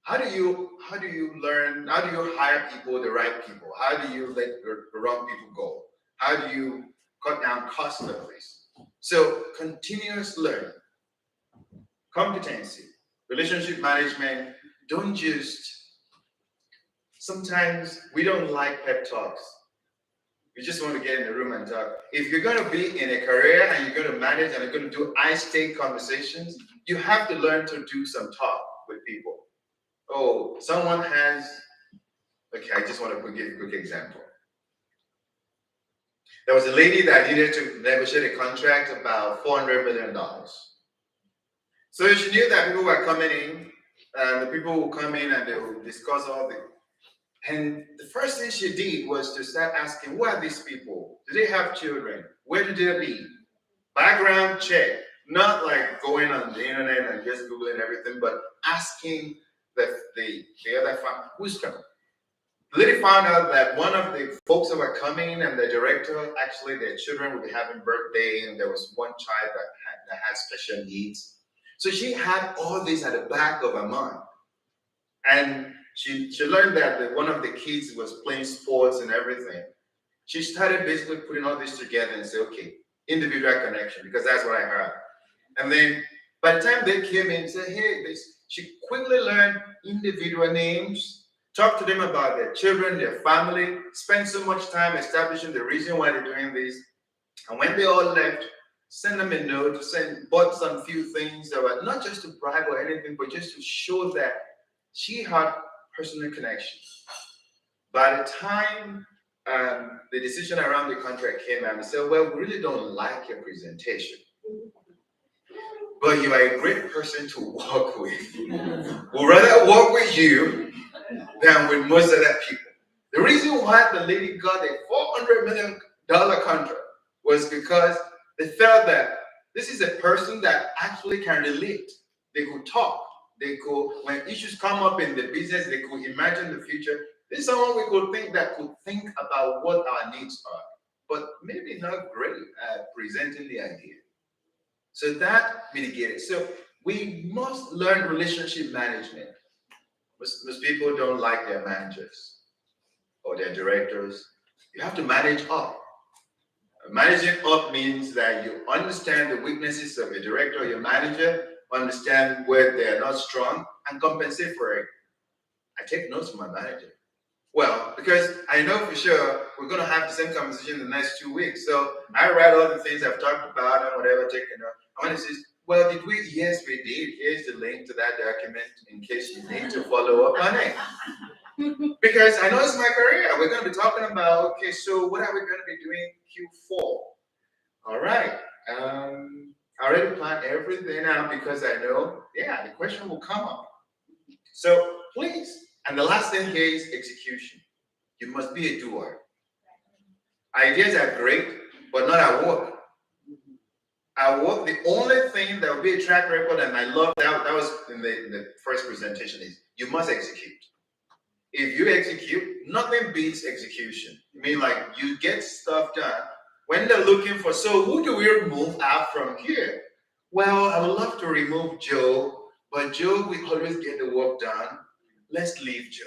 how do you learn? How do you hire people, the right people? How do you let the wrong people go? How do you cut down costs of this? So continuous learning, competency, relationship management. Don't just, sometimes we don't like pep talks. We just want to get in the room and talk. If you're going to be in a career and you're going to manage and you're going to do high-stake conversations, you have to learn to do some talk with people. Oh, someone has, okay, I just want to give a quick example. There was a lady that needed to negotiate a contract about $400 million. So she knew that people were coming in, and the people will come in and they will discuss all the. And the first thing she did was to start asking, who are these people? Do they have children? Where do they live? Background check. Not like going on the internet and just Googling everything, but asking the other family, who's coming? The lady found out that one of the folks that were coming and the director, actually their children would be having birthday, and there was one child that had special needs. So she had all this at the back of her mind. And she learned that one of the kids was playing sports and everything. She started basically putting all this together and said, okay, individual connection, because that's what I heard. And then by the time they came in and said, hey, she quickly learned individual names, talked to them about their children, their family, spent so much time establishing the reason why they're doing this. And when they all left, send them a note, bought some few things that were not just to bribe or anything, but just to show that she had personal connection. By the time the decision around the contract came out, we said, well, we really don't like your presentation, but you are a great person to work with. We'd rather work with you than with most other people. The reason why the lady got a $400 million contract was because they felt that this is a person that actually can relate. They could talk. They could, when issues come up in the business, they could imagine the future. This is someone we could think about what our needs are, but maybe not great at presenting the idea. So that mitigated. So we must learn relationship management. Most people don't like their managers or their directors You have to manage up. Managing up means that you understand the weaknesses of your director or your manager, understand where they are not strong, and compensate for it. I take notes from my manager. Well, because I know for sure we're going to have the same conversation in the next 2 weeks. So I write all the things I've talked about and whatever, taken up. And when he says, well, did we? Yes, we did. Here's the link to that document in case you need to follow up on it. Because I know it's my career. We're going to be talking about, okay, so what are we going to be doing Q4? All right. I already planned everything out because I know, yeah, the question will come up. So please, and the last thing here is execution. You must be a doer. Ideas are great, but not at work. At work, the only thing that will be a track record, and I love that, that was in the first presentation, is you must execute. If you execute, nothing beats execution. I mean, like, you get stuff done. When they're looking for, so who do we remove out from here? Well, I would love to remove Joe, but Joe, we always get the work done. Let's leave Joe.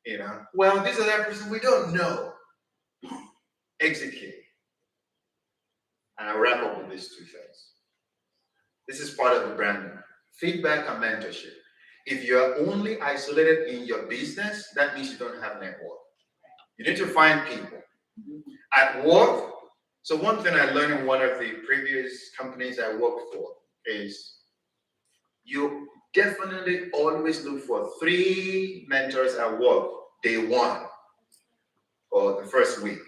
You know, well, this other person we don't know. Execute. And I wrap up with these two things. This is part of the branding. Feedback and mentorship. If you're only isolated in your business, that means you don't have network. You need to find people. At work, so one thing I learned in one of the previous companies I worked for is you definitely always look for 3 mentors at work day 1 or the first week.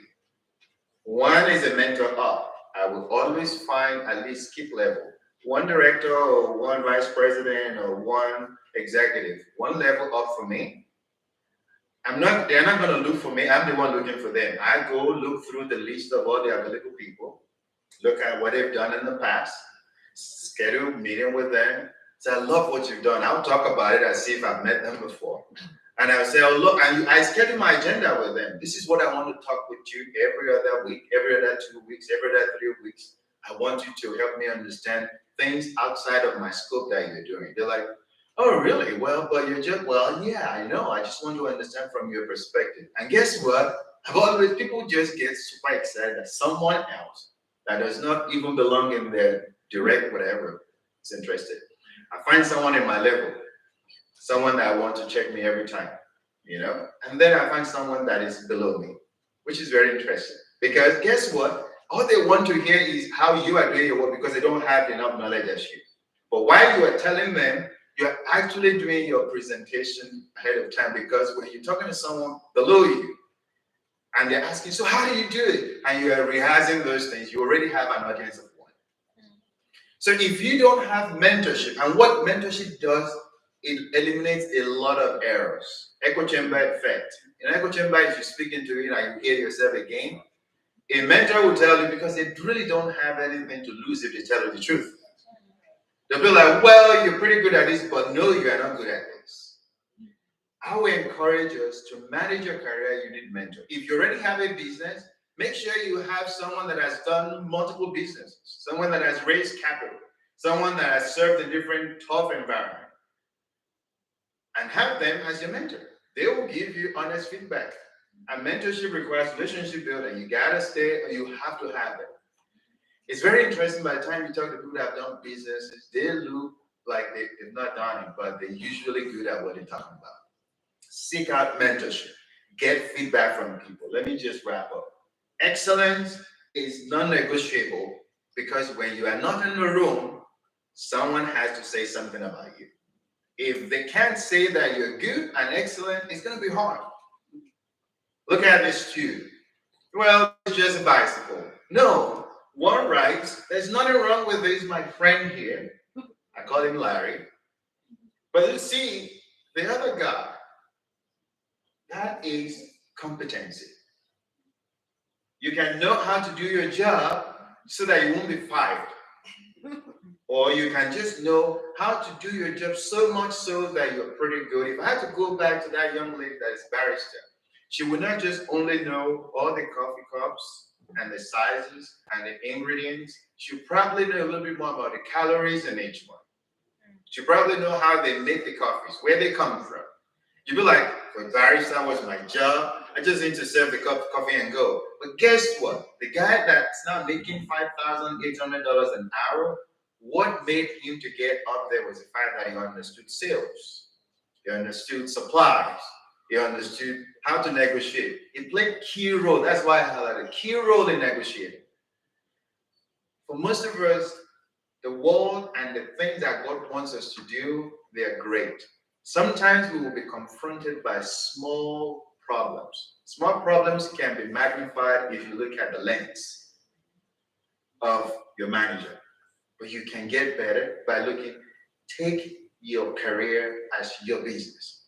1 is a mentor up. I will always find at least skip level. 1 director or 1 vice president or 1 executive, 1 level up for me. They're not going to look for me. I'm the one looking for them. I go look through the list of all the available people, look at what they've done in the past, schedule a meeting with them. Say, I love what you've done. I'll talk about it as if I've met them before. And I'll say, oh, look, and I schedule my agenda with them. This is what I want to talk with you every other week, every other 2 weeks, every other 3 weeks. I want you to help me understand things outside of my scope that you're doing. They're like, oh, really? Well, but you're just, well, yeah, I know. I just want to understand from your perspective. And guess what? People just get super excited that someone else that does not even belong in their direct whatever is interested. I find someone in my level, someone that I want to check me every time, you know? And then I find someone that is below me, which is very interesting. Because guess what? All they want to hear is how you are doing your work because they don't have enough knowledge as you. But while you are telling them, you're actually doing your presentation ahead of time, because when you're talking to someone below you and they're asking, so how do you do it? And you are rehearsing those things, you already have an audience of 1. So if you don't have mentorship, and what mentorship does, it eliminates a lot of errors. Echo chamber effect. In echo chamber, if you speak into it and you hear yourself again, a mentor will tell you because they really don't have anything to lose if they tell you the truth. They'll be like, well, you're pretty good at this, but no, you are not good at this. I will encourage us to manage your career, you need mentor. If you already have a business, make sure you have someone that has done multiple businesses, someone that has raised capital, someone that has served in different tough environments, and have them as your mentor. They will give you honest feedback. And mentorship requires relationship building. You gotta stay, or you have to have them. It's very interesting. By the time you talk to people that have done businesses, they look like they've not done it, but they're usually good at what they're talking about. Seek out mentorship. Get feedback from people. Let me just wrap up. Excellence is non-negotiable because when you are not in the room, someone has to say something about you. If they can't say that you're good and excellent, it's going to be hard. Look at this tube. Well, it's just a bicycle. No, one writes, there's nothing wrong with this, my friend here. I call him Larry. But you see, the other guy, that is competency. You can know how to do your job so that you won't be fired. Or you can just know how to do your job so much so that you're pretty good. If I had to go back to that young lady that is barrister, she would not just only know all the coffee cups and the sizes and the ingredients. She probably know a little bit more about the calories in each one. She probably know how they make the coffees, where they come from. You'd be like, for barrister was my job. I just need to serve the cup of coffee and go. But guess what? The guy that's now making $5,800 an hour, what made him to get up there was the fact that he understood sales. He understood supplies. He understood how to negotiate. He played key role. That's why I highlighted key role in negotiating. For most of us, the world and the things that God wants us to do, they are great. Sometimes we will be confronted by small problems. Small problems can be magnified if you look at the lens of your manager. But you can get better by looking, take your career as your business.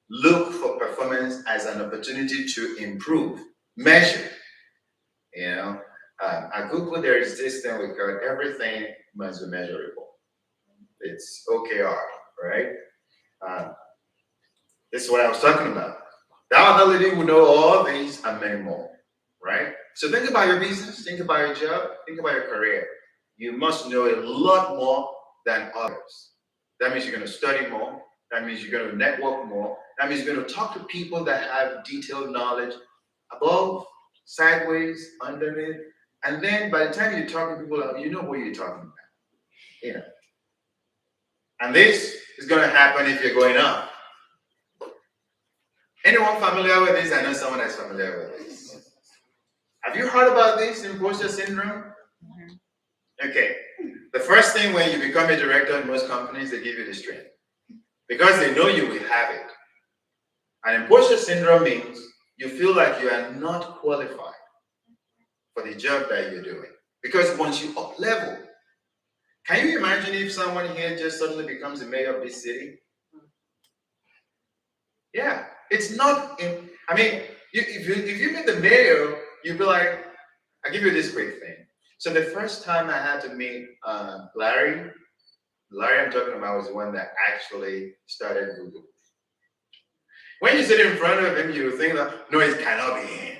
Look for performance as an opportunity to improve, measure. At Google, there is this thing we call everything must be measurable. It's OKR, right? This is what I was talking about. The ability will know all these and many more, right? So think about your business, think about your job, think about your career. You must know a lot more than others. That means you're going to study more. That means you're going to network more. That means you're going to talk to people that have detailed knowledge above, sideways, underneath. And then by the time you talk to people, you know what you're talking about. And this is going to happen if you're going up. Anyone familiar with this? I know someone that's familiar with this. Have you heard about this, imposter syndrome? Okay. The first thing when you become a director in most companies, they give you this training because they know you will have it. And imposter syndrome means you feel like you are not qualified for the job that you're doing. Because once you up level, can you imagine if someone here just suddenly becomes the mayor of this city? Yeah, it's not. If you meet the mayor, you'd be like, I'll give you this quick thing. So the first time I had to meet Larry I'm talking about was the one that actually started Google. When you sit in front of him, you think that, no, it cannot be him.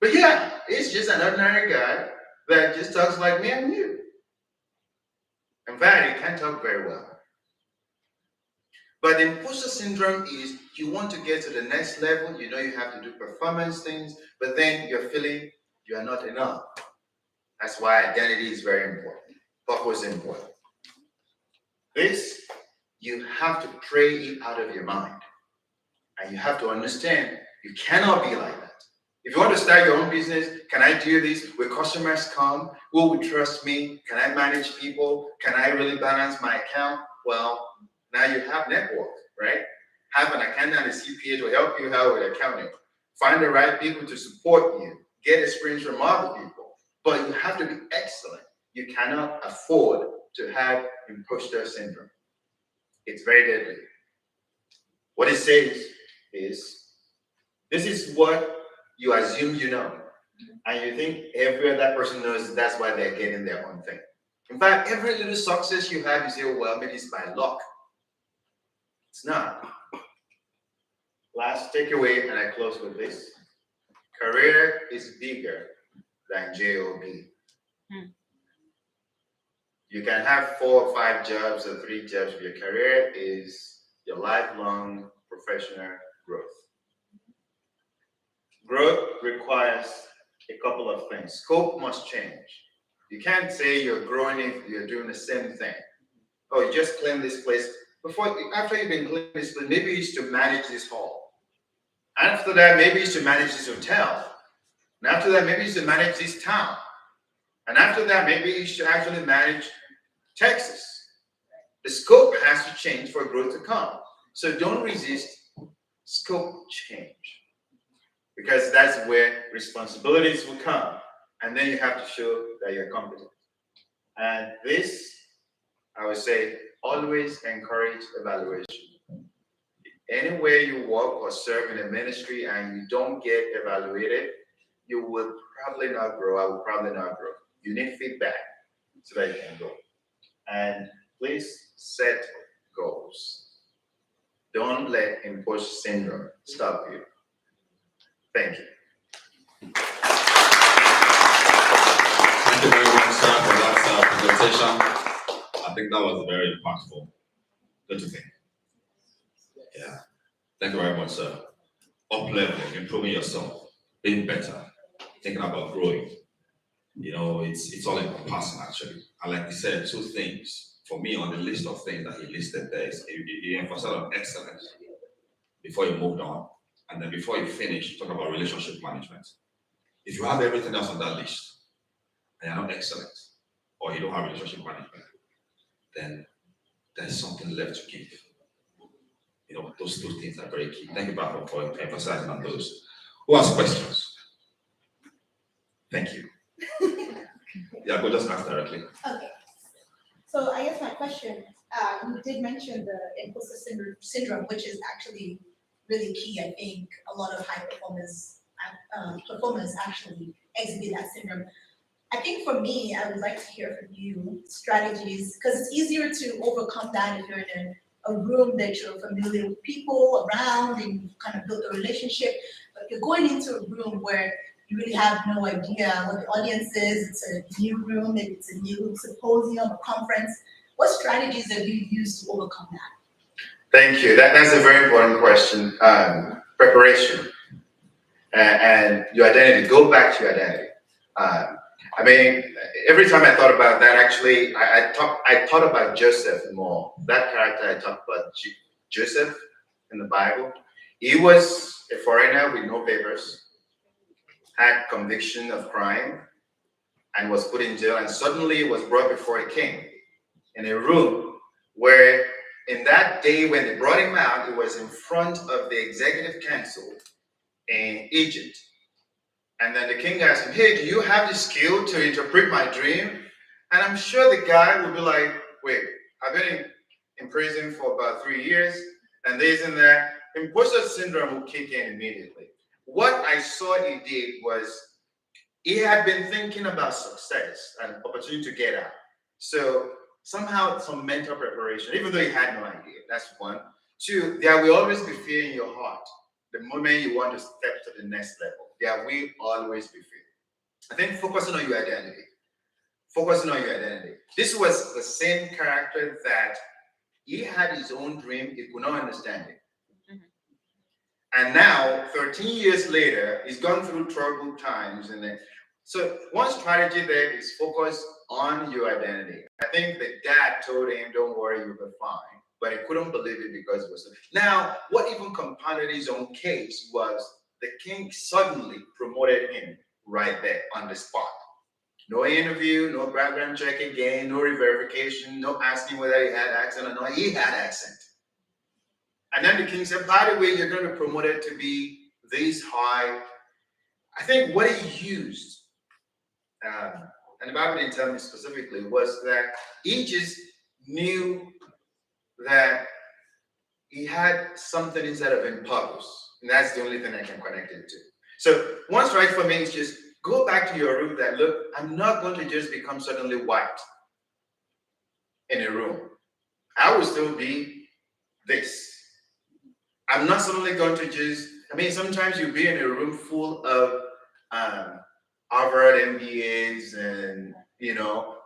But yeah, he's just an ordinary guy that just talks like me and you. In fact, he can't talk very well. But the imposter syndrome is you want to get to the next level, you know you have to do performance things, but then you're feeling you are not enough. That's why identity is very important. Purpose is important. This, you have to pray it out of your mind. And you have to understand you cannot be like that. If you want to start your own business, can I do this? Will customers come? Who will trust me? Can I manage people? Can I really balance my account? Well, now you have network, right? Have an accountant and a CPA to help you out with accounting. Find the right people to support you. Get experience from other people. But you have to be excellent. You cannot afford to have imposter syndrome. It's very deadly. What it says is, this is what you assume you know. And you think every other person knows that's why they're getting their own thing. In fact, every little success you have, you say, oh, well, maybe it's by luck. It's not. Last takeaway, and I close with this. Career is bigger than job. You can have 4 or 5 jobs or 3 jobs, but your career is your lifelong professional growth. Growth requires a couple of things. Scope must change. You can't say you're growing if you're doing the same thing. Oh, you just clean this place. After you've been cleaning this place, maybe you used to manage this hall. After that, maybe you used to manage this hotel. And after that, maybe you used to manage this town. And after that, maybe you should actually manage Texas. The scope has to change for growth to come. So don't resist scope change, because that's where responsibilities will come. And then you have to show that you're competent. And this, I would say, always encourage evaluation. Anywhere you work or serve in a ministry and you don't get evaluated, you will probably not grow. I will probably not grow. You need feedback so that you can grow. And please set goals. Don't let imposter syndrome stop you. Thank you. Thank you very much, sir, for that presentation. I think that was very impactful. Don't you think? Yeah. Thank you very much, sir. up-leveling, improving yourself, being better, thinking about growing. It's all encompassing actually. And like he said, two things for me on the list of things that he listed there is he emphasized on excellence before you moved on, and then before you finish, talk about relationship management. If you have everything else on that list and you're not excellent, or you don't have relationship management, then there's something left to give. Those two things are very key. Thank you, Bravo, for emphasizing on those. Who has questions? Thank you. Yeah, go just ask directly. Okay. So I guess my question, you did mention the imposter syndrome, which is actually really key. I think a lot of high performers actually exhibit that syndrome. I think for me, I would like to hear from you strategies, because it's easier to overcome that if you're in a room that you're familiar with people around and you've kind of built a relationship. But if you're going into a room where you really have no idea what the audience is, it's a new room, maybe it's a new symposium or conference, what strategies have you used to overcome that? Thank you. That's a very important question. Preparation and your identity. Go back to your identity. I mean, every time I thought about that, actually, I thought about Joseph more. That character I talked about, Joseph in the Bible. He was a foreigner with no papers, had conviction of crime, and was put in jail, and suddenly was brought before a king in a room where, in that day when they brought him out, it was in front of the executive council in Egypt. And then the king asked him, hey, do you have the skill to interpret my dream? And I'm sure the guy would be like, wait, I've been in prison for about 3 years, and this and that. Imposter syndrome will kick in immediately. What I saw he did was he had been thinking about success and opportunity to get out. So somehow some mental preparation, even though he had no idea. That's one. Two, there will always be fear in your heart. The moment you want to step to the next level, there will always be fear. I think focusing on your identity. Focusing on your identity. This was the same character that he had his own dream, he could not understand it. And now, 13 years later, he's gone through troubled times. So one strategy there is focus on your identity. I think the dad told him, don't worry, you'll be fine. But he couldn't believe it because it was. Now, what even compounded his own case was the king suddenly promoted him right there on the spot. No interview, no background check again, no re-verification, no asking whether he had accent or not. He had accent. And then the king said, by the way, you're going to be promoted to be this high. I think what he used, and the Bible didn't tell me specifically, was that he just knew that he had something inside of him purpose. And that's the only thing I can connect it to. So one strike for me is just go back to your root that, look, I'm not going to just become suddenly white in a room. I will still be this. I'm not suddenly going to just, sometimes you'll be in a room full of Harvard MBAs and,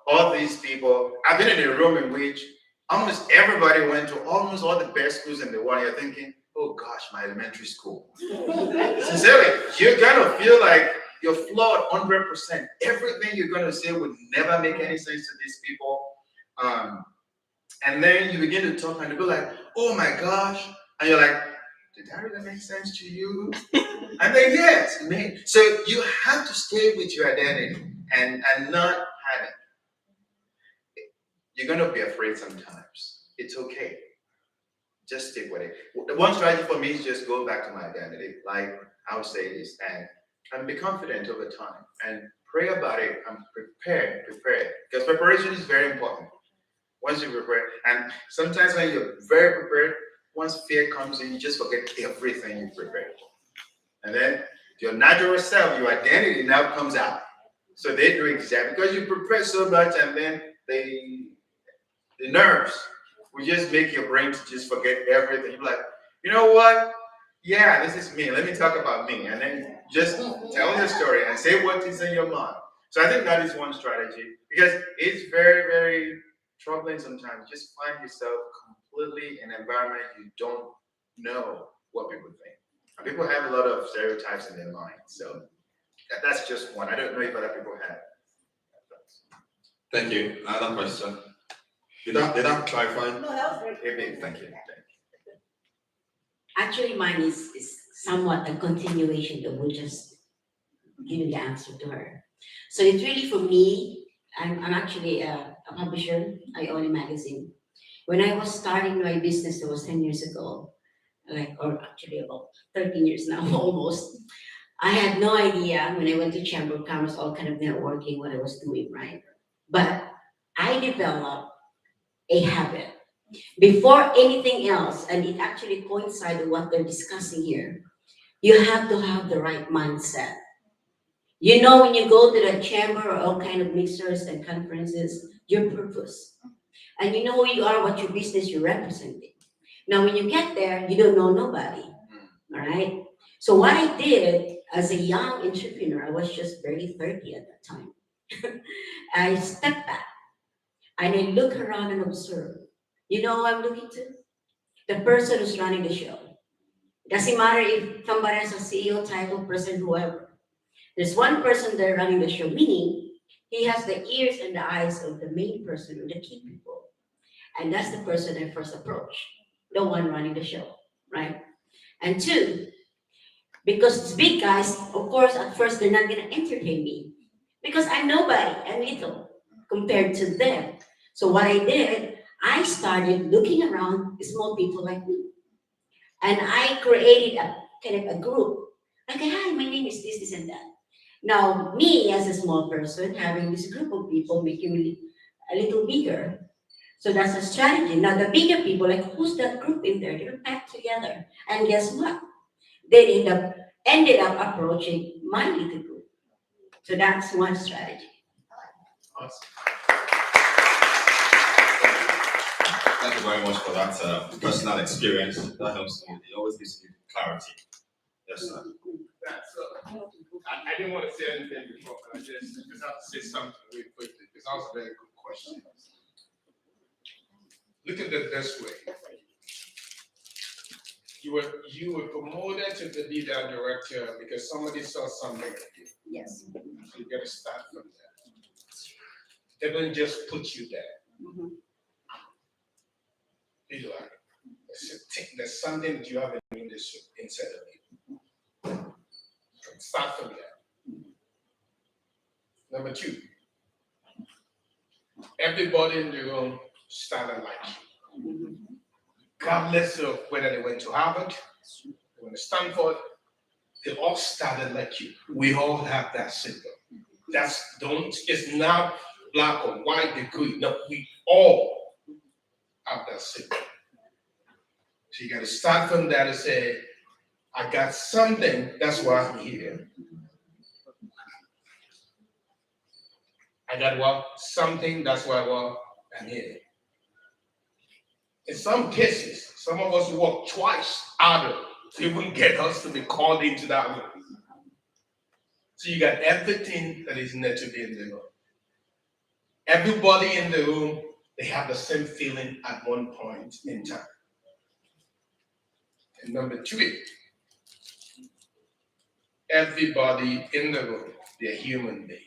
all these people. I've been in a room in which almost everybody went to almost all the best schools in the world. You're thinking, oh gosh, my elementary school. Sincerely, you're going to feel like you're flawed 100%. Everything you're going to say would never make any sense to these people. And then you begin to talk and you go like, oh my gosh. And you're like, did that really make sense to you? And then yes, it made. So you have to stay with your identity and not have it. You're going to be afraid sometimes. It's okay. Just stick with it. The one strategy for me is just go back to my identity. Like I would say this, and be confident over time and pray about it and prepare. Because preparation is very important. Once you prepare, and sometimes when you're very prepared, once fear comes in, you just forget everything you prepared for. And then your natural self, your identity now comes out. So they do exactly, because you prepare so much, and then the nerves will just make your brain to just forget everything. You're like, you know what? Yeah, this is me. Let me talk about me. And then just tell your story and say what is in your mind. So I think that is one strategy, because it's very, very troubling sometimes. Just find yourself completely in an environment you don't know what people think. And people have a lot of stereotypes in their mind, so that's just one. I don't know if other people have. Thank you. Another question. Did that clarify? No, that was great. Okay, thank you. Actually, mine is somewhat a continuation of what just giving the answer to her. So it's really for me, I'm actually a publisher. I own a magazine. When I was starting my business, that was 10 years ago, or actually about 13 years now, almost. I had no idea when I went to Chamber of Commerce, all kind of networking, what I was doing, right? But I developed a habit before anything else, and it actually coincides with what they're discussing here. You have to have the right mindset. You know, when you go to the chamber or all kind of mixers and conferences, your purpose. And you know who you are, what your business you're representing. Now, when you get there, you don't know nobody, all right? So what I did as a young entrepreneur, I was just barely 30 at that time. I stepped back and I look around and observe. You know who I'm looking to? The person who's running the show. Doesn't matter if somebody has a CEO title, person, whoever. There's one person there running the show, meaning he has the ears and the eyes of the main person or the key people. And that's the person I first approach, the one running the show, right? And two, because it's big guys, of course, at first they're not gonna entertain me because I'm nobody, I'm little compared to them. So what I did, I started looking around small people like me. And I created a kind of a group. Like, hi, my name is this, and that. Now, me as a small person, having this group of people making me a little bigger. So that's a strategy. Now, the bigger people, like, who's that group in there? They're packed together. And guess what? They ended up approaching my little group. So that's one strategy. Awesome. Thank you very much for that personal experience. That helps me. It always gives me clarity. Yes, sir. I didn't want to say anything before, but I just have to say something really quickly because that was a very good question. Look at it this way. You were promoted to the leader and director because somebody saw something in you. Yes. So you gotta start from there. They don't just put you there. Be like, there's something that you have in this inside of you. Start from there. Number two, everybody in the room started like you. Regardless of whether they went to Harvard, they went to Stanford, they all started like you. We all have that syndrome. It's not black or white degree. No, we all have that syndrome. So you got to start from that and say, I got something, that's why I'm here. I got what? Something, that's why I'm here. In some cases, some of us work twice harder to even get us to be called into that room. So you got everything that is meant to be in the room. Everybody in the room, they have the same feeling at one point in time. And number three, everybody in the room, they're human beings.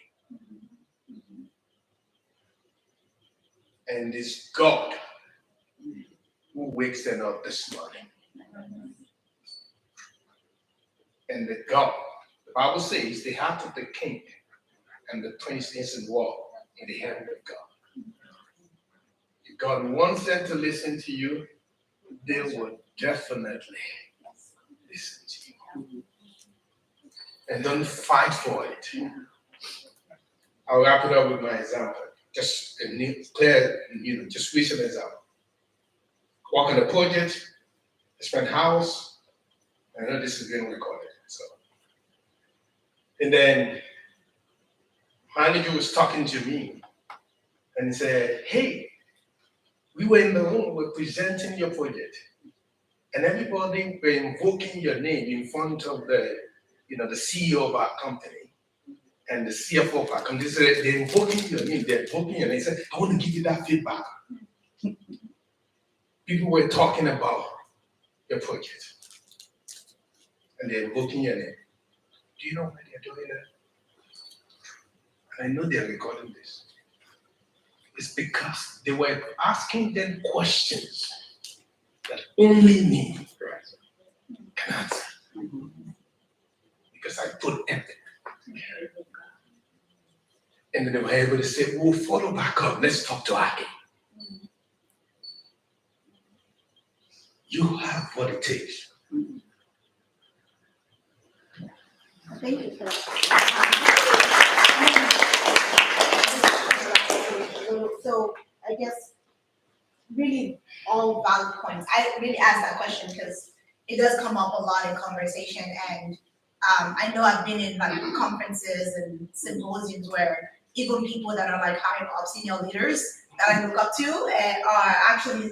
And it's God who wakes them up this morning. And the God, the Bible says, the heart of the king and the prince is in war in the hand of God. If God wants them to listen to you, they will definitely listen to you. And don't fight for it. I'll wrap it up with my example. Just a clear, just recent example. Work on a project, spend hours. I know this is being recorded, so. And then manager was talking to me and he said, hey, we were in the room, we were presenting your project. And everybody were invoking your name in front of the CEO of our company and the CFO of our company. They're invoking your name, they're invoking your name. They said, I want to give you that feedback. People were talking about your project. and they're invoking your name. Do you know why they're doing that? And I know they're recording this. It's because they were asking them questions that only me can answer. Because I put effort. And then they were able to say, we'll follow back up. Let's talk to Aki. You have what it takes. Thank you for that. So I guess really all valid points. I really asked that question because it does come up a lot in conversation, and I know I've been in like conferences and symposiums where even people that are like high up senior leaders that I look up to and are actually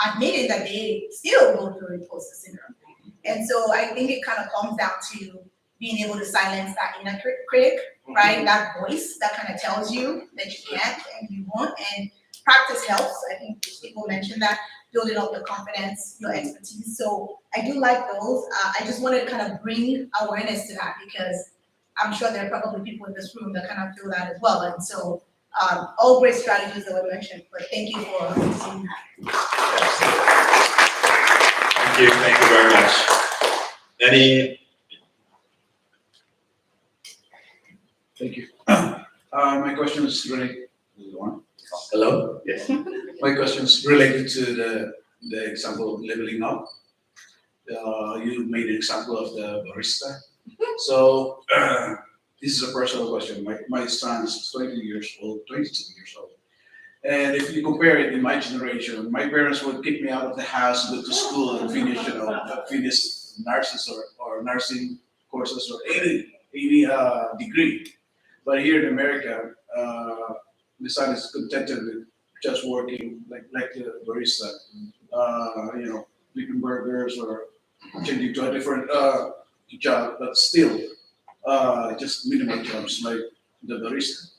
admitting that they still go through imposter syndrome. And so I think it kind of comes down to being able to silence that inner critic, right? That voice that kind of tells you that you can't and you won't. And practice helps. I think people mentioned that, building up your confidence, your expertise. So I do like those. I just wanted to kind of bring awareness to that because I'm sure there are probably people in this room that kind of feel that as well. And so all great strategies that were mentioned, but thank you for seeing that. Thank you very much. Any? Thank you. My question is related. Hello? Yes. My question is related to the example of leveling up. You made an example of the barista. So this is a personal question. My son is 22 years old. And if you compare it in my generation, my parents would kick me out of the house, go to school and finish, finish nurses or nursing courses or any degree. But here in America, my son is contented with just working like the barista, flipping burgers or changing to a different job, but still just minimal jobs like the barista.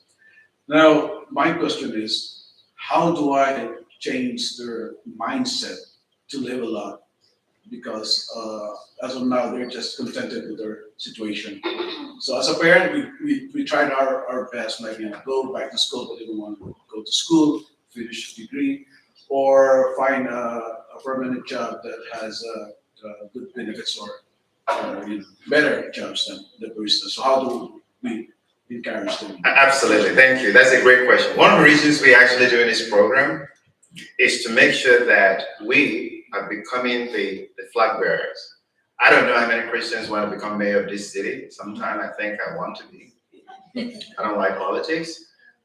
Now, my question is, how do I change their mindset to level up? Because as of now, they're just contented with their situation. So as a parent, we tried our best, like go back to school, but they don't want to go to school, finish a degree, or find a permanent job that has good benefits or better jobs than the barista. So how do we encourage them? Absolutely, thank you. That's a great question. One of the reasons we actually doing this program is to make sure that we are becoming the flag bearers. I don't know how many Christians want to become mayor of this city. Sometimes I think I want to be. I don't like politics.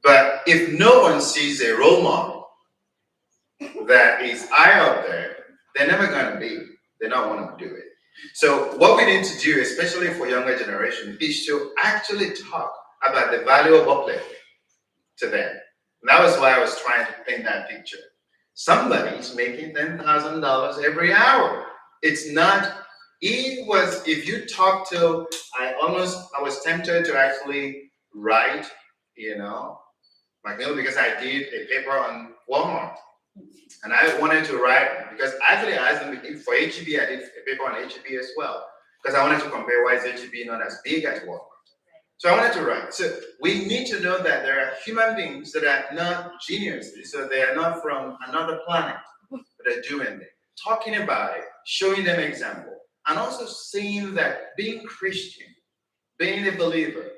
But if no one sees a role model that is high up there, they're never going to be. They're not want to do it. So what we need to do, especially for younger generation, is to actually talk about the value of uplift to them. And that was why I was trying to paint that picture. Somebody's making $10,000 every hour. It's not, if you talk to, I was tempted to actually write, because I did a paper on Walmart. And I wanted to write, because actually I asked them for HEB, I did a paper on HEB as well. Because I wanted to compare why is HEB not as big as Walmart. So I wanted to write. So we need to know that there are human beings that are not geniuses, so they are not from another planet, but are doing it, talking about it, showing them example, and also seeing that being Christian, being a believer,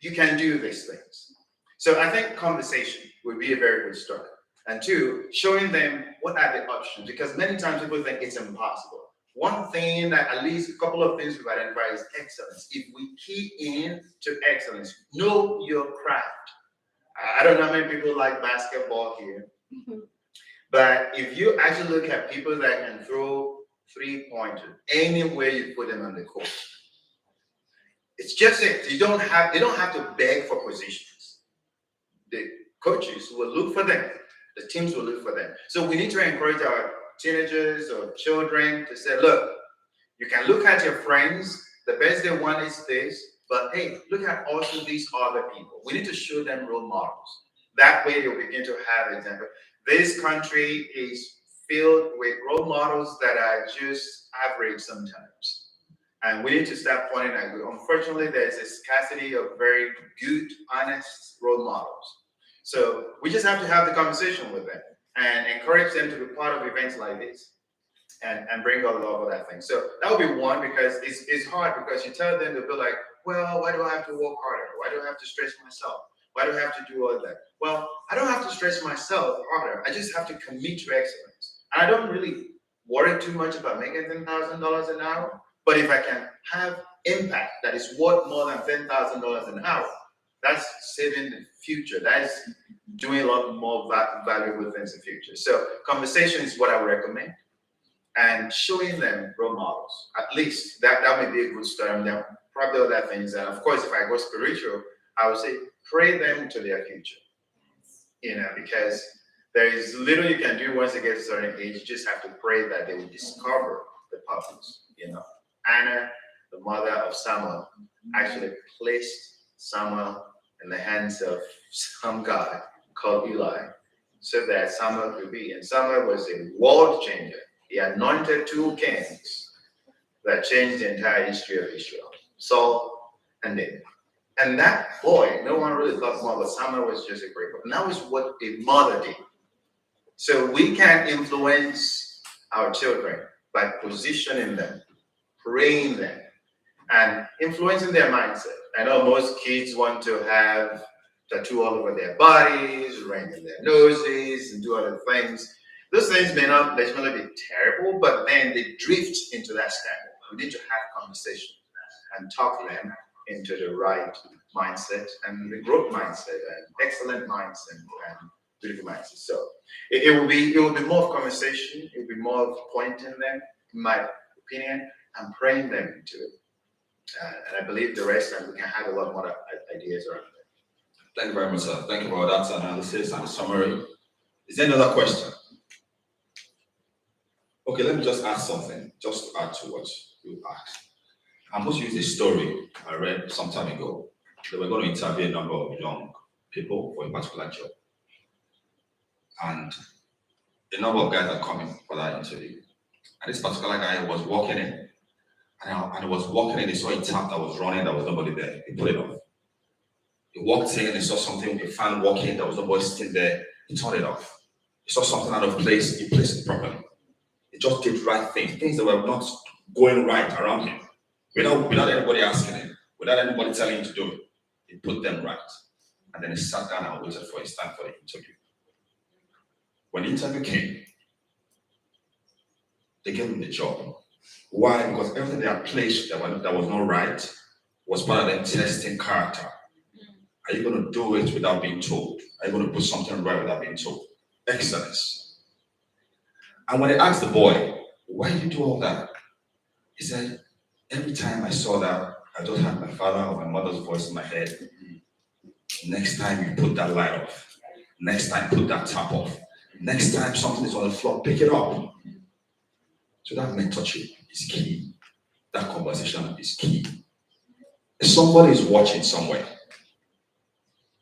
you can do these things. So I think conversation would be a very good start. And two, showing them what are the options, because many times people think it's impossible. One thing that at least a couple of things we've identified is excellence. If we key in to excellence, know your craft. I don't know how many people like basketball here, but if you actually look at people that can throw 3-pointers anywhere you put them on the court, it's just it. They don't have to beg for positions. The coaches will look for them. The teams will look for them. So we need to encourage our teenagers or children to say, look, you can look at your friends, the best they want is this, but hey, look at also these other people. We need to show them role models. That way they'll begin to have example. This country is filled with role models that are just average sometimes. And we need to start pointing at good. Unfortunately, there's a scarcity of very good, honest role models. So we just have to have the conversation with them and encourage them to be part of events like this and bring all of that thing. So that would be one, because it's hard, because you tell them, they'll be like, well, why do I have to work harder? Why do I have to stress myself? Why do I have to do all that? Well, I don't have to stress myself harder. I just have to commit to excellence. And I don't really worry too much about making $10,000 an hour. But if I can have impact that is worth more than $10,000 an hour, that's saving the future. That is doing a lot more valuable things in the future. So conversation is what I would recommend, and showing them role models. At least that may be a good start. And there probably other things. And of course, if I go spiritual, I would say pray them to their future. Because there is little you can do once they get to a certain age. You just have to pray that they will discover the purpose. Anna, the mother of Samuel, actually placed Samuel in the hands of some guy called Eli, so that Samuel could be. And Samuel was a world changer. He anointed 2 kings that changed the entire history of Israel, Saul and David. And that boy, no one really thought more, but Samuel was just a great boy. And that was what a mother did. So we can influence our children by positioning them, praying them, and influencing their mindset. I know most kids want to have tattoo all over their bodies, ring in their noses, and do other things. Those things may not necessarily be terrible, but then they drift into that standard. We need to have conversation and talk them into the right mindset and the growth mindset and excellent mindset and beautiful mindset. So it will be more of conversation. It will be more of pointing them, in my opinion, and praying them into it. And I believe the rest, and we can have a lot more ideas around it. Thank you very much, sir. Thank you for that analysis and summary. Is there another question? Okay, let me just ask something, just to add to what you asked. I'm going to use a story I read some time ago. They were going to interview a number of young people for a particular job. And a number of guys are coming for that interview. And this particular guy was walking in. And he was walking in, he saw a tap that was running, there was nobody there. He put it off. He walked in, he saw something, a fan walking, there was nobody sitting there. He turned it off. He saw something out of place, he placed it properly. He just did right things that were not going right around him. Without anybody asking him, without anybody telling him to do it. He put them right. And then he sat down and waited for his time for the interview. When the interview came, they gave him the job. Why? Because everything they had placed that was not right was part of them testing character. Are you going to do it without being told? Are you going to put something right without being told? Excellence. And when they asked the boy, why did you do all that? He said, every time I saw that, I just had my father or my mother's voice in my head. Next time you put that light off. Next time put that tap off. Next time something is on the floor, pick it up. So that mentorship is key. That conversation is key. If somebody is watching somewhere,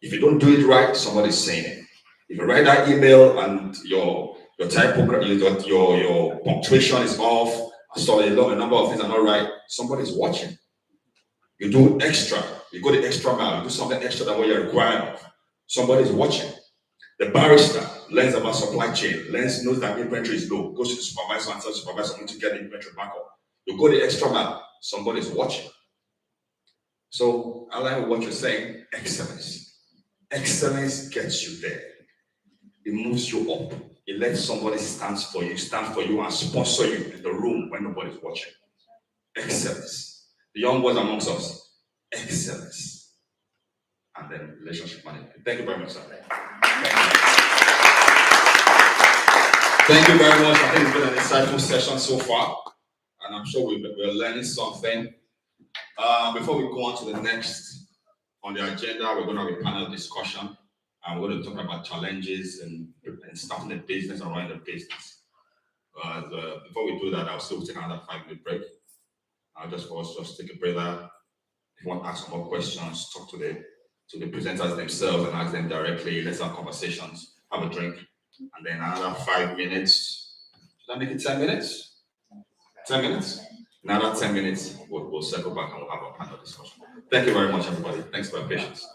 if you don't do it right, somebody is saying it. If you write that email and your typography, your punctuation is off, so a number of things are not right, somebody is watching. You do extra, you go the extra mile, you do something extra than what you're required of. Somebody is watching. The barrister learns about supply chain, knows that inventory is low, goes to the supervisor and tells the supervisor to get the inventory back up. You go the extra mile, somebody is watching. So I like what you're saying, excellence. Excellence gets you there. It moves you up. It lets somebody stand for you and sponsor you in the room when nobody's watching. Excellence. The young ones amongst us, excellence. And then relationship management. Thank you very much, sir. Thank you very much. I think it's been an insightful session so far, and I'm sure we're learning something. Before we go on to the next on the agenda, we're going to have a panel discussion, and we're going to talk about challenges and starting a business and running a business. Before we do that, I'll still take another 5-minute break. I'll just take a breather. If you want to ask some more questions, talk to the presenters themselves and ask them directly. Let's have conversations, have a drink, and then another 5 minutes. Should I make it 10 minutes? 10 minutes? Another 10 minutes, we'll circle back and we'll have a panel discussion. Thank you very much, everybody. Thanks for your patience.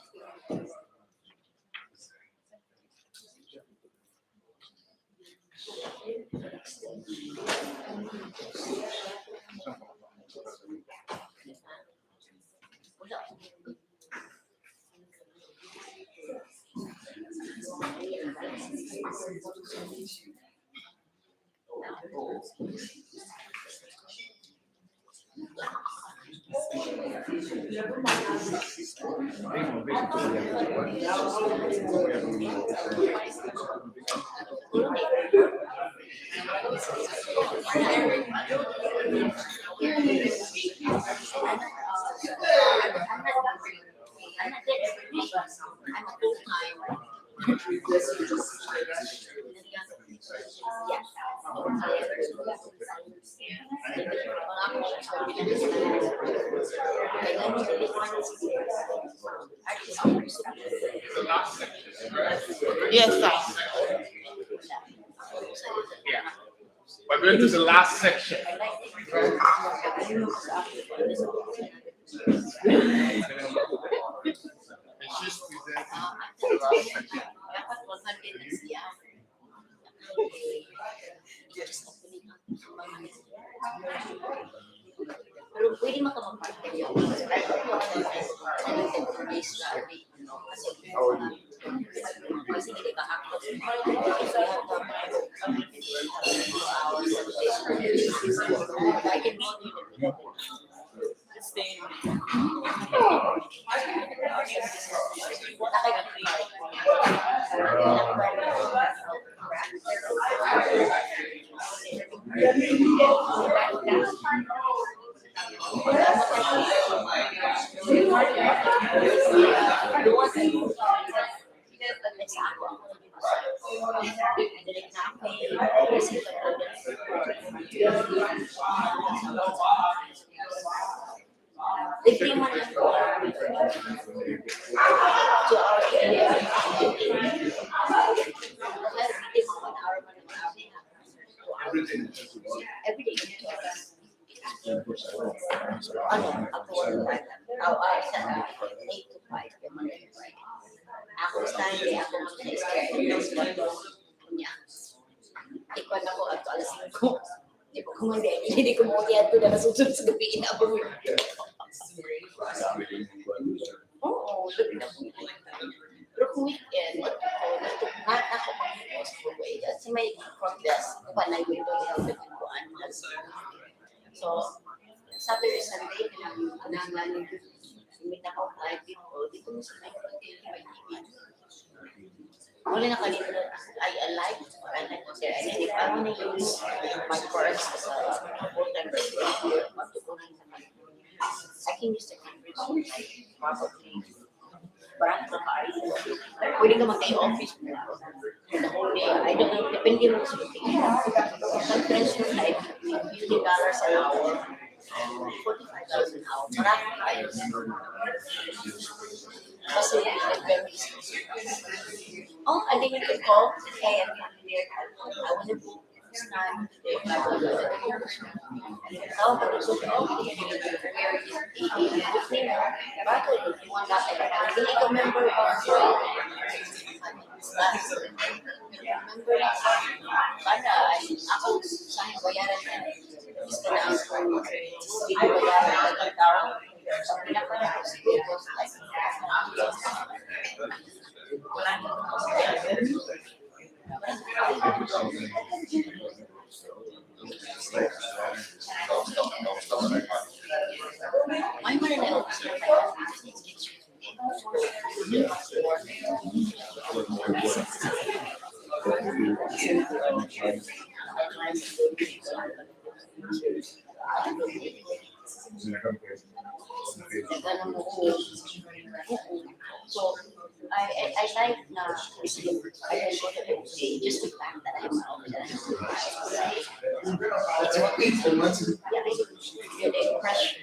Yes, sir. Yeah. We're going to the last section. And she's presenting the last section. Pero pwede makamaparte yun. Kasi hindi ka hindi ko mo yan doon na nasusunod sa gabi na ako. Oo, pero kung weekend, ako mag-post ko way. Kasi may progress, panay ko ito yung so, Saturday, Sunday, pinangalan yung ako 5 people, dito mo sa may wala na kalito, I like to say, I want to use my course as a full-time person. I can use the Cambridge, probably. Parang pwede ka mag-office mo. The whole day, I don't know, depende mo sa location. Conference room like $50 an hour, $45 an hour. Marami kayo. Kasi very easy. Oh, and then you can call, hey, I'm coming there. I want to book this time today. Oh, but it's okay. Bakit? You want that? Hindi ka member of member ako sa bayaran na gusto na ako hindi ko bayaran ng tao. So I like na I can go to the day just to plan that I'm out there. Yeah, the impression.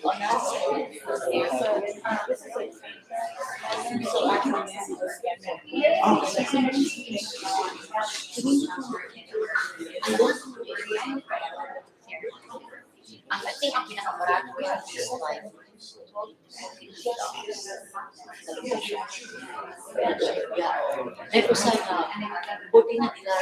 On us, Ito sana, buti na nila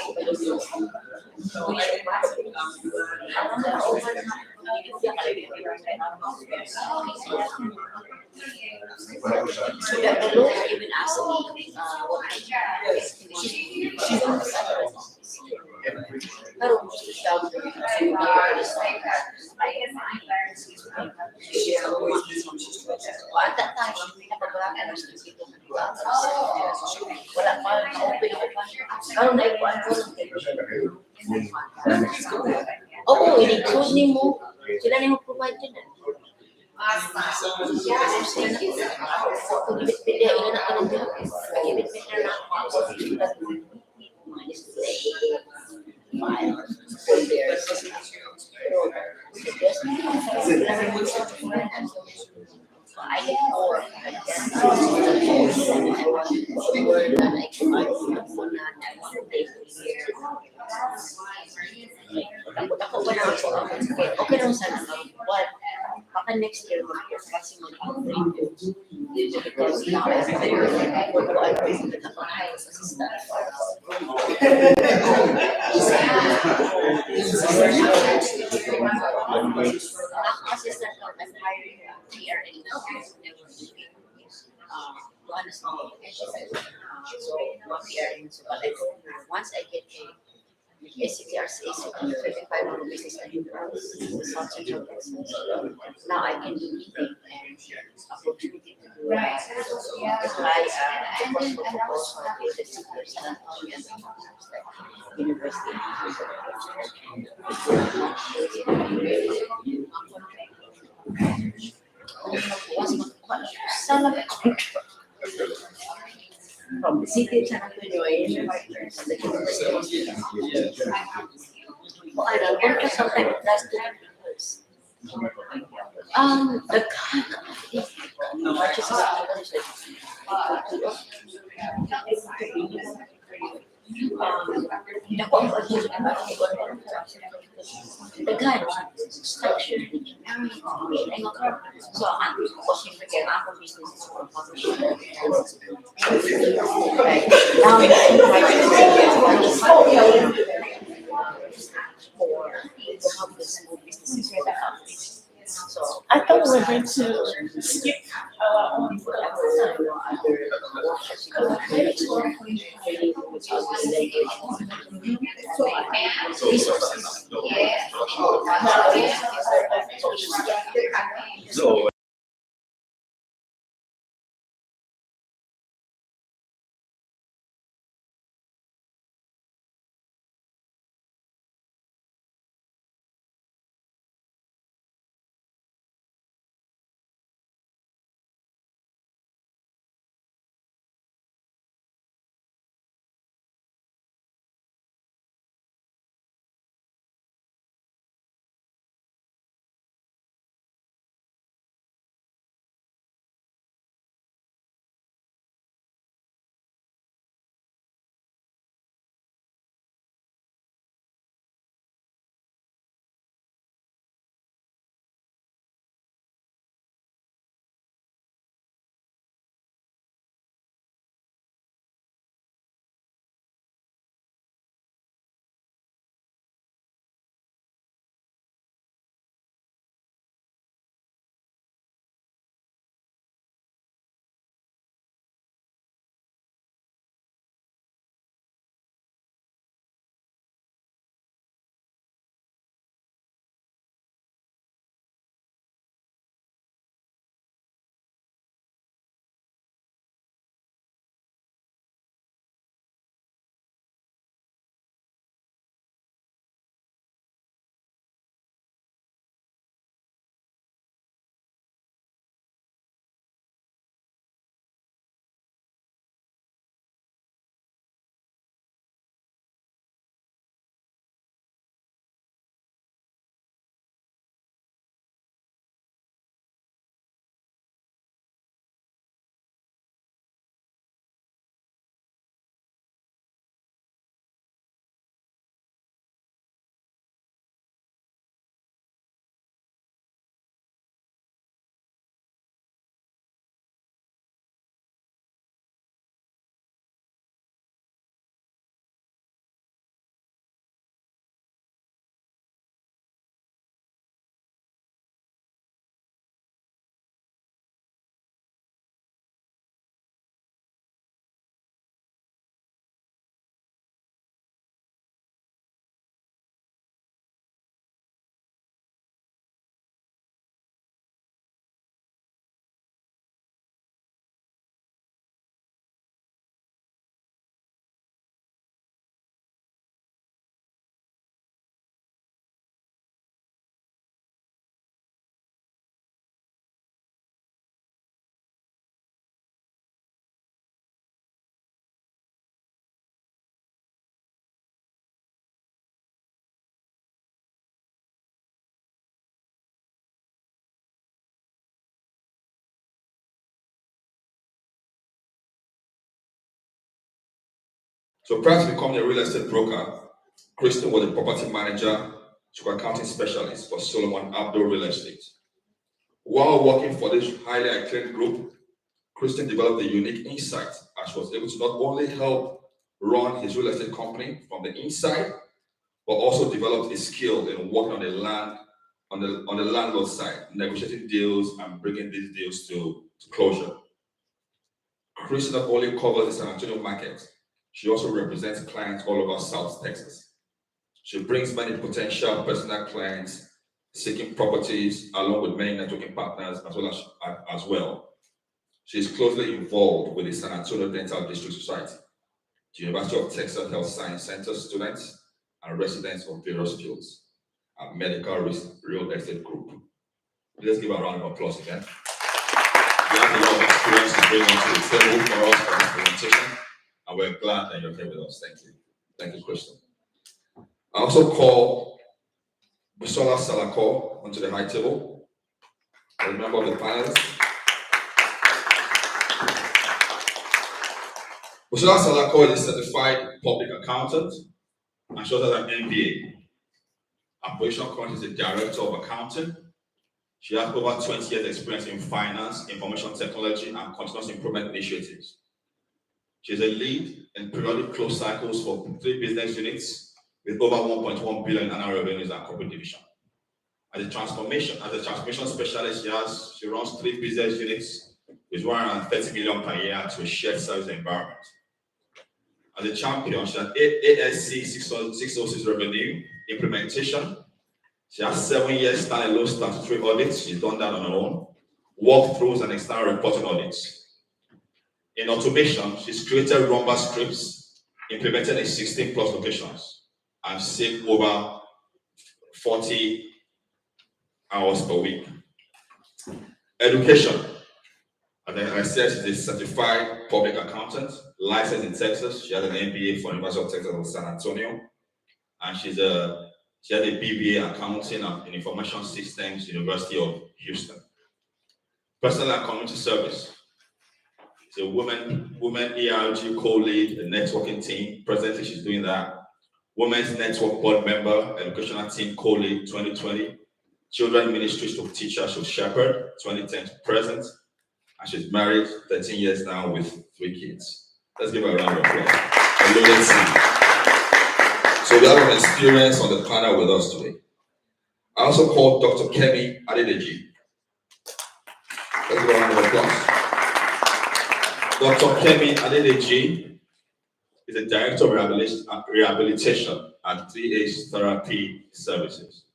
the lawyer even asked me, what she don't pero siya at that time, napagalakan na siya wala pa, na-open ako pa. Karoon na ikuan ko. Oo, in-include ni mo. Sila na yung provide din. Pagibit-bit na na ako ng pagibit-bit na na ako. I get more. Okay lang sana. But baka next year kasi mag-review. Because now assistant or I'm hiring here in the honest so what PR in so but I told her once I get a SCTRC so 25 rupees is South Central Texas. Now I can do anything and opportunity to do Right. Yeah. I propose for the seniors and university. Sana from the city of San Antonio and the university. I don't want to sometimes that's the the guy structure so I'm watching again our business is for publishing right now for the small businesses so I thought we were going to skip So So prior to becoming a real estate broker, Kristen was a property manager to accounting specialist for Solomon Outdoor Real Estate. While working for this highly acclaimed group, Kristen developed a unique insight as she was able to not only help run his real estate company from the inside, but also developed a skill in working on the land, on the landlord side, negotiating deals and bringing these deals to closure. Kristen not only covers the San Antonio market, she also represents clients all over South Texas. She brings many potential personal clients seeking properties along with many networking partners as well. She is closely involved with the San Antonio Dental District Society, the University of Texas Health Science Center students and residents of various fields, and medical real estate group. Let's give a round of applause again. You have a lot of experience to bring onto the table for us for this presentation, and we're glad that you're here with us. Thank you. Thank you, Kristen. I also call Busola Salako onto the high table, a member of the panelists. Busola Salako is a certified public accountant and she also has an MBA. Her position currently is the Director of Accounting. She has over 20 years experience in finance, information technology, and continuous improvement initiatives. She is a lead in periodic close cycles for 3 business units with over 1.1 billion in annual revenues and corporate division. As a transformation specialist, she runs 3 business units with 130 million per year to a shared service environment. As a champion, she has ASC 606 revenue implementation. She has 7 years standalone statutory audits. She's done that on her own. Walkthroughs and external reporting audits. In automation, she's created Rumba scripts, implemented in 16 plus locations, and saved over 40 hours per week. Education. As I said, she's a certified public accountant, licensed in Texas. She has an MBA from the University of Texas in San Antonio, and she has a BBA accounting and information systems, University of Houston. Personal and community service. She's a women ERG co-lead, the networking team. Presently, she's doing that. Women's Network Board member, educational team co-lead 2020. Children ministries to teachers to shepherd 2010 to present. And she's married 13 years now with 3 kids. Let's give her a round of applause. So we have an experience on the panel with us today. I also called Dr. Kemi Adedeji. Let's give a round of applause. Dr. Kemi Adedeji is a director of rehabilitation at 3H Therapy Services.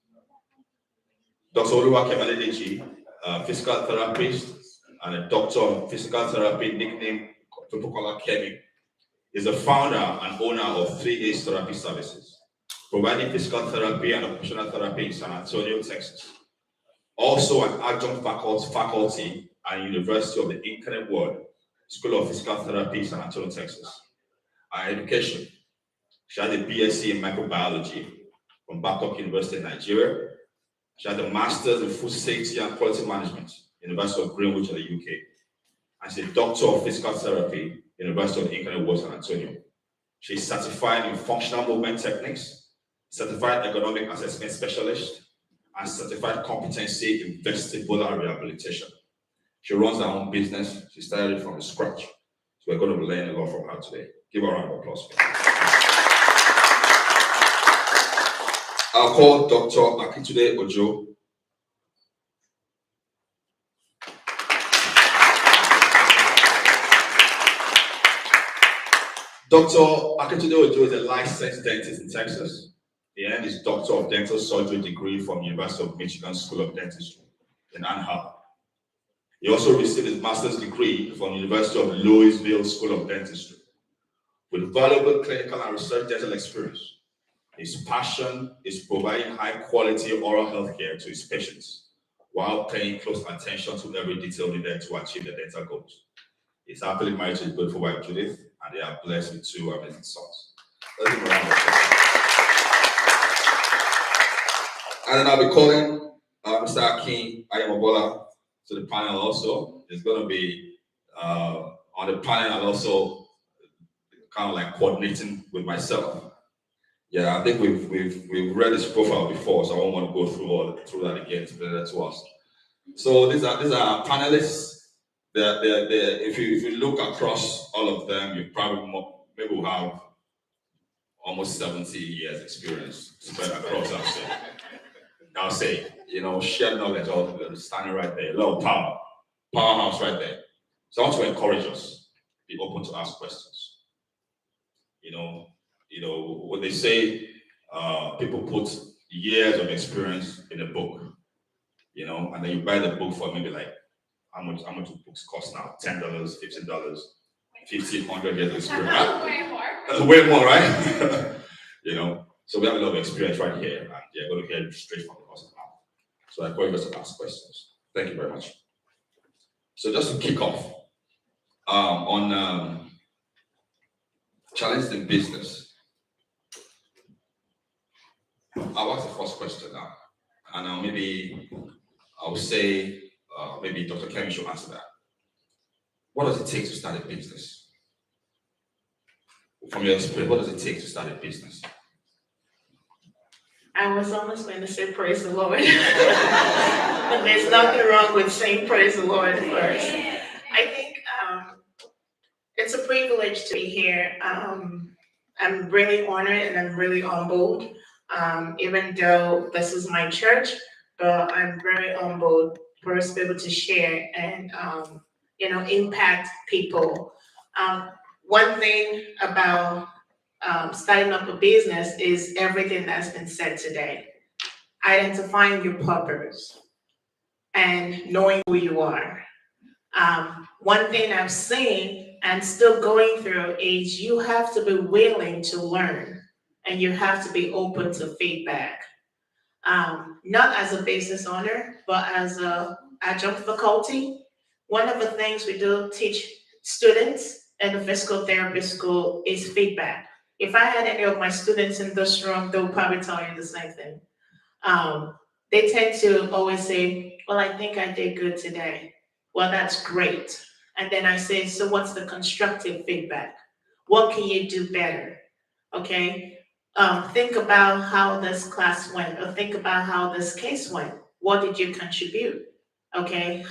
Dr. Oluwakem Adedeji, physical therapist and a doctor of physical therapy, nicknamed people call her Kemi, is the founder and owner of 3H Therapy Services, providing physical therapy and occupational therapy in San Antonio, Texas. Also an adjunct faculty at University of the Incarnate Word School of Physical Therapy, San Antonio, Texas. Her education, she has a BSc in microbiology from Babcock University in Nigeria. She has a master's in food safety and quality management, University of Greenwich in the UK. And she's a doctor of physical therapy, University of the Incarnate Word, San Antonio. She's certified in functional movement techniques, certified economic assessment specialist, and certified competency in vestibular rehabilitation. She runs her own business. She started it from scratch. So we're going to be learning a lot from her today. Give her a round of applause. I'll call Dr. Akintunde Ojo. Dr. Akintunde Ojo is a licensed dentist in Texas. He earned his Doctor of Dental Surgery degree from the University of Michigan School of Dentistry in Ann Arbor. He also received his master's degree from the University of Louisville School of Dentistry. With valuable clinical and research dental experience, his passion is providing high-quality oral health care to his patients while paying close attention to every detail needed to achieve their dental goals. He's happily married to his beautiful wife, Judith, and they are blessed with 2 amazing sons. Let's give him a round of applause. And then I'll be calling Mr. Akin Ayamabola to the panel also. There's going to be on the panel and also kind of like coordinating with myself. Yeah, I think we've read his profile before, so I won't want to go through that again to present to us. So these are our panelists. If you look across all of them, you probably maybe will have almost 70 years experience spread across. I'll say, shared knowledge, all standing right there, a lot of powerhouse right there. So I want to encourage us, be open to ask questions. What they say, people put years of experience in a book, and then you buy the book for maybe like how much do books cost now? $10, $15, 1,500 years of experience. Way more. Way more, right? So we have a lot of experience right here, and you're going to hear it straight from the horse's mouth. So I encourage us to ask questions. Thank you very much. So just to kick off, on challenges in business, I'll ask the first question now, and maybe I'll say maybe Dr. Kemi should answer that. What does it take to start a business? From your experience, what does it take to start a business? I was almost going to say praise the Lord. But there's nothing wrong with saying praise the Lord first. I think it's a privilege to be here. I'm really honored and I'm really humbled, even though this is my church, but I'm very humbled for us to be able to share and, impact people. One thing about starting up a business is everything that's been said today. Identifying your purpose and knowing who you are. One thing I've seen and still going through is you have to be willing to learn and you have to be open to feedback. Not as a business owner, but as a adjunct faculty. One of the things we do teach students in the physical therapy school is feedback. If I had any of my students in this room, they'll probably tell you the same thing. They tend to always say, well, I think I did good today. Well, that's great. And then I say, so what's the constructive feedback? What can you do better? Okay. Think about how this class went, or think about how this case went. What did you contribute? Okay.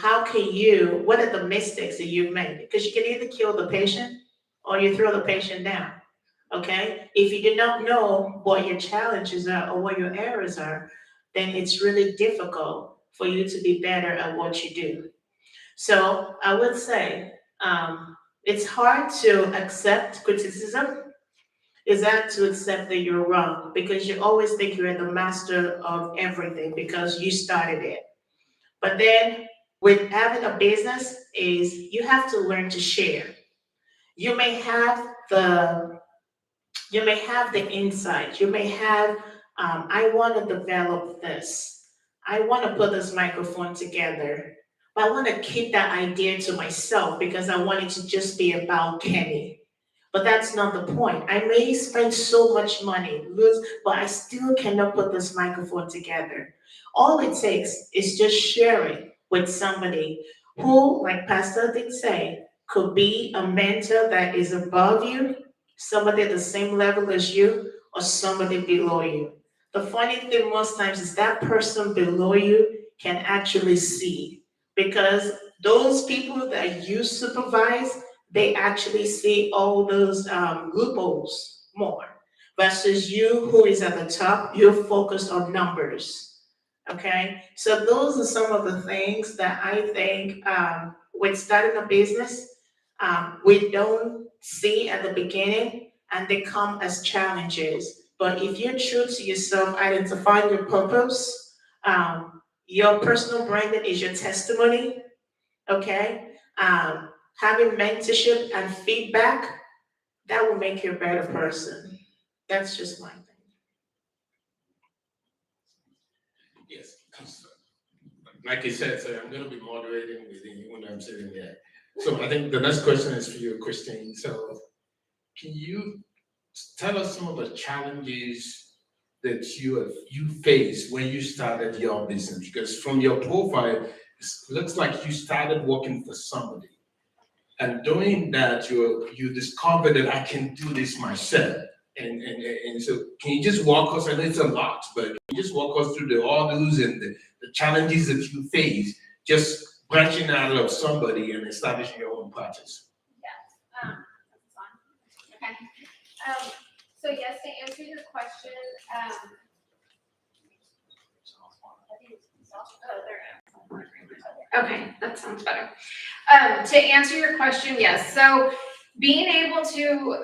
What are the mistakes that you've made? Because you can either kill the patient or you throw the patient down. Okay. If you do not know what your challenges are or what your errors are, then it's really difficult for you to be better at what you do. So I would say it's hard to accept criticism. Is that to accept that you're wrong, because you always think you're the master of everything because you started it. But then with having a business is you have to learn to share. You may have the insight. You may have, I want to develop this. I want to put this microphone together. But I want to keep that idea to myself because I want it to just be about Kenny. But that's not the point. I may spend so much money, but I still cannot put this microphone together. All it takes is just sharing with somebody who, like Pastor did say, could be a mentor that is above you, somebody at the same level as you, or somebody below you. The funny thing most times is that person below you can actually see, because those people that you supervise, they actually see all those loopholes more, versus you who is at the top, you're focused on numbers, okay? So those are some of the things that I think with starting a business, we don't see at the beginning, and they come as challenges. But if you're true to yourself, identifying your purpose, your personal branding is your testimony, okay? Having mentorship and feedback, that will make you a better person. That's just my thing. Yes. Like you said, so I'm going to be moderating with you when I'm sitting there. So I think the next question is for you, Christine. So can you tell us some of the challenges that you faced when you started your business? Because from your profile, it looks like you started working for somebody. And doing that, you discover that I can do this myself. And so can you just walk us, and it's a lot, but can you just walk us through the hurdles and the challenges that you face, just branching out of somebody and establishing your own practice? Yes, that's fine. Okay. So yes, to answer your question, I think okay, that sounds better. To answer your question, yes. So being able to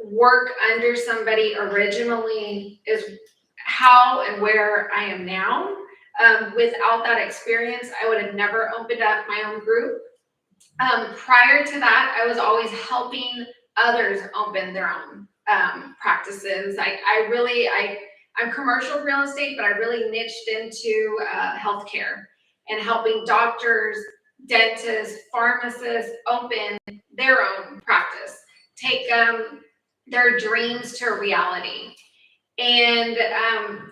work under somebody originally is how and where I am now. Without that experience, I would have never opened up my own group. Prior to that, I was always helping others open their own practices. I'm commercial real estate, but I really niched into healthcare and helping doctors, dentists, pharmacists open their own practice, take their dreams to reality. And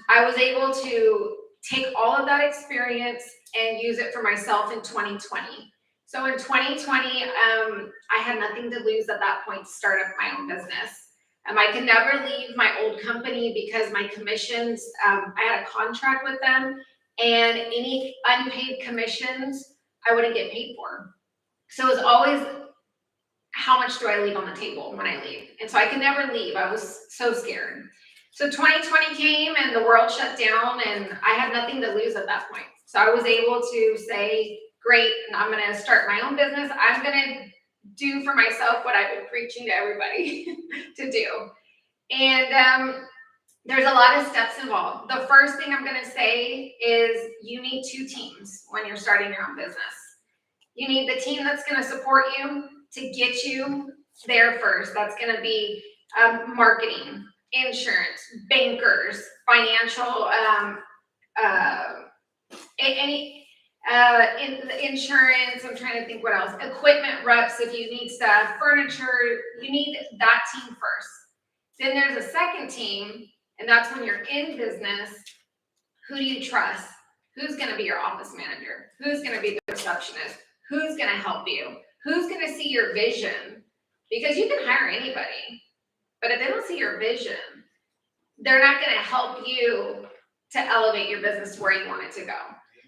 I was able to take all of that experience and use it for myself in 2020. So in 2020, I had nothing to lose at that point to start up my own business. I could never leave my old company because my commissions, I had a contract with them, and any unpaid commissions, I wouldn't get paid for. So it was always, how much do I leave on the table when I leave? And so I could never leave. I was so scared. So 2020 came and the world shut down, and I had nothing to lose at that point. So I was able to say, great, and I'm going to start my own business. I'm going to do for myself what I've been preaching to everybody to do. And there's a lot of steps involved. The first thing I'm going to say is you need two teams when you're starting your own business. You need the team that's going to support you to get you there first. That's going to be marketing, insurance, bankers, financial, insurance. I'm trying to think what else. Equipment reps, if you need stuff, furniture, you need that team first. Then there's a second team, and that's when you're in business. Who do you trust? Who's going to be your office manager? Who's going to be the receptionist? Who's going to help you? Who's going to see your vision? Because you can hire anybody, but if they don't see your vision, they're not going to help you to elevate your business to where you want it to go.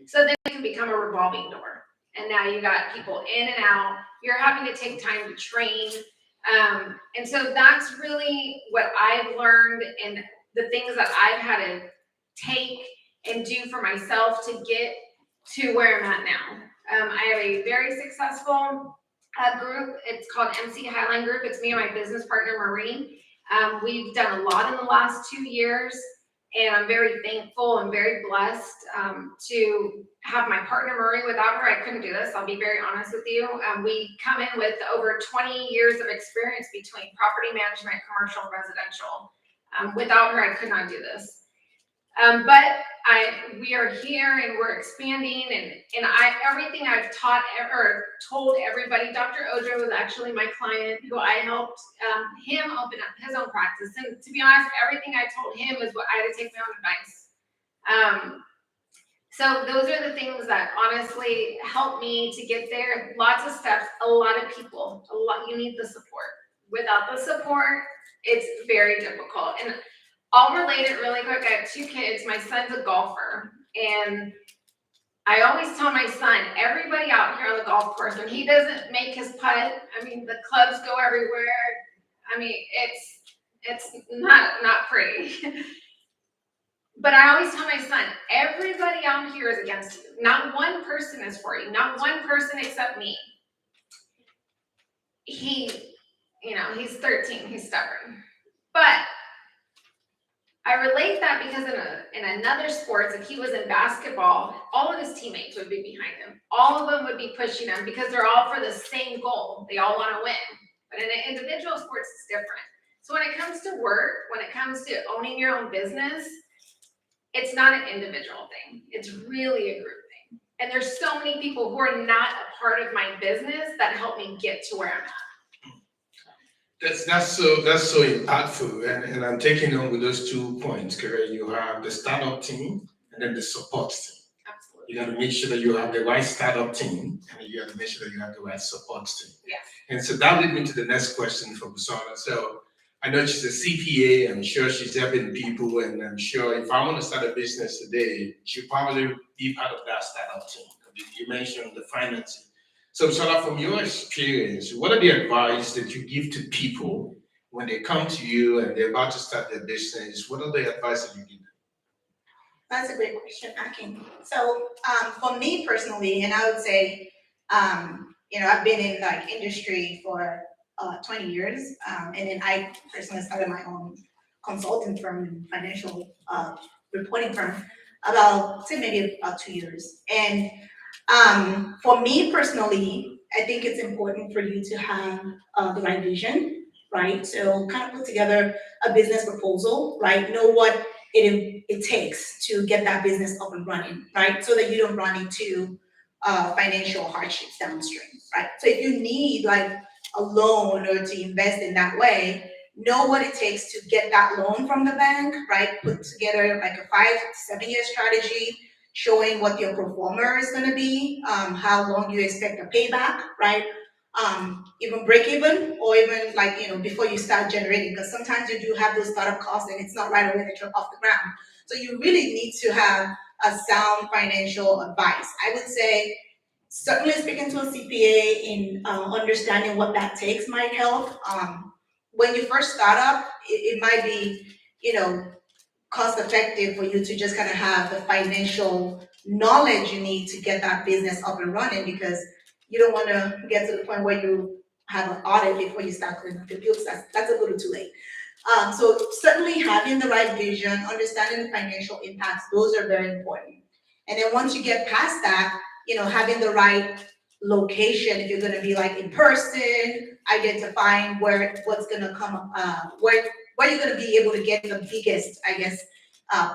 So then it can become a revolving door. And now you got people in and out. You're having to take time to train. And so that's really what I've learned, and the things that I've had to take and do for myself to get to where I'm at now. I have a very successful group. It's called MC Highline Group. It's me and my business partner, Marie. We've done a lot in the last 2 years, and I'm very thankful and very blessed to have my partner, Marie. Without her, I couldn't do this. I'll be very honest with you. We come in with over 20 years of experience between property management, commercial, and residential. Without her, I could not do this. But we are here and we're expanding, and everything I've taught or told everybody. Dr. Ojo was actually my client who I helped him open up his own practice. And to be honest, everything I told him is what I had to take my own advice. So those are the things that honestly helped me to get there. Lots of steps, a lot of people, you need the support. Without the support, it's very difficult. And I'll relate it really quick. I have 2 kids. My son's a golfer, and I always tell my son, everybody out here on the golf course, when he doesn't make his putt, I mean, the clubs go everywhere. I mean, it's not pretty. But I always tell my son, everybody out here is against you. Not one person is for you. Not one person except me. He's 13. He's stubborn. But I relate that because in another sports, if he was in basketball, all of his teammates would be behind him. All of them would be pushing him because they're all for the same goal. They all want to win. But in an individual sports, it's different. So when it comes to work, when it comes to owning your own business, it's not an individual thing. It's really a group thing. And there's so many people who are not a part of my business that help me get to where I'm at. That's so impactful, and I'm taking on with those 2 points, Karen. You have the startup team and then the support team. Absolutely. you gotta make sure that you have the right startup team, and you gotta make sure that you have the right support team. Yes. And so that leads me to the next question from Busana. So I know she's a CPA, I'm sure she's helping people, and I'm sure if I want to start a business today, she'll probably be part of that startup team. You mentioned the financing. So Busana, from your experience, what are the advice that you give to people when they come to you and they're about to start their business? What are the advice that you give them? That's a great question, Akin. So, for me personally, and I would say, I've been in like industry for 20 years, and then I personally started my own consulting firm and financial reporting firm about, say, maybe about 2 years. And for me personally, I think it's important for you to have the right vision, right? So kind of put together a business proposal, right? Know what it takes to get that business up and running, right? So that you don't run into financial hardships downstream, right? So if you need like a loan or to invest in that way, know what it takes to get that loan from the bank, right? Put together like a 5 to 7 year strategy, showing what your pro forma is gonna be, how long you expect a payback, right? Even break even, or even like, before you start generating, because sometimes you do have those startup costs and it's not right away that you're off the ground. So you really need to have a sound financial advice. I would say certainly speaking to a CPA in understanding what that takes might help. When you first start up, it might be, cost effective for you to just kind of have the financial knowledge you need to get that business up and running, because you don't want to get to the point where you have an audit before you start cleaning up your books. That's a little too late. So certainly having the right vision, understanding the financial impacts, those are very important. And then once you get past that, having the right location, if you're going to be like in person, identifying what's going to come, where you're going to be able to get the biggest,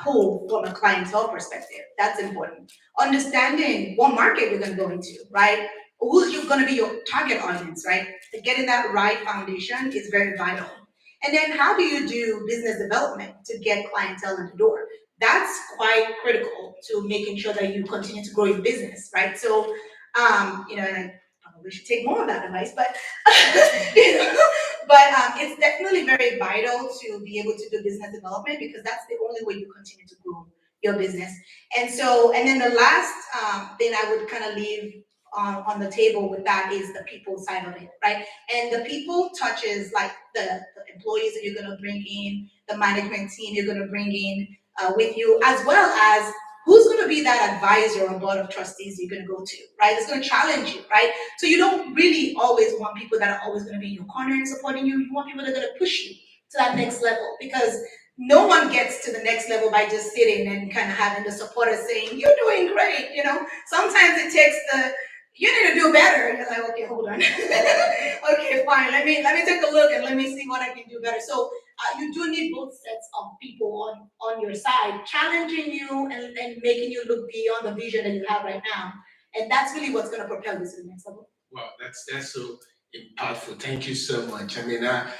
pull from a clientele perspective. That's important. Understanding what market you're going to go into, right? Who's going to be your target audience, right? Getting that right foundation is very vital. And then how do you do business development to get clientele in the door? That's quite critical to making sure that you continue to grow your business, right? So, and I probably should take more of that advice, but, it's definitely very vital to be able to do business development, because that's the only way you continue to grow your business. And then the last thing I would kind of leave on the table with that is the people side of it, right? And the people touches like the employees that you're going to bring in, the management team you're going to bring in with you, as well as who's going to be that advisor or board of trustees you're going to go to, right? It's going to challenge you, right? So you don't really always want people that are always going to be in your corner and supporting you. You want people that are going to push you to that next level, because no one gets to the next level by just sitting and kind of having the supporters saying, you're doing great, Sometimes it takes you need to do better. You're like, okay, hold on. Okay, fine. Let me take a look and let me see what I can do better. So you do need both sets of people on your side, challenging you and making you look beyond the vision that you have right now. And that's really what's going to propel you to the next level. Wow, that's so impactful. Thank you so much. I mean, I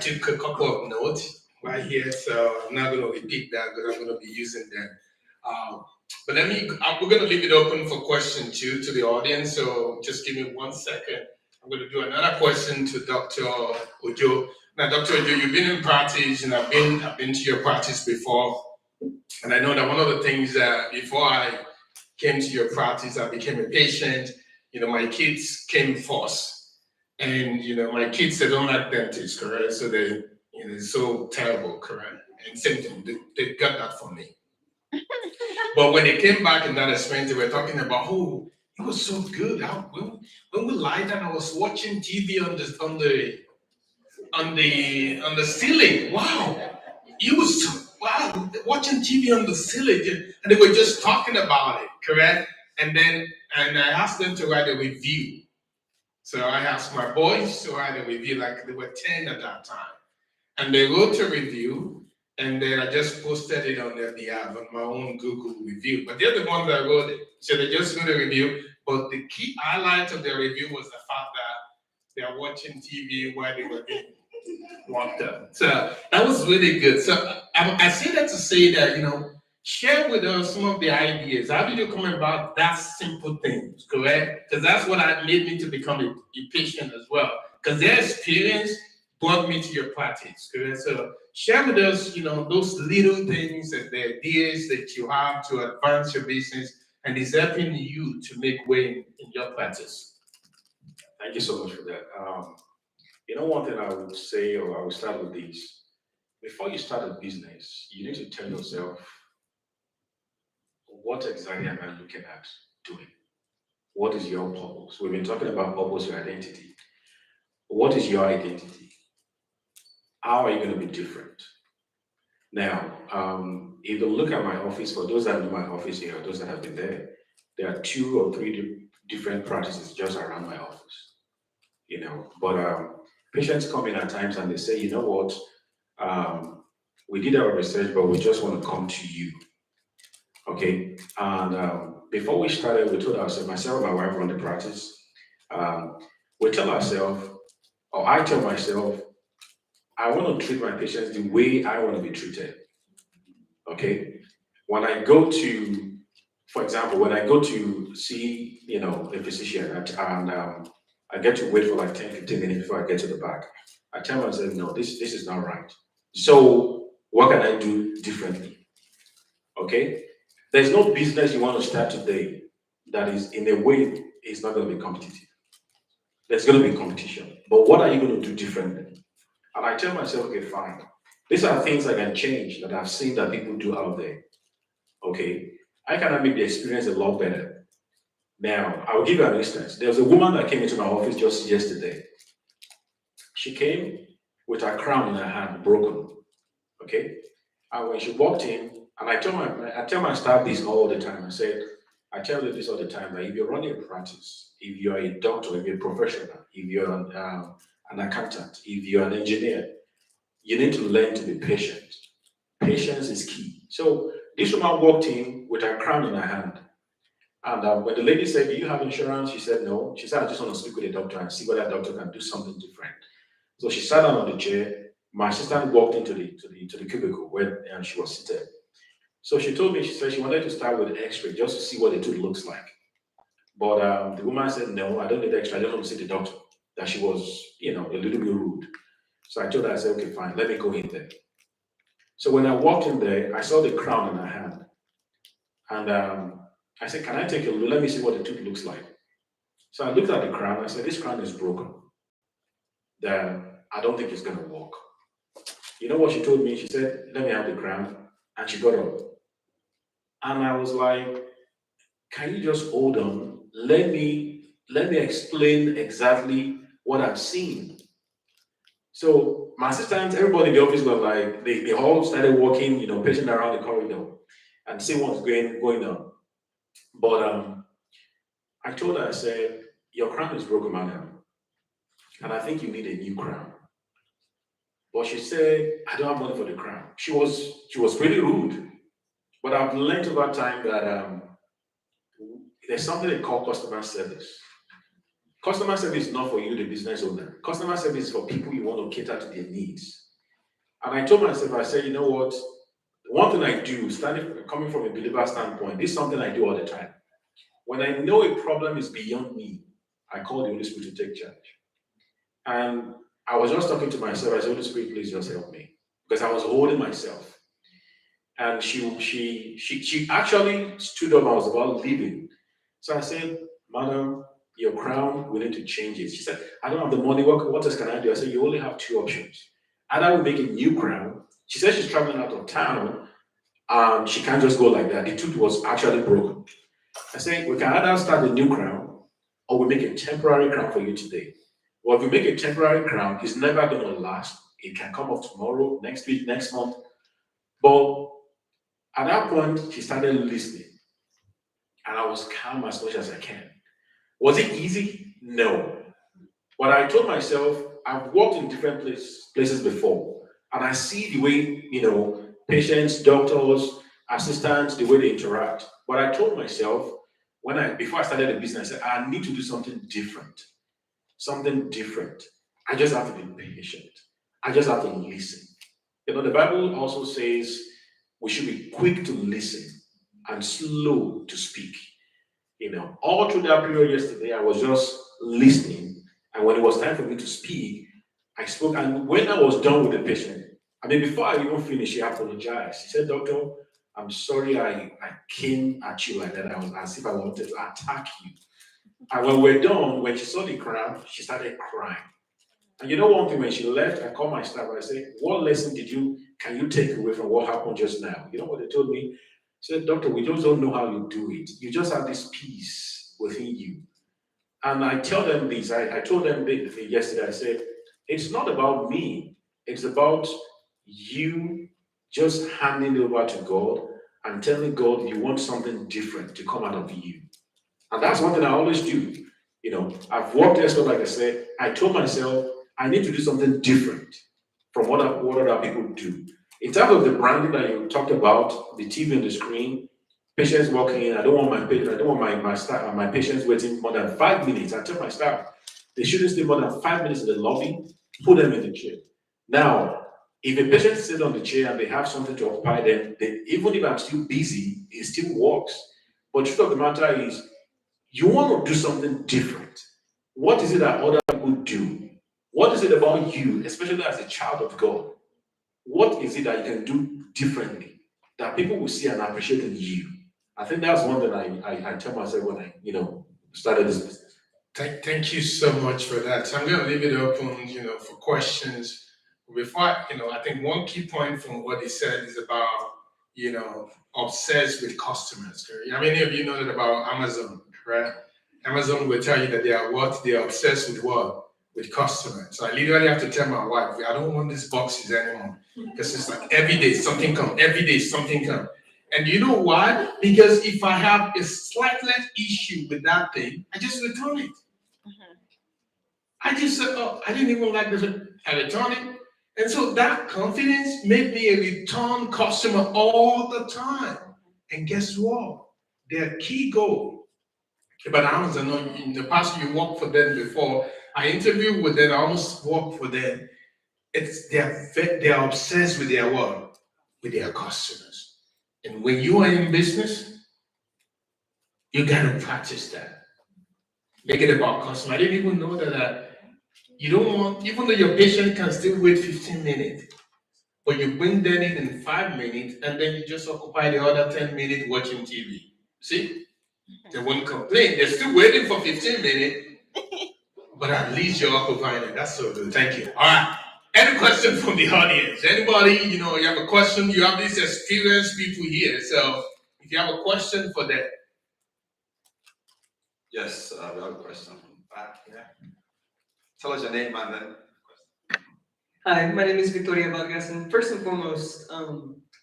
took a couple of notes right here, so I'm not going to repeat that because I'm going to be using them. But we're going to leave it open for question 2 to the audience. So just give me 1 second. I'm going to do another question to Dr. Ojo. Now, Dr. Ojo, you've been in practice, and I've been to your practice before. And I know that one of the things that before I came to your practice, I became a patient. My kids came first. And, my kids, they don't like dentists, correct? So it's so terrible, correct? And same thing, they got that from me. But when they came back in that experience, they were talking about, oh, it was so good. When we lied down, I was watching TV on the ceiling. Wow, it was watching TV on the ceiling, and they were just talking about it, correct? And I asked them to write a review. So I asked my boys to write a review, like they were 10 at that time, and they wrote a review. And then I just posted it on their behalf on my own Google review. But they're the ones that wrote it. So they just wrote a review. But the key highlight of their review was the fact that they are watching TV while they were being locked up. So that was really good. So I say that to say that, Share with us some of the ideas. How did you come about that simple things, correct? Because that's what made me to become a patient as well. Because their experience brought me to your practice, correct? So share with us, those little things and the ideas that you have to advance your business and is helping you to make way in your practice. Thank you so much for that. One thing I would say, or I would start with this: before you start a business, you need to tell yourself, what exactly am I looking at doing? What is your purpose? We've been talking about purpose, your identity. What is your identity? How are you going to be different? Now, if you look at my office, for those that know my office here, those that have been there are 2 or 3 different practices just around my office. But patients come in at times and they say, you know what, we did our research, but we just want to come to you. Okay, and before we started, we told ourselves, myself and my wife run the practice. We tell ourselves, or I tell myself, I want to treat my patients the way I want to be treated. Okay, when I go to, for example, when I go to see, a physician, and I get to wait for like 10, 15 minutes before I get to the back, I tell myself, no, this is not right. So what can I do differently? Okay, there's no business you want to start today that is in a way is not going to be competitive. There's going to be competition, but what are you going to do differently? And I tell myself, okay, fine. These are things I can change that I've seen that people do out there. Okay, I can make the experience a lot better. Now, I'll give you an instance. There was a woman that came into my office just yesterday. She came with her crown in her hand, broken. Okay, and when she walked in, and I tell my staff this all the time. I tell you this all the time, that if you're running a practice, if you're a doctor, if you're a professional, if you're an accountant, if you're an engineer, you need to learn to be patient. Patience is key. So this woman walked in with her crown in her hand. And when the lady said, do you have insurance? She said, no. She said, I just want to speak with the doctor and see whether the doctor can do something different. So she sat down on the chair. My assistant walked into the cubicle where she was seated. So she told me, she said she wanted to start with X-ray just to see what the tooth looks like. But the woman said, no, I don't need X-ray. I just want to see the doctor. That she was, a little bit rude. So I told her, I said, okay, fine, let me go in there. So when I walked in there, I saw the crown in her hand. And I said, can I take a look? Let me see what the tooth looks like. So I looked at the crown. I said, this crown is broken. Then I don't think it's going to work. You know what she told me? She said, let me have the crown. And she got up. And I was like, can you just hold on? Let me explain exactly what I'm seeing. So my assistants, everybody in the office was like, they all started walking, pacing around the corridor and see what's going on. But I told her, I said, your crown is broken, madam. And I think you need a new crown. But she said, I don't have money for the crown. She was pretty rude. But I've learned over time that there's something they call customer service. Customer service is not for you, the business owner. Customer service is for people you want to cater to their needs. And I told myself, I said, you know what? One thing I do, coming from a believer standpoint, this is something I do all the time. When I know a problem is beyond me, I call the Holy Spirit to take charge. And I was just talking to myself. I said, Holy Spirit, please just help me. Because I was holding myself. And she actually stood up. I was about leaving. So I said, madam, your crown, we need to change it. She said, I don't have the money. What else can I do? I said, you only have 2 options. Either we make a new crown. She said she's traveling out of town. She can't just go like that. The tooth was actually broken. I said, we can either start a new crown or we make a temporary crown for you today. Well, if we make a temporary crown, it's never going to last. It can come off tomorrow, next week, next month. But at that point, she started listening. And I was calm as much as I can. Was it easy? No. But I told myself, I've worked in different places before. And I see the way, patients, doctors, assistants, the way they interact. But I told myself, before I started the business, I said, I need to do something different. Something different. I just have to be patient. I just have to listen. The Bible also says, we should be quick to listen and slow to speak. All through that period yesterday, I was just listening. And when it was time for me to speak, I spoke. And when I was done with the patient, before I even finished, she apologized. She said, "Doctor, I'm sorry I came at you like that. I was as if I wanted to attack you." And when we're done, when she saw the crowd, she started crying. And one thing, when she left, I called my staff and I said, "What lesson can you take away from what happened just now?" You know what they told me? They said, "Doctor, we just don't know how you do it. You just have this peace within you." And I tell them this, I told them this yesterday, I said, it's not about me. It's about you just handing it over to God and telling God you want something different to come out of you. And that's one thing I always do. I've worked elsewhere, like I said, I told myself I need to do something different from what other people do. In terms of the branding that you talked about, the TV on the screen, patients walking in, I don't want my staff, my patients waiting more than 5 minutes. I tell my staff, they shouldn't stay more than 5 minutes in the lobby, put them in the chair. Now, if a patient sits on the chair and they have something to occupy them, even if I'm still busy, it still works. But the truth of the matter is, you want to do something different. What is it that other people do? What is it about you, especially as a child of God? What is it that you can do differently that people will see and appreciate in you? I think that's one that I tell myself when I started this business. Thank you so much for that. So I'm going to leave it open, for questions. Before, I think one key point from what he said is about, obsessed with customers. How many of you know that about Amazon, right? Amazon will tell you that they are obsessed with what? With customers. So I literally have to tell my wife, I don't want these boxes anymore. Because it's like every day something comes, every day something comes. And you know why? Because if I have a slight issue with that thing, I just return it. I just said, oh, I didn't even like this. I return it. And so that confidence made me a return customer all the time. And guess what? Their key goal. But Amazon, in the past, you worked for them before. I interviewed with them, I almost worked for them. They're obsessed with their what? With their customers. And when you are in business, you gotta practice that. Make it about customer. I didn't even know that you don't want, even though your patient can still wait 15 minutes, but you bring them in 5 minutes and then you just occupy the other 10 minutes watching TV. See? They won't complain. They're still waiting for 15 minutes, but at least you're occupying it. That's so good. Thank you. All right. Any question from the audience? Anybody, you have a question? You have these experienced people here. So if you have a question for them. Yes, we have a question from back here. Tell us your name and then. Hi, my name is Victoria Vargas, and first and foremost,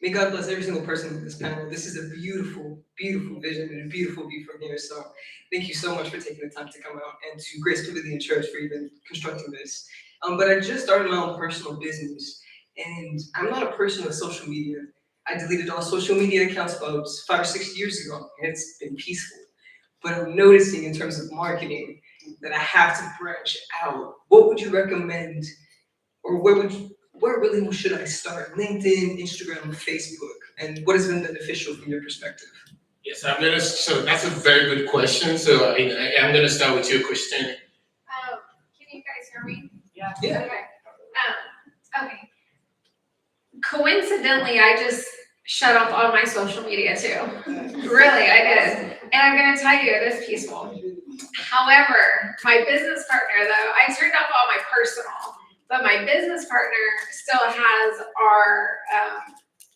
may God bless every single person in this panel. This is a beautiful, beautiful vision and a beautiful view from here. So thank you so much for taking the time to come out, and to Grace Pavilion Church for even constructing this. But I just started my own personal business, and I'm not a person with social media. I deleted all social media accounts about 5 or 6 years ago, and it's been peaceful. But I'm noticing in terms of marketing that I have to branch out. What would you recommend? Or where really should I start? LinkedIn, Instagram, Facebook, and what has been beneficial from your perspective? Yes, so that's a very good question. So I'm gonna start with you, Christine. Can you guys hear me? Yeah. Okay. Okay. Coincidentally, I just shut off all my social media too. Really, I did. And I'm gonna tell you, it is peaceful. However, my business partner though, I turned off all my personal. But my business partner still has our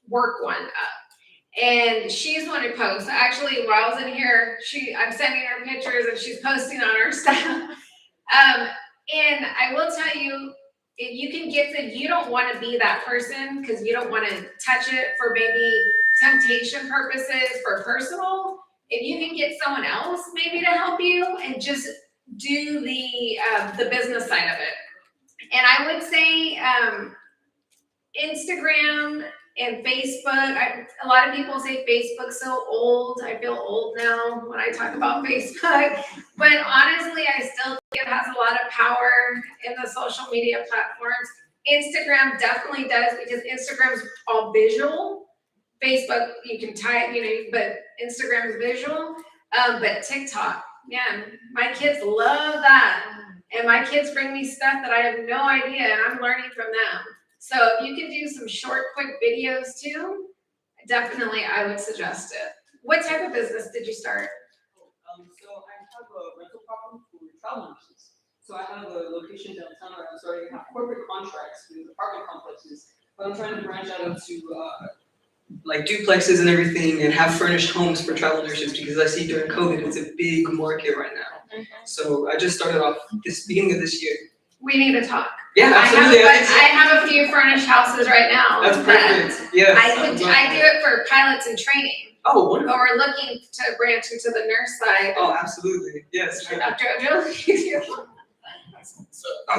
work one up. And she's one who posts. Actually, while I was in here, I'm sending her pictures and she's posting on her stuff. And I will tell you, if you can get you don't want to be that person because you don't want to touch it for maybe temptation purposes for personal. If you can get someone else maybe to help you and just do the business side of it. And I would say Instagram and Facebook. A lot of people say Facebook's so old. I feel old now when I talk about Facebook. But honestly, I still think it has a lot of power in the social media platforms. Instagram definitely does because Instagram's all visual. Facebook, you can type, but Instagram is visual. But TikTok, man, my kids love that. And my kids bring me stuff that I have no idea, and I'm learning from them. So if you can do some short, quick videos too, definitely I would suggest it. What type of business did you start? So I have a rental property for travel nurses. So I have a location downtown where I'm starting to have corporate contracts with apartment complexes. But I'm trying to branch out into like duplexes and everything and have furnished homes for travel nurses because I see during COVID it's a big market right now. So I just started off this beginning of this year. We need to talk. Yeah, absolutely. I have a few furnished houses right now. That's perfect. Yes. I do it for pilots in training. Oh, wonderful. But we're looking to branch into the nurse side. Oh, absolutely. Yes. Dr. Ojo? That's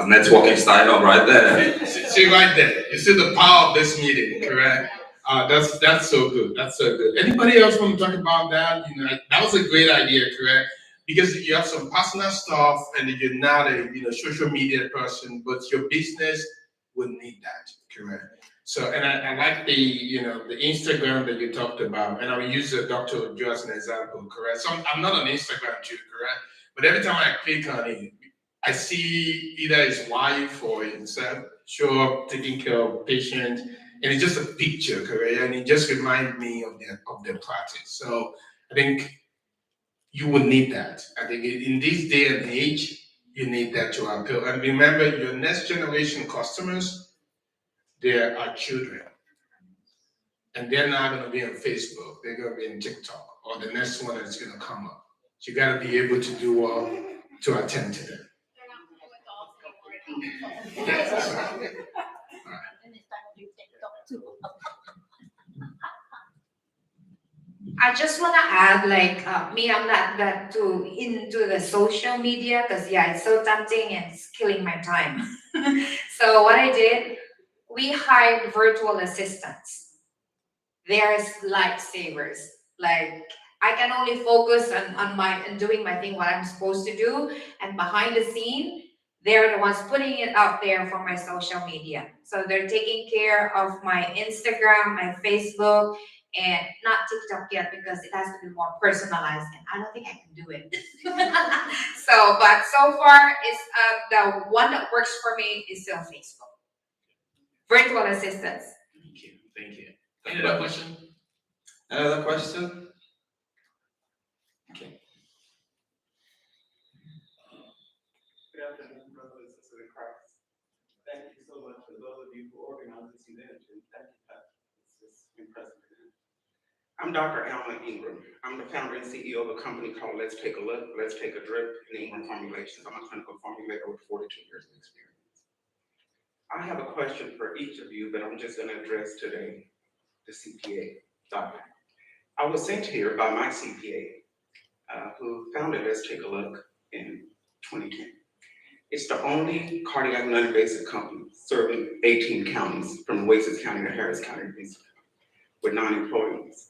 networking style up right there. See right there. You see the power of this meeting, correct? That's so good. That's so good. Anybody else want to talk about that? That was a great idea, correct? Because you have some personal stuff and you're not a social media person, but your business will need that, correct? So, and I like the the Instagram that you talked about, and I'll use Dr. Ojo as an example, correct? So I'm not on Instagram too, correct? But every time I click on it, I see either his wife or himself show up taking care of patients, and it's just a picture, correct? And it just reminds me of their practice. So I think you will need that. I think in this day and age, you need that to appeal. And remember, your next generation customers, they are children. And they're not going to be on Facebook. They're going to be in TikTok or the next one that's going to come up. So you got to be able to do well to attend to them. I just want to add, me, I'm not that too into the social media because, yeah, it's so tempting and it's killing my time. So what I did, we hired virtual assistants. They're lifesavers. Like, I can only focus on doing my thing, what I'm supposed to do, and behind the scene, they're the ones putting it out there for my social media. So they're taking care of my Instagram, my Facebook, and not TikTok yet because it has to be more personalized, and I don't think I can do it. But so far, it's the one that works for me is still Facebook. Virtual assistants. Thank you. Any other question? Another question? Okay. Good afternoon, brothers and sisters in Christ. Thank you so much for those of you who organized this event, and thank you, Pastor. It's just impressive. I'm Dr. Alma Ingram. I'm the founder and CEO of a company called Let's Take a Look, Let's Take a Drip in Ingram Formulations. I'm a clinical formulator with 42 years of experience. I have a question for each of you that I'm just going to address today, the CPA, Doctor. I was sent here by my CPA, who founded Let's Take a Look in 2010. It's the only cardiac non-invasive company serving 18 counties, from Oasis County to Harris County, with 9 employees.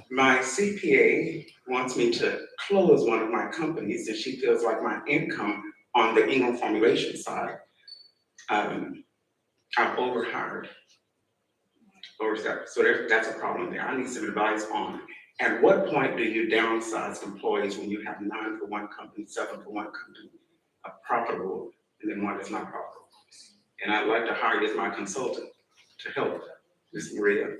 My CPA wants me to close one of my companies, and she feels like my income on the Ingram formulation side, I've overhired. So that's a problem there. I need some advice on at what point do you downsize employees when you have 9 for one company, 7 for one company, profitable, and then one that's not profitable. And I'd like to hire you as my consultant to help Ms. Maria.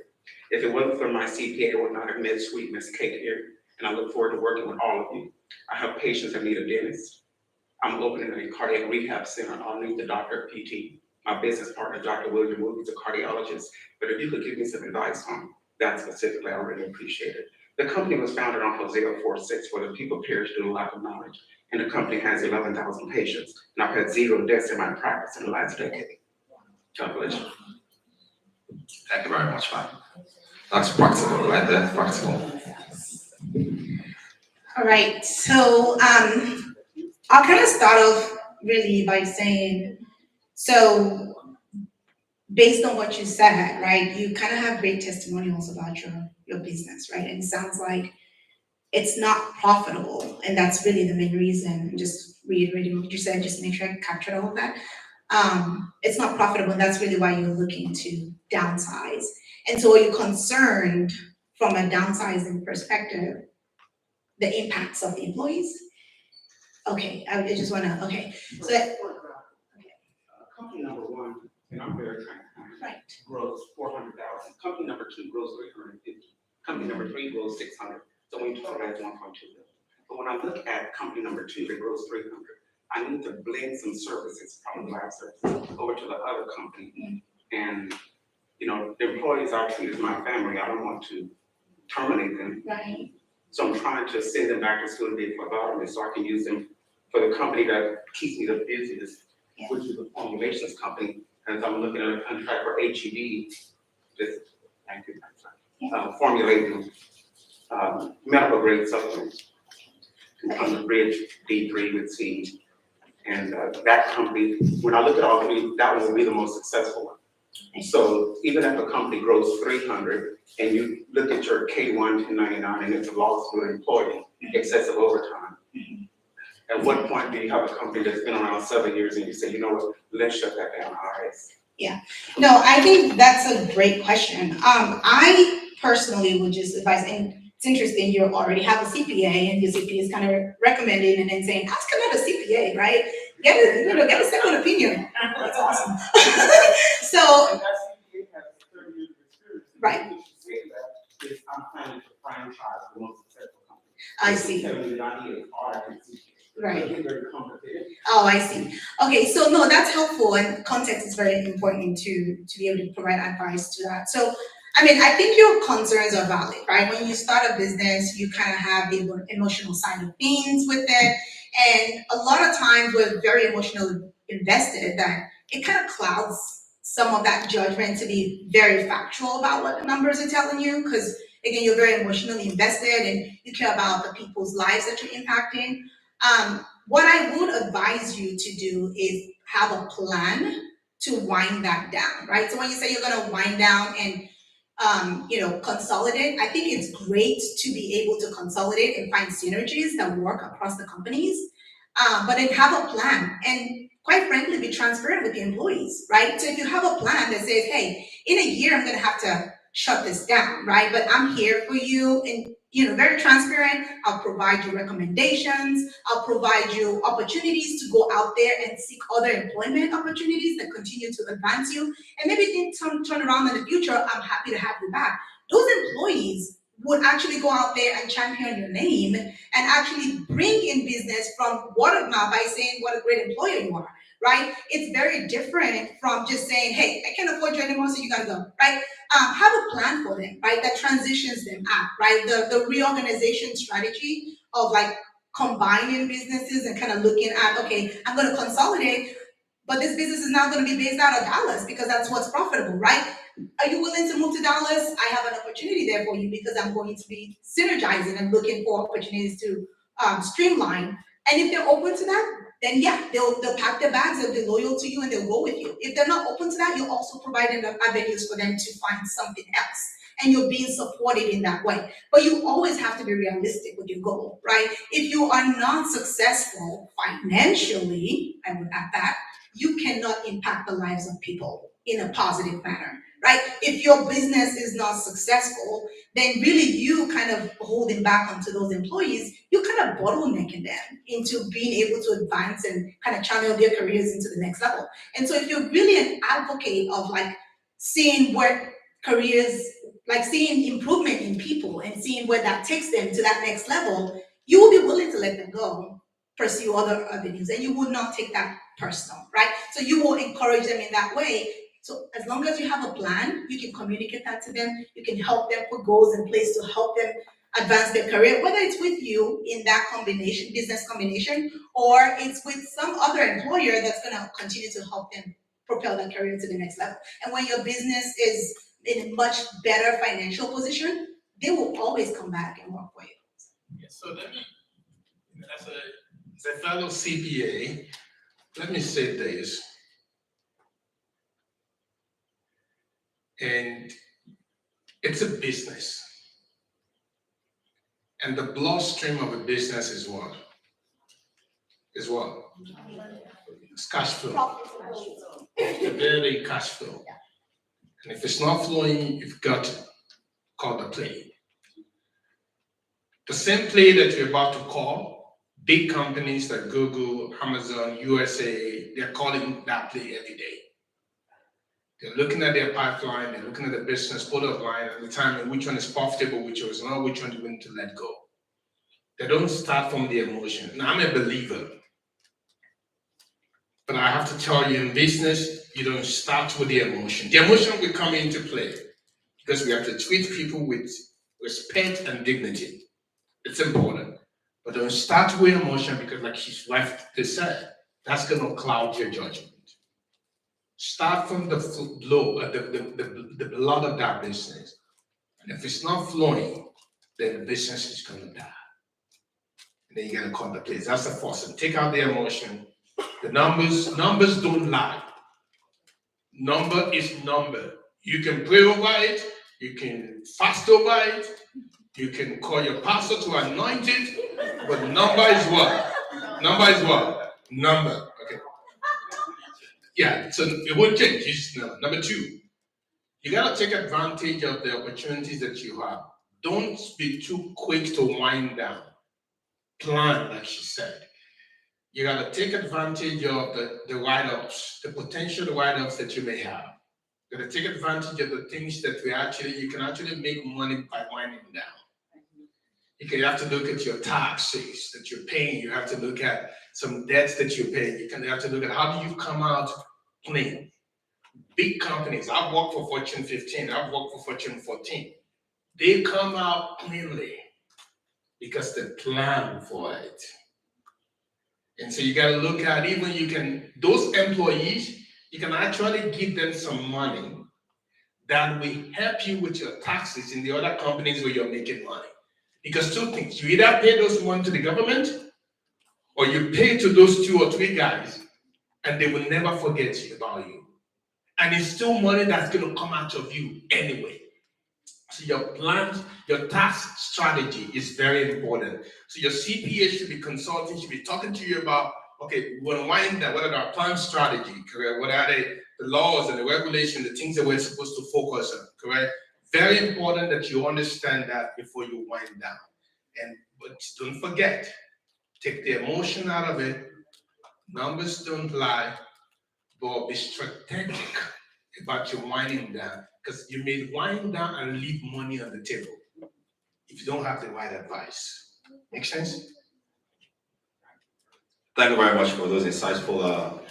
If it wasn't for my CPA, I would not have met sweet Miss Kate here, and I look forward to working with all of you. I have patients that need a dentist. I'm opening a cardiac rehab center underneath the doctor of PT. My business partner, Dr. William Wood, is a cardiologist, but if you could give me some advice on that specifically, I really appreciate it. The company was founded on Hosea 4:6, where the people perish due to lack of knowledge, and the company has 11,000 patients, and I've had 0 deaths in my practice in the last decade. God bless you. Thank you very much, man. That's practical, right there, practical. All right, so I'll kind of start off really by saying, so based on what you said, right, you kind of have great testimonials about your business, right? And it sounds like it's not profitable, and that's really the main reason. Just reiterating what you said, just to make sure I captured all of that. it's not profitable, and that's really why you're looking to downsize. And so are you concerned from a downsizing perspective, the impacts of the employees? Okay, I just wanna, okay, so that, Company number one, and I'm very transparent, right, grows 400,000. Company number two grows 350. Company number three grows 600. So when you total that's 1.2 billion. But when I look at company number two that grows 300, I need to blend some services from the lab services over to the other company. And, you know, the employees I treat as my family. I don't want to terminate them. right, So I'm trying to send them back to school and be phlebotomy so I can use them for the company that keeps me the busiest, which is the formulations company. And I'm looking at a contract for HEB, this, thank you, formulating medical grade supplements. On the bridge D3 with C. And that company, when I look at all three, that one will be the most successful one. So even if a company grows 300 and you look at your K1 1099 and it's a loss to an employee, excessive overtime. At what point do you have a company that's been around 7 years and you say, you know what, let's shut that down, RS? yeah. No, I think that's a great question. I personally would just advise, and it's interesting, you already have a CPA and your CPA is kind of recommending and then saying, ask another CPA, right? Get a second opinion. That's awesome. So, And that CPA has 30 years of experience. right. What you say that is, I'm planning to franchise the most successful company. I see. Telling me that I need a RCCG. Right. It's very complicated. Oh, I see. Okay, so no, that's helpful, and context is very important to be able to provide advice to that. So, I mean, I think your concerns are valid, right? When you start a business, you kind of have the emotional side of things with it, and a lot of times we're very emotionally invested that it kind of clouds some of that judgment to be very factual about what the numbers are telling you, because again, you're very emotionally invested and you care about the people's lives that you're impacting. What I would advise you to do is have a plan to wind that down, right? So when you say you're gonna wind down and consolidate, I think it's great to be able to consolidate and find synergies that work across the companies, but then have a plan and quite frankly, be transparent with the employees, right? So if you have a plan that says, hey, in a year, I'm gonna have to shut this down, right? But I'm here for you and very transparent. I'll provide you recommendations. I'll provide you opportunities to go out there and seek other employment opportunities that continue to advance you. And maybe things turn around in the future, I'm happy to have you back. Those employees would actually go out there and champion your name and actually bring in business from word of mouth by saying what a great employer you are, right? It's very different from just saying, hey, I can't afford you anymore, so you gotta go, right? Have a plan for them, right? That transitions them out, right? The reorganization strategy of like combining businesses and kind of looking at, okay, I'm gonna consolidate, but this business is now gonna be based out of Dallas because that's what's profitable, right? Are you willing to move to Dallas? I have an opportunity there for you because I'm going to be synergizing and looking for opportunities to streamline. And if they're open to that, then yeah, they'll pack their bags, they'll be loyal to you, and they'll go with you. If they're not open to that, you're also providing the avenues for them to find something else. And you're being supported in that way. But you always have to be realistic with your goal, right? If you are not successful financially, I would add that, you cannot impact the lives of people in a positive manner, right? If your business is not successful, then really you kind of holding back onto those employees, you kind of bottlenecking them into being able to advance and kind of channel their careers into the next level. And so if you're really an advocate of like seeing where careers, like seeing improvement in people and seeing where that takes them to that next level, you will be willing to let them go, pursue other avenues, and you would not take that personal, right? So you will encourage them in that way. So as long as you have a plan, you can communicate that to them, you can help them put goals in place to help them advance their career, whether it's with you in that combination, business combination, or it's with some other employer that's gonna continue to help them propel their career to the next level. And when your business is in a much better financial position, they will always come back and work for you. Yeah, so let me, as a fellow CPA, let me say this. And it's a business. And the bloodstream of a business is what? is what? It's cash flow. The daily cash flow. And if it's not flowing, you've got to call the play. The same play that you're about to call, big companies like Google, Amazon, USA, they're calling that play every day. They're looking at their pipeline, they're looking at the business product line at the time and which one is profitable, which one is not, which one is going to let go. They don't start from the emotion. Now, I'm a believer, but I have to tell you, in business, you don't start with the emotion. The emotion will come into play because we have to treat people with respect and dignity. It's important. But don't start with emotion because, like his wife just said, that's going to cloud your judgment. Start from the flow, the blood of that business. And if it's not flowing, then the business is going to die. And then you're going to cut the place. That's the first thing. Take out the emotion. The numbers don't lie. Number is number. You can pray over it. You can fast over it. You can call your pastor to anoint it. But number is what? Number is what? Number. Okay. Yeah, so it won't change. It's number two. You gotta take advantage of the opportunities that you have. Don't be too quick to wind down. Plan, like she said. You gotta take advantage of the write-ups, the potential write-ups that you may have. You gotta take advantage of the things that you can actually make money by winding down. You have to look at your taxes that you're paying. You have to look at some debts that you're paying. You have to look at how do you come out clean. Big companies, I've worked for Fortune 15, I've worked for Fortune 14. They come out cleanly because they plan for it. And so you got to look at those employees, you can actually give them some money that will help you with your taxes in the other companies where you're making money. Because two things, you either pay those money to the government or you pay to those 2 or 3 guys and they will never forget about you. And it's still money that's going to come out of you anyway. So your plans, your tax strategy is very important. So your CPA should be consulting, should be talking to you about, okay, we want to wind down, what are our plan strategy, correct? What are the laws and the regulations, the things that we're supposed to focus on, correct? Very important that you understand that before you wind down. But don't forget, take the emotion out of it. Numbers don't lie, but be strategic about your winding down, because you may wind down and leave money on the table if you don't have the right advice. Make sense? Thank you very much for those insightful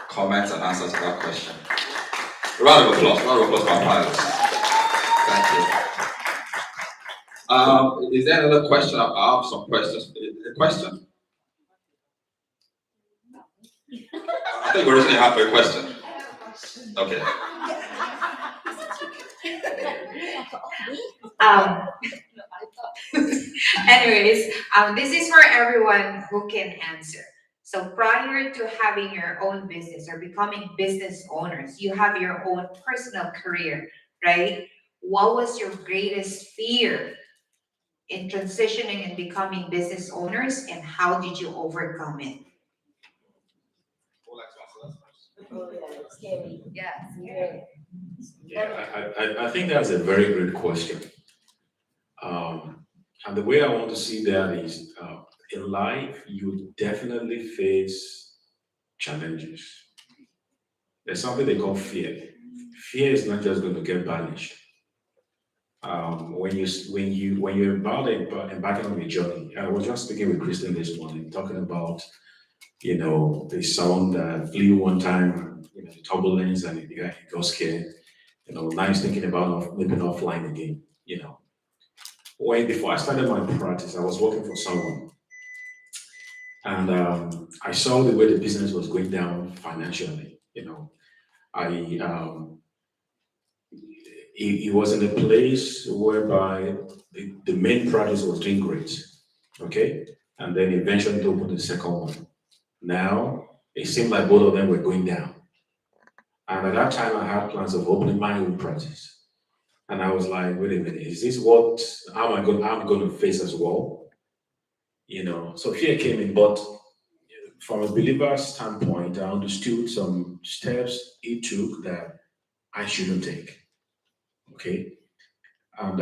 comments and answers to that question. A round of applause for our panelists. Thank you. Is there another question? I have some questions. A question? I think we originally had a question. Okay. Anyways, this is for everyone who can answer. So prior to having your own business or becoming business owners, you have your own personal career, right? What was your greatest fear in transitioning and becoming business owners, and how did you overcome it? Yeah, I think that's a very great question. And the way I want to see that is, in life, you definitely face challenges. There's something they call fear. Fear is not just going to get banished. When you're embarking on a journey, I was just speaking with Kristen this morning, talking about the sound that flew one time, the turbulence, and he got scared. Now he's thinking about maybe not flying again. Before I started my practice, I was working for someone, and I saw the way the business was going down financially. He was in a place whereby the main practice was doing great, okay, and then eventually opened the second one. Now it seemed like both of them were going down, and at that time I had plans of opening my own practice. And I was like, wait a minute, is this what I'm going to face as well? So fear came in, but from a believer's standpoint, I understood some steps he took that I shouldn't take. Okay. And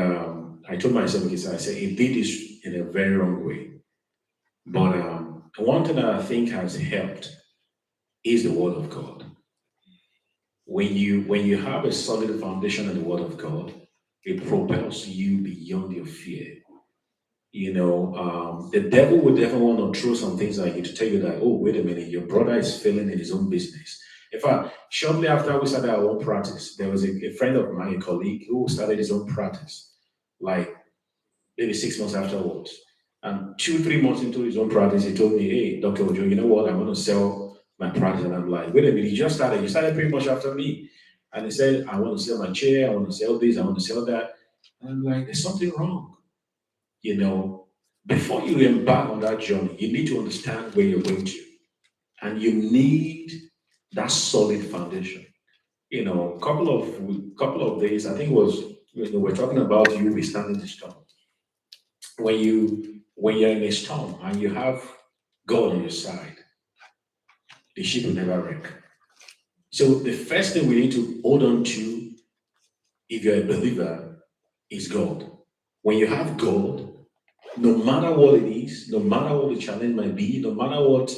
I told myself, okay, so I said, he did this in a very wrong way. But one thing that I think has helped is the word of God. When you have a solid foundation in the word of God, it propels you beyond your fear. The devil would definitely want to throw some things at you to tell you that, oh, wait a minute, your brother is failing in his own business. In fact, shortly after we started our own practice, there was a friend of mine, a colleague, who started his own practice, like maybe 6 months afterwards. And 2, 3 months into his own practice, he told me, hey, Dr. Ojo, you know what? I'm going to sell my practice. And I'm like, wait a minute, you started pretty much after me. And he said, I want to sell my chair, I want to sell this, I want to sell that. And I'm like, there's something wrong. Before you embark on that journey, you need to understand where you're going to. And you need that solid foundation. Couple of days, I think it was, we're talking about you withstanding the storm. When you're in a storm and you have God on your side, the ship will never wreck. So the first thing we need to hold on to, if you're a believer, is God. When you have God, no matter what it is, no matter what the challenge might be, no matter what,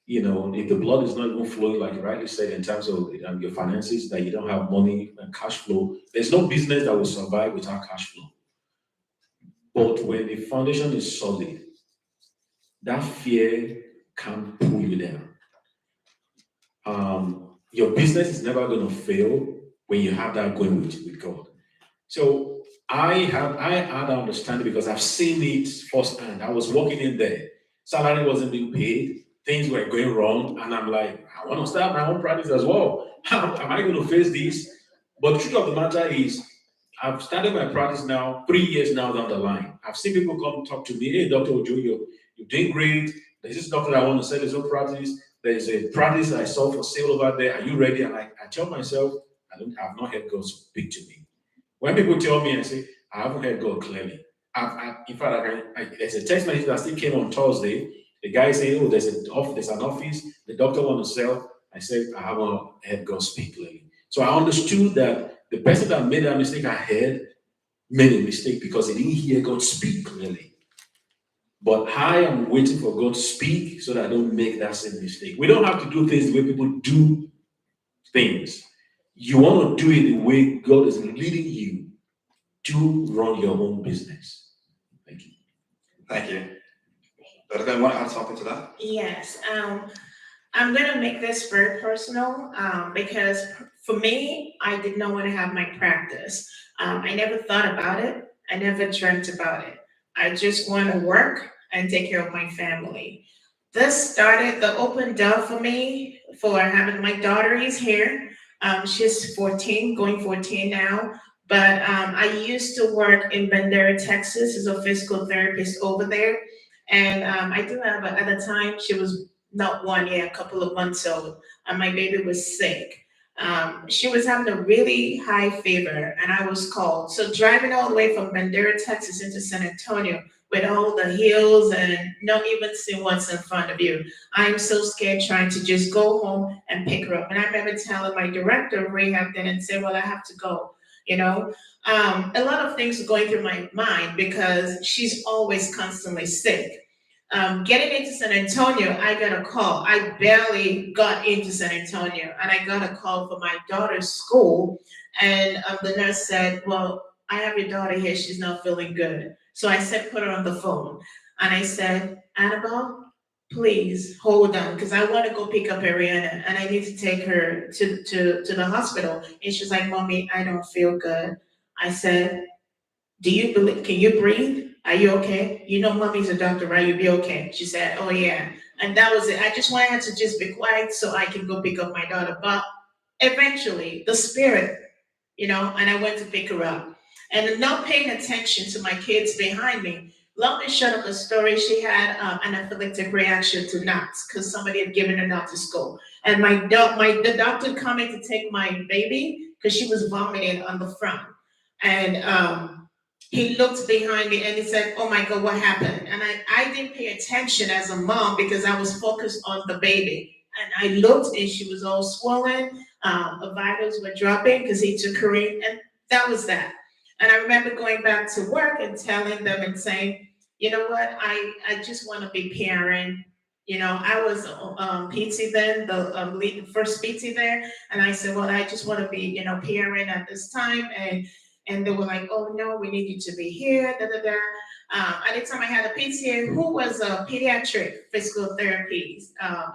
if the blood is not even flowing, like you rightly said, in terms of your finances, that you don't have money and cash flow, there's no business that will survive without cash flow. But when the foundation is solid, that fear can't pull you down. Your business is never going to fail when you have that going with God. So I had that understanding because I've seen it firsthand. I was working in there, salary wasn't being paid, things were going wrong, and I'm like, I want to start my own practice as well. How am I going to face this? But the truth of the matter is, I've started my practice now, 3 years now down the line. I've seen people come talk to me, hey, Dr. Ojo, you're doing great. There's this doctor that I want to sell his own practice. There's a practice I saw for sale over there. Are you ready? And I tell myself, I've not heard God speak to me. When people tell me and say, I haven't heard God clearly. In fact, there's a text message that still came on Thursday. The guy saying, oh, there's an office, the doctor wants to sell. I said, I haven't heard God speak clearly. So I understood that the person that made that mistake ahead made a mistake because he didn't hear God speak clearly. But I am waiting for God to speak so that I don't make that same mistake. We don't have to do things the way people do things. You want to do it the way God is leading you to run your own business. Thank you. Thank you. Dr. You want to add something to that? Yes, I'm gonna make this very personal, because for me, I did not want to have my practice. I never thought about it. I never dreamt about it. I just want to work and take care of my family. This started the open door for me for having my daughter is here. She's 14, going 14 now. But I used to work in Bandera, Texas, as a physical therapist over there. And I do have, at the time, she was not 1 year, a couple of months old, and my baby was sick. She was having a really high fever, and I was called. So driving all the way from Bandera, Texas into San Antonio with all the hills and not even seeing what's in front of you. I'm so scared trying to just go home and pick her up. And I remember telling my director of rehab then and say, well, I have to go. A lot of things are going through my mind because she's always constantly sick. Getting into San Antonio, I got a call. I barely got into San Antonio, and I got a call from my daughter's school, and the nurse said, well, I have your daughter here. She's not feeling good. So I said, put her on the phone. And I said, Annabelle, please hold on, because I want to go pick up Ariana, and I need to take her to the hospital. And she's like, Mommy, I don't feel good. I said, can you breathe? Are you okay? You know, Mommy's a doctor, right? You'll be okay. She said, oh yeah. And that was it. I just wanted her to just be quiet so I can go pick up my daughter. But eventually, the spirit, and I went to pick her up. And not paying attention to my kids behind me. Long and short of the story, she had an anaphylactic reaction to nuts because somebody had given her nuts to school. And the doctor coming to take my baby because she was vomiting on the front. And he looked behind me and he said, "Oh my God, what happened?" And I didn't pay attention as a mom because I was focused on the baby. And I looked and she was all swollen. Her vitals were dropping because he took her in, and that was that. And I remember going back to work and telling them and saying, "You know what? I just want to be PRN." You know, I was PT then, the lead, first PT there, and I said, "Well, I just want to be, you know, PRN at this time." And they were like, "Oh no, we need you to be here." Da da da. At the time, I had a PTA who was a pediatric physical therapy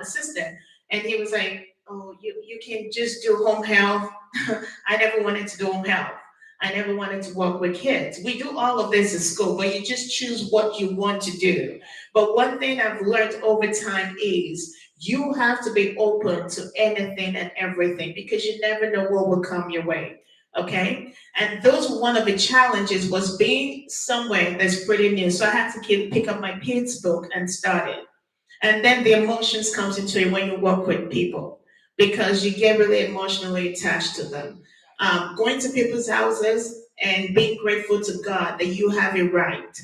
assistant, and he was like, "Oh, you can just do home health." I never wanted to do home health. I never wanted to work with kids. We do all of this at school, but you just choose what you want to do. But one thing I've learned over time is you have to be open to anything and everything because you never know what will come your way. Okay? And those were one of the challenges was being somewhere that's pretty new. So I had to pick up my kids' book and start it. And then the emotions comes into it when you work with people because you get really emotionally attached to them. Going to people's houses and being grateful to God that you have it right.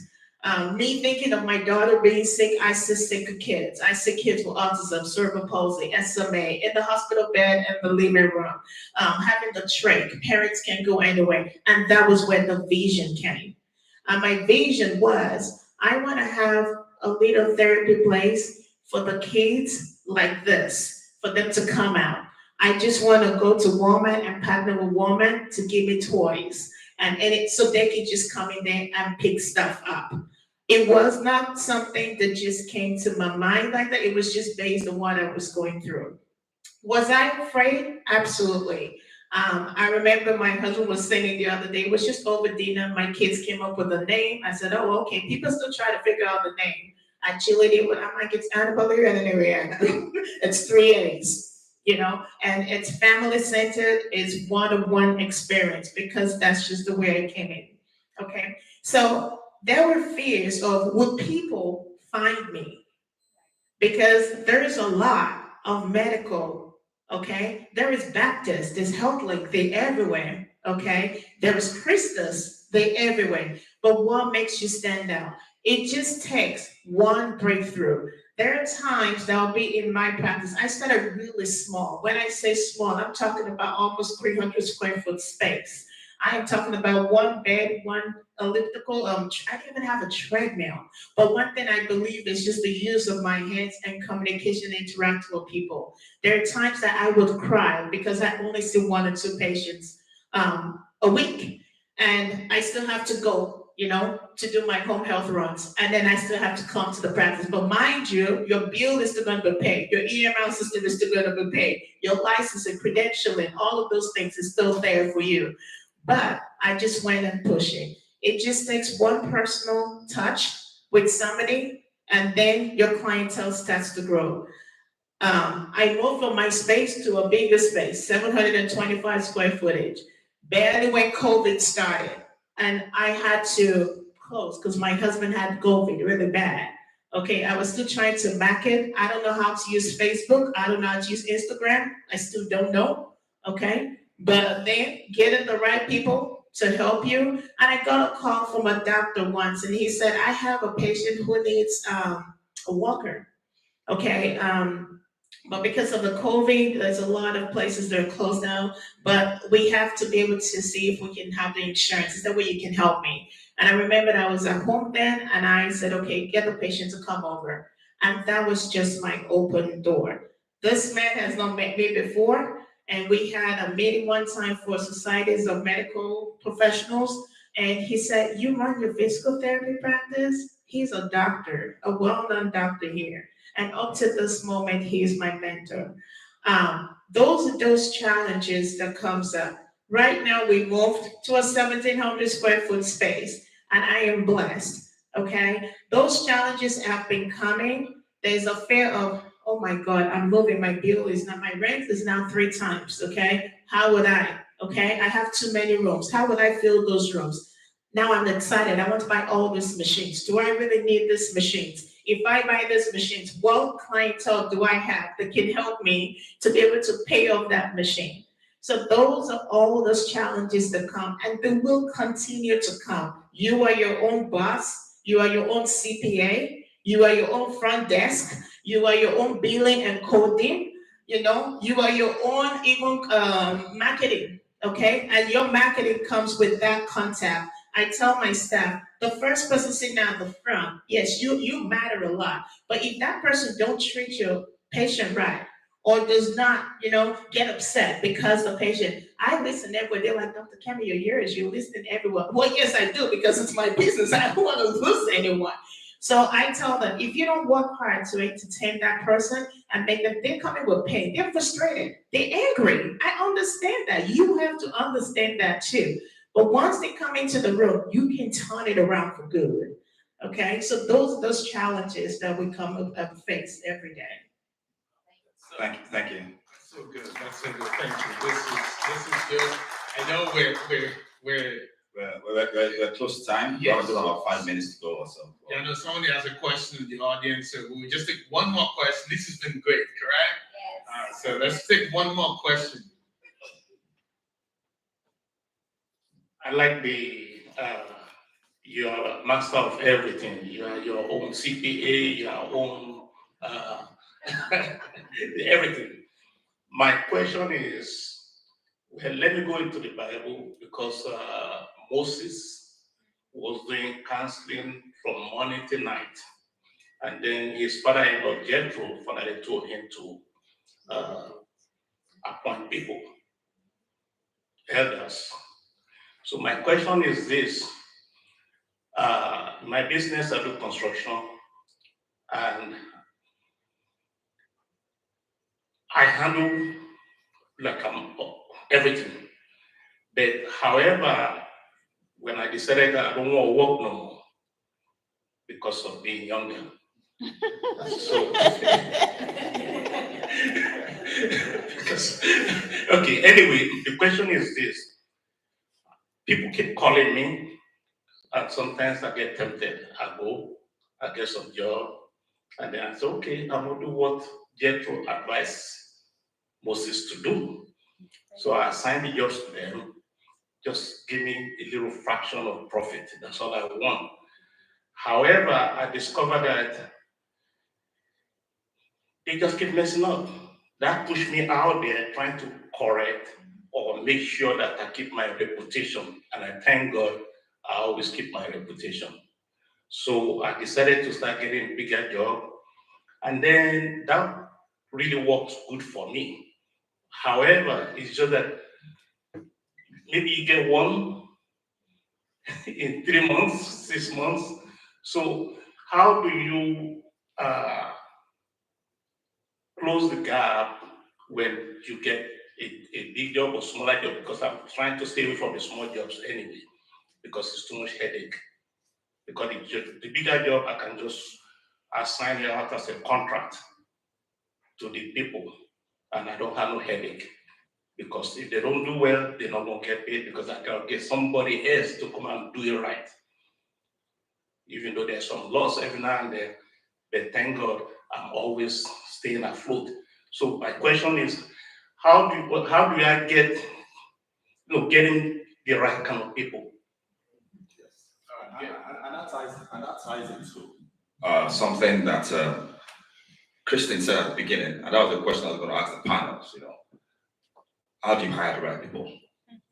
Me thinking of my daughter being sick, I see sick kids. I see kids with autism, cerebral palsy, SMA, in the hospital bed, in the living room, having the trach. Parents can go anywhere. And that was where the vision came. And my vision was, I want to have a little therapy place for the kids like this, for them to come out. I just want to go to Walmart and partner with Walmart to give me toys. And so they could just come in there and pick stuff up. It was not something that just came to my mind like that. It was just based on what I was going through. Was I afraid? Absolutely. I remember my husband was saying the other day, it was just over dinner. My kids came up with a name. I said, "Oh, okay." People still try to figure out the name. I chilled it with, I'm like, "It's Annabelle and Ariana." It's 3 A's, you know, and it's family centered, it's one-on-one experience because that's just the way it came in. Okay. So there were fears of would people find me? Because there is a lot of medical, okay? There is Baptist, there's HealthLink, they everywhere, okay? There is Christus, they everywhere. But what makes you stand out? It just takes one breakthrough. There are times that I'll be in my practice. I started really small. When I say small, I'm talking about almost 300 square foot space. I am talking about one bed, one elliptical. I didn't even have a treadmill. But one thing I believe is just the use of my hands and communication, interact with people. There are times that I would cry because I only see 1 or 2 patients a week, and I still have to go, you know, to do my home health runs, and then I still have to come to the practice. But mind you, your bill is still going to be paid. Your EML system is still going to be paid. Your license and credentialing, all of those things is still there for you. But I just went and pushed it. It just takes one personal touch with somebody, and then your clientele starts to grow. I moved from my space to a bigger space, 725 square footage, barely when COVID started. And I had to close because my husband had COVID really bad. Okay, I was still trying to market. I don't know how to use Facebook. I don't know how to use Instagram. I still don't know. Okay, but then getting the right people to help you. And I got a call from a doctor once, and he said, "I have a patient who needs a walker." Okay, but because of the COVID, there's a lot of places that are closed now. But we have to be able to see if we can have the insurance. Is that way you can help me? And I remembered I was at home then, and I said, "Okay, get the patient to come over." And that was just my open door. This man has not met me before, and we had a meeting one time for societies of medical professionals. And he said, "You run your physical therapy practice?" He's a doctor, a well-known doctor here. And up to this moment, he is my mentor. Those are those challenges that comes up. Right now, we moved to a 1,700 square foot space, and I am blessed. Okay, those challenges have been coming. There's a fear of, "Oh my God, I'm moving. My bill is not, my rent is now 3 times. Okay, how would I? Okay, I have too many rooms. How would I fill those rooms?" Now I'm excited. I want to buy all these machines. Do I really need these machines? If I buy these machines, what clientele do I have that can help me to be able to pay off that machine? So those are all those challenges that come, and they will continue to come. You are your own boss. You are your own CPA. You are your own front desk. You are your own billing and coding. You are your own even marketing. Okay, and your marketing comes with that contact. I tell my staff, the first person sitting at the front, yes, you matter a lot. But if that person don't treat your patient right, or does not, get upset because the patient, I listen everywhere. They're like, Dr. Kemi, you're yours. You listen everywhere. Well, yes, I do because it's my business. I don't want to lose anyone. So I tell them, if you don't work hard to entertain that person and make them, they're coming with pain. They're frustrated. They're angry. I understand that. You have to understand that too. But once they come into the room, you can turn it around for good. Okay, so those are those challenges that we come up face every day. Thank you, thank you. That's so good. That's so good. Thank you. This is good. I know we're close to time. We Yes. have about 5 minutes to go or so. Yeah, I know somebody has a question in the audience, so we'll just take one more question. This has been great, correct? Yes. So let's take one more question. I like you're a master of everything. You are your own CPA, your own everything. My question is, well, let me go into the Bible because Moses was doing counseling from morning to night. And then his father-in-law, Jethro, finally told him to appoint people, elders. So my question is this. My business, I do construction, and I handle like everything. But however, when I decided that I don't want to work no more because of being younger. So, okay, anyway, the question is this. People keep calling me, and sometimes I get tempted. I go, I get some job, and then I say, okay, I'm going to do what Jethro advised Moses to do. So I assign the jobs to them, just give me a little fraction of profit. That's all I want. However, I discovered that they just keep messing up. That pushed me out there trying to correct or make sure that I keep my reputation. And I thank God I always keep my reputation. So I decided to start getting a bigger job. And then that really works good for me. However, it's just that maybe you get one in 3 months, 6 months. So how do you close the gap when you get a big job or smaller job? Because I'm trying to stay away from the small jobs anyway, because it's too much headache. Because the bigger job, I can just assign it out as a contract to the people, and I don't have no headache. Because if they don't do well, they're not going to get paid because I can get somebody else to come and do it right. Even though there's some loss every now and then, but thank God I'm always staying afloat. So my question is, how do I get, getting the right kind of people? Yes. And that ties into something that Kristen said at the beginning, and that was the question I was going to ask the panels. How do you hire the right people?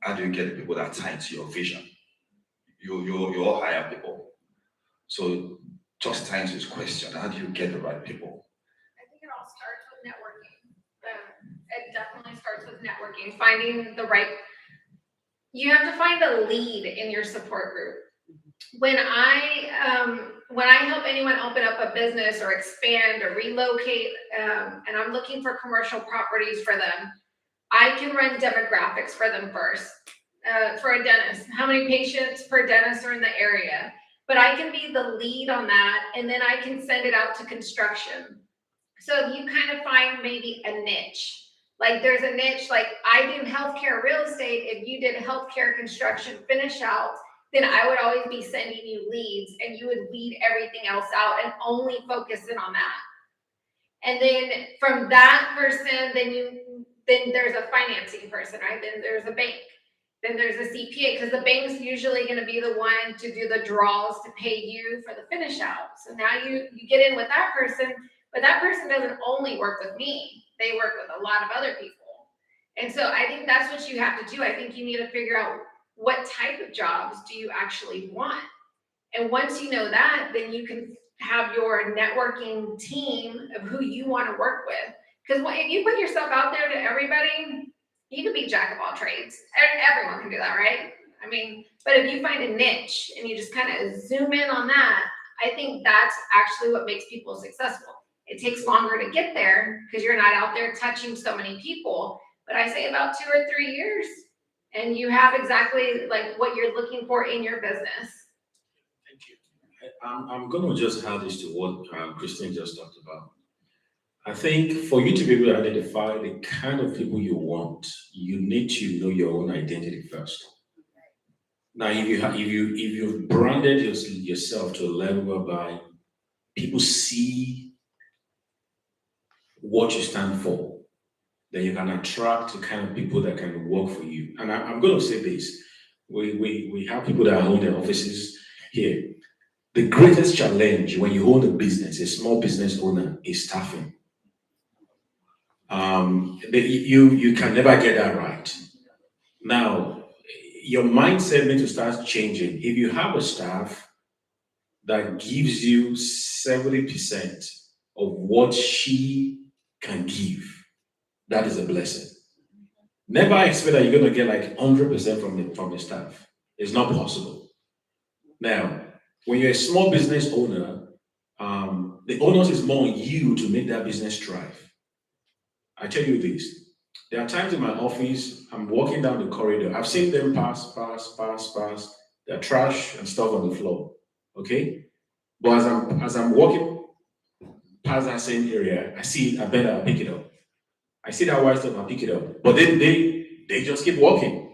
How do you get the people that tie into your vision? You all hire people. So just tying to his question, how do you get the right people? I think it all starts with networking. It definitely starts with networking, finding the right, you have to find a lead in your support group. When I help anyone open up a business or expand or relocate, and I'm looking for commercial properties for them, I can run demographics for them first. For a dentist, how many patients per dentist are in the area? But I can be the lead on that, and then I can send it out to construction. So if you kind of find maybe a niche, like there's a niche, like I do healthcare real estate, if you did healthcare construction finish out, then I would always be sending you leads and you would weed everything else out and only focus in on that. And then from that person, then there's a financing person, right? Then there's a bank. Then there's a CPA, because the bank's usually gonna be the one to do the draws to pay you for the finish out. So now you get in with that person, but that person doesn't only work with me, they work with a lot of other people. And so I think that's what you have to do. I think you need to figure out what type of jobs do you actually want? And once you know that, then you can have your networking team of who you want to work with. Because if you put yourself out there to everybody, you can be jack of all trades. Everyone can do that, right? I mean, but if you find a niche and you just kind of zoom in on that, I think that's actually what makes people successful. It takes longer to get there because you're not out there touching so many people. But I say about 2 or 3 years, and you have exactly like what you're looking for in your business. Thank you. I'm going to just add this to what Christine just talked about. I think for you to be able to identify the kind of people you want, you need to know your own identity first. Now, if you've branded yourself to a level whereby people see what you stand for, then you can attract the kind of people that can work for you. And I'm going to say this: we have people that own their offices here. The greatest challenge when you own a business, a small business owner, is staffing. You can never get that right. Now, your mindset needs to start changing. If you have a staff that gives you 70% of what she can give, that is a blessing. Never expect that you're going to get like 100% from the staff. It's not possible. Now, when you're a small business owner, the onus is more on you to make that business thrive. I tell you this, there are times in my office, I'm walking down the corridor, I've seen them pass, their trash and stuff on the floor, okay? But as I'm walking past that same area, I see it, I better pick it up. I see that white stuff, I pick it up. But then they just keep walking.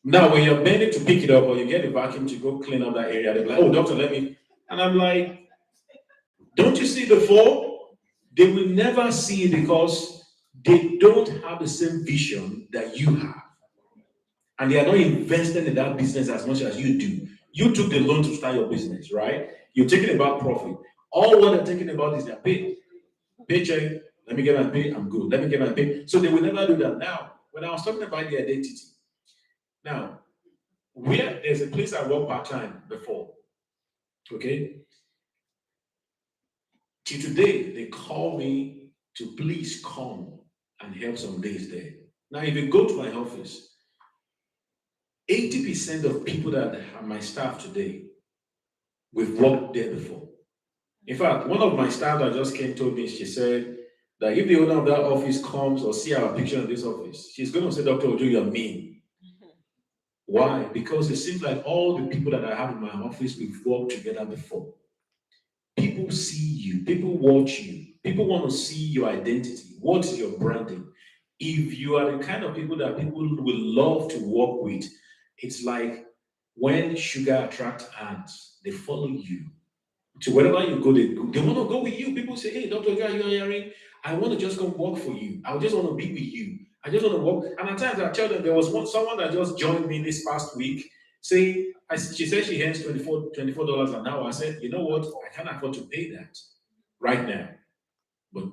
Now, when you're bending to pick it up or you get a vacuum to go clean up that area, they're like, oh, doctor, let me. And I'm like, don't you see the fall? They will never see it because they don't have the same vision that you have. And they are not invested in that business as much as you do. You took the loan to start your business, right? You're thinking about profit. All what they're thinking about is their pay. Paycheck, let me get my pay, I'm good. Let me get my pay. So they will never do that. Now, when I was talking about the identity, now, there's a place I worked part-time before, okay? Till today, they call me to please come and help some days there. Now, if you go to my office, 80% of people that are my staff today, we've worked there before. In fact, one of my staff that just came told me, she said that if the owner of that office comes or see our picture in this office, she's going to say, Dr. Ojo, you're mean. Why? Because it seems like all the people that I have in my office, we've worked together before. People see you, people watch you, people want to see your identity. What's your branding? If you are the kind of people that people will love to work with, it's like when sugar attracts ants, they follow you. So wherever you go, they want to go with you. People say, hey, Dr. Oga, you're hearing, I want to just come work for you. I just want to be with you. I just want to work. And at times I tell them, there was someone that just joined me this past week, saying, she said she earns $24 an hour. I said, you know what? I can't afford to pay that right now. But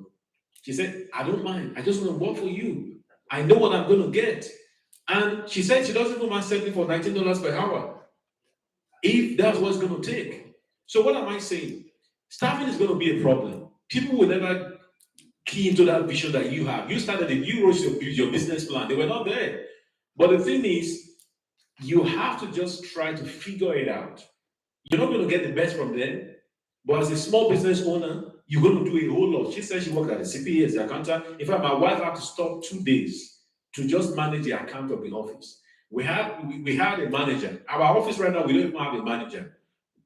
she said, I don't mind. I just want to work for you. I know what I'm going to get. And she said she doesn't even mind settling for $19 per hour, if that's what it's going to take. So what am I saying? Staffing is going to be a problem. People will never key into that vision that you have. You started it, you wrote your business plan. They were not there. But the thing is, you have to just try to figure it out. You're not going to get the best from them, but as a small business owner, you're going to do a whole lot. She said she worked at the CPA as the accountant. In fact, my wife had to stop 2 days to just manage the account of the office. We had a manager. Our office right now, we don't even have a manager.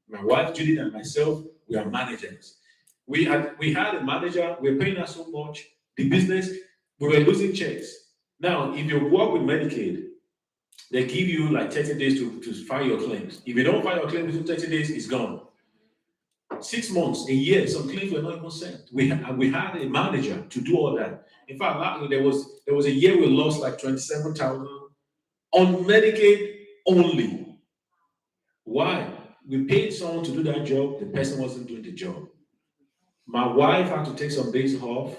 My wife, Judith, and myself, we are managers. We had a manager, we're paying her so much. The business, we were losing checks. Now, if you work with Medicaid, they give you like 30 days to file your claims. If you don't file your claims within 30 days, it's gone. 6 months, a year, some claims were not even sent. We had a manager to do all that. In fact, there was a year we lost like 27,000 on Medicaid only. Why? We paid someone to do that job, the person wasn't doing the job. My wife had to take some days off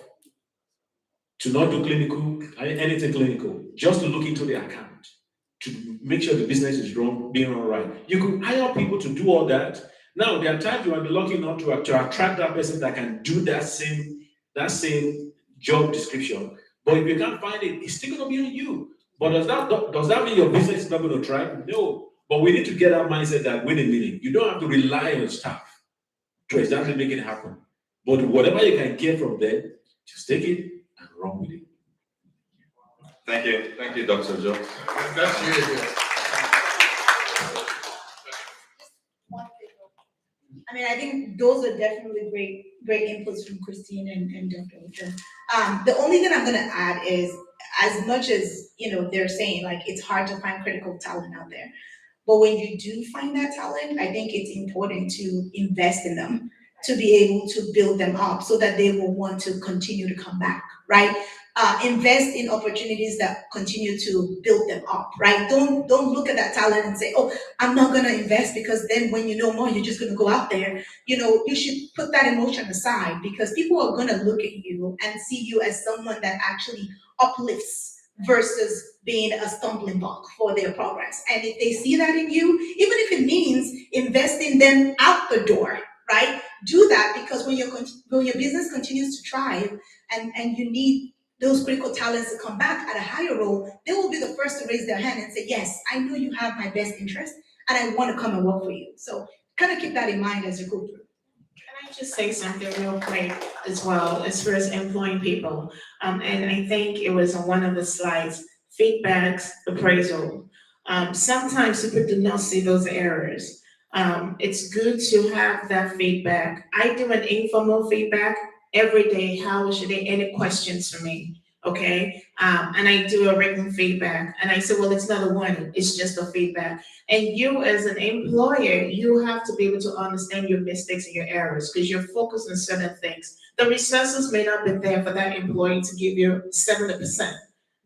to not do clinical, anything clinical, just to look into the account, to make sure the business is being run right. You could hire people to do all that. Now, there are times you might be lucky enough to attract that person that can do that same job description. But if you can't find it, it's still going to be on you. But does that mean your business is not going to thrive? No. But we need to get that mindset that wait a minute, you don't have to rely on staff to exactly make it happen. But whatever you can get from them, just take it and run with it. Thank you, Dr. Joe. That's really good. I mean, I think those are definitely great inputs from Christine and Dr. Ojo. The only thing I'm gonna add is, as much as, they're saying, like, it's hard to find critical talent out there, but when you do find that talent, I think it's important to invest in them, to be able to build them up so that they will want to continue to come back, right? Invest in opportunities that continue to build them up, right? Don't look at that talent and say, oh, I'm not gonna invest, because then when you know more, you're just gonna go out there. You should put that emotion aside, because people are gonna look at you and see you as someone that actually uplifts versus being a stumbling block for their progress. And if they see that in you, even if it means investing them out the door, right? Do that, because when your business continues to thrive and you need those critical talents to come back at a higher role, they will be the first to raise their hand and say, yes, I know you have my best interest and I want to come and work for you. So kind of keep that in mind as you go through. Can I just say something real quick as well, as far as employing people? And I think it was on one of the slides, feedbacks, appraisal. Sometimes people do not see those errors. It's good to have that feedback. I do an informal feedback every day. How was your day? Any questions for me? Okay. And I do a written feedback. And I say, well, it's not a warning, it's just a feedback. And you as an employer, you have to be able to understand your mistakes and your errors, because you're focused on certain things. The resources may not be there for that employee to give you 70%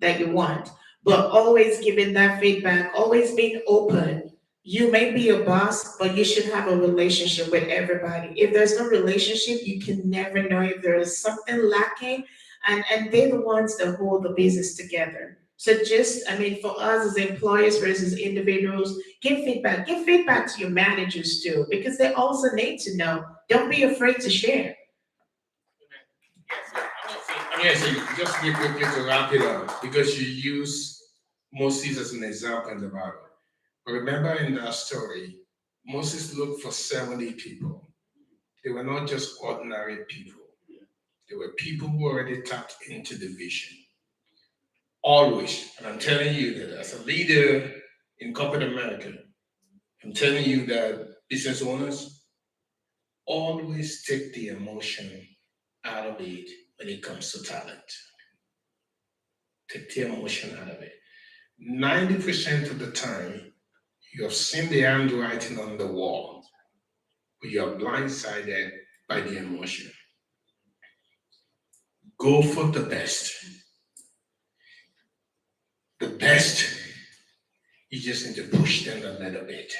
that you want, but always giving that feedback, always being open. You may be a boss, but you should have a relationship with everybody. If there's no relationship, you can never know if there is something lacking, and they're the ones that hold the business together. So for us as employers versus individuals, give feedback to your managers too, because they also need to know. Don't be afraid to share. Just real quickly to wrap it up, because you use Moses as an example in the Bible. But remember in that story, Moses looked for 70 people. They were not just ordinary people. They were people who already tapped into the vision. Always, and I'm telling you that as a leader in corporate America, I'm telling you that business owners always take the emotion out of it when it comes to talent. Take the emotion out of it. 90% of the time, you have seen the handwriting on the wall, but you are blindsided by the emotion. Go for the best. The best, you just need to push them a little bit.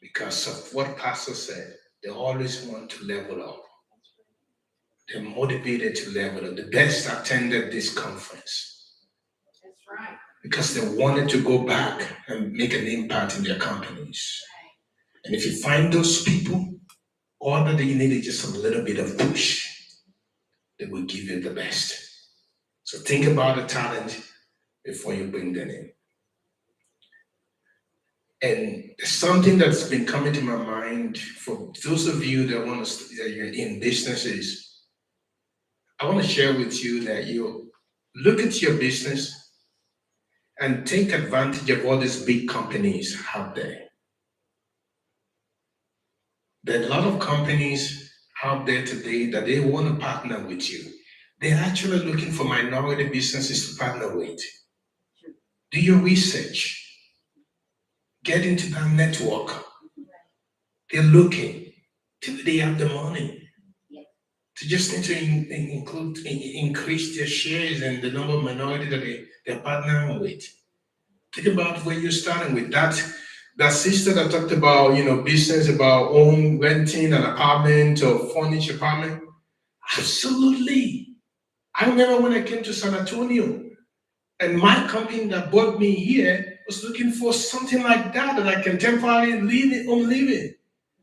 Because of what Pastor said, they always want to level up. They're motivated to level up. The best attended this conference. That's right. Because they wanted to go back and make an impact in their companies. And if you find those people, all that you need is just a little bit of push. They will give you the best. So think about the talent before you bring them in. And something that's been coming to my mind for those of you that want to that you're in businesses, I want to share with you that you look at your business and take advantage of all these big companies out there. There are a lot of companies out there today that they want to partner with you. They're actually looking for minority businesses to partner with. Do your research. Get into that network. They're looking till they have the money. To just need to increase their shares and the number of minorities that they're partnering with. Think about where you're starting with. That sister that talked about, business about renting an apartment or furnished apartment. Absolutely. I remember when I came to San Antonio and my company that brought me here was looking for something like that I can temporarily live in.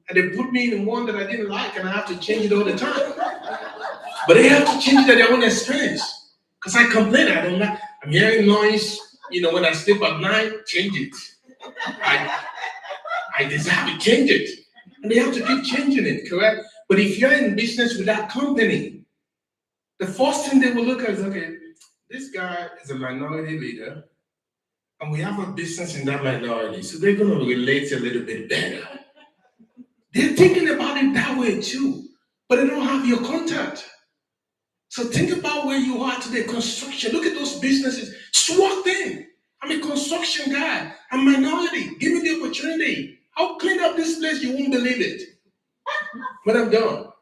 And they put me in one that I didn't like and I have to change it all the time. But they have to change it at their own expense. Because I complain, I don't like, I'm hearing noise, when I sleep at night, change it. I desire to change it. And they have to keep changing it, correct? But if you're in business with that company, the first thing they will look at is, okay, this guy is a minority leader, and we have a business in that minority, so they're going to relate a little bit better. They're thinking about it that way too, but they don't have your contact. So think about where you are today, construction. Look at those businesses. Just walked in. I'm a construction guy. I'm minority. Give me the opportunity. I'll clean up this place. You won't believe it. But I'm done.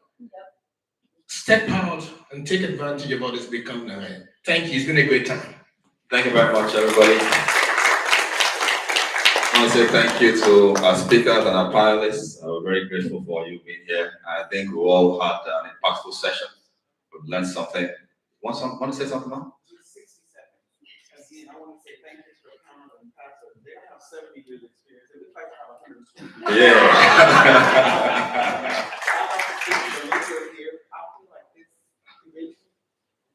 Step out and take advantage of all this big company. Thank you. It's been a great time. Thank you very much, everybody. I want to say thank you to our speakers and our panelists. We're very grateful for you being here. I think we all had an impactful session. We've learned something. Want to say something now? 60 seconds. Again, I want to say thank you to the panel and pastor. They have 70 years experience. It looks like I have 120. Yeah. I feel like this activation,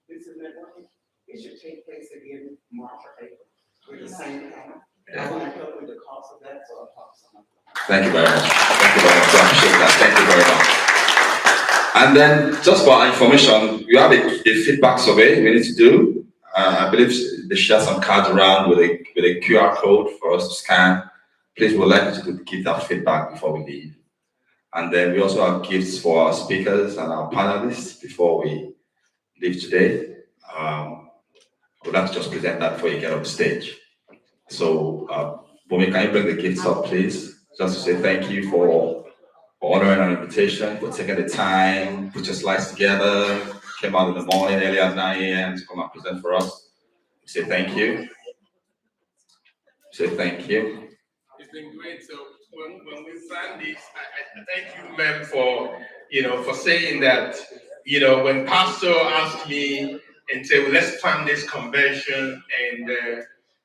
this is networking, it should take place again March or April with the same panel. I want to help with the cost of that, so I'll talk to someone. Thank you very much. Thank you very much. I appreciate that. Thank you very much. And then, just for our information, you have a feedback survey we need to do. I believe they share some cards around with a QR code for us to scan. Please, we'd like you to give that feedback before we leave. And then we also have gifts for our speakers and our panelists before we leave today. I would like to just present that before you get off the stage. So, Bumi, can you bring the gifts up, please? Just to say thank you for honoring our invitation, for taking the time, put your slides together, came out in the morning, early at 9 a.m. to come and present for us. We say thank you. Say thank you. It's been great. So when we planned this, I thank you, ma'am, for saying that, when Pastor asked me and said, well, let's plan this convention, and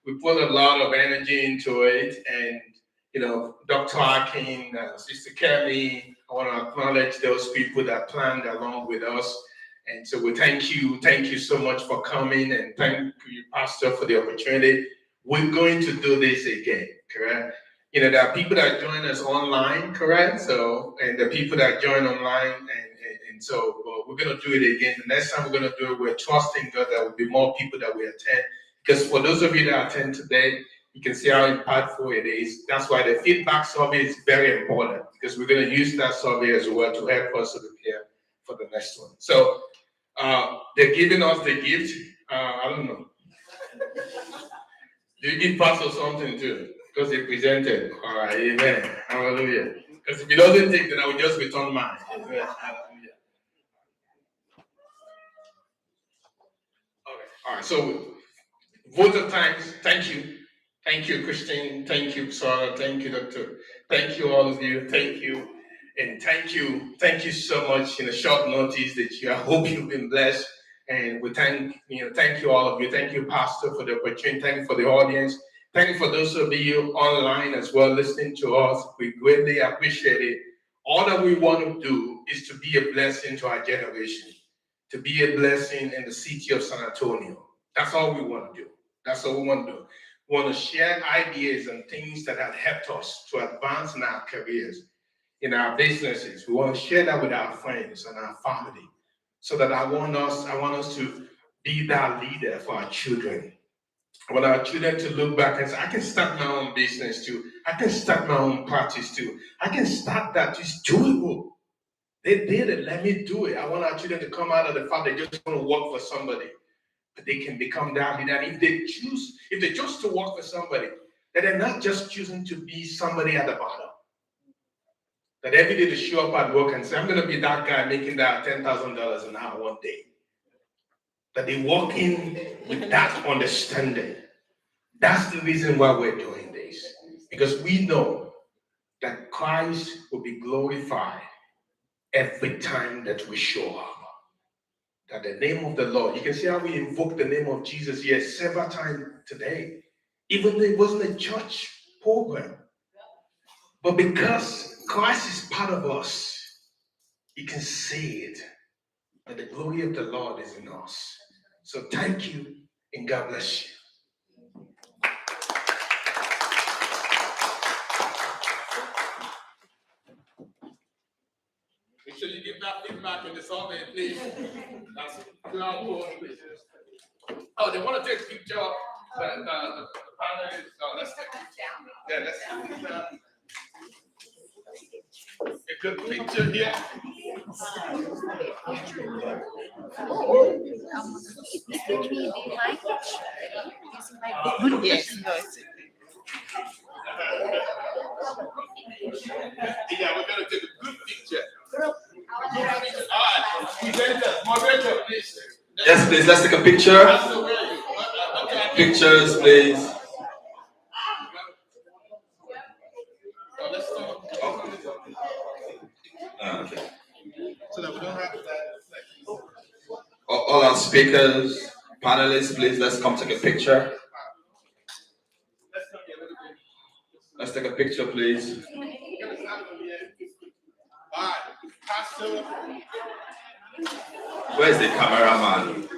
we put a lot of energy into it, and Dr. Akin, Sister Kelly, I want to acknowledge those people that planned along with us. And so we thank you so much for coming, and thank you, Pastor, for the opportunity. We're going to do this again, correct? There are people that join us online, correct? So, and the people that join online, and so we're going to do it again. The next time we're going to do it, we're trusting God that there will be more people that will attend. Because for those of you that attend today, you can see how impactful it is. That's why the feedback survey is very important, because we're going to use that survey as well to help us to prepare for the next one. So they're giving us the gift. I don't know. Do you give Pastor something too? Because he presented. All right, amen. Hallelujah. Because if he doesn't take, then I will just return mine. Amen. Hallelujah. Okay. All right. So, vote of thanks. Thank you. Thank you, Christine. Thank you, Sarah. Thank you, Doctor. Thank you, all of you. Thank you. And thank you so much in a short notice that I hope you've been blessed. And we thank you all of you. Thank you, Pastor, for the opportunity. Thank you for the audience. Thank you for those of you online as well listening to us. We greatly appreciate it. All that we want to do is to be a blessing to our generation, to be a blessing in the city of San Antonio. That's all we want to do. That's all we want to do. We want to share ideas and things that have helped us to advance in our careers, in our businesses. We want to share that with our friends and our family, so that I want us to be that leader for our children. I want our children to look back and say, I can start my own business too. I can start my own practice too. I can start that. It's doable. They did it. Let me do it. I want our children to come out of the fact they just want to work for somebody, but they can become that leader. And if they choose to work for somebody, that they're not just choosing to be somebody at the bottom. That every day they show up at work and say, I'm going to be that guy making that $10,000 an hour one day. That they walk in with that understanding. That's the reason why we're doing this. Because we know that Christ will be glorified every time that we show up. That the name of the Lord, you can see how we invoke the name of Jesus here several times today, even though it wasn't a church program. But because Christ is part of us, you can see it. That the glory of the Lord is in us. So thank you and God bless you. Make sure you give that feedback in the survey, please. That's cloud code, please. Oh, they want to take a picture. The panel is, let's take it. Yeah, let's take a good picture here. Yes, no, Yeah, we're gonna take a good picture. All right, presenter, moderator, please. Yes, please, let's take a picture. Pictures, please. Okay. So that we don't have that. All our speakers, panelists, please, let's come take a picture. Let's take a picture, please. All right, Pastor. Where's the cameraman?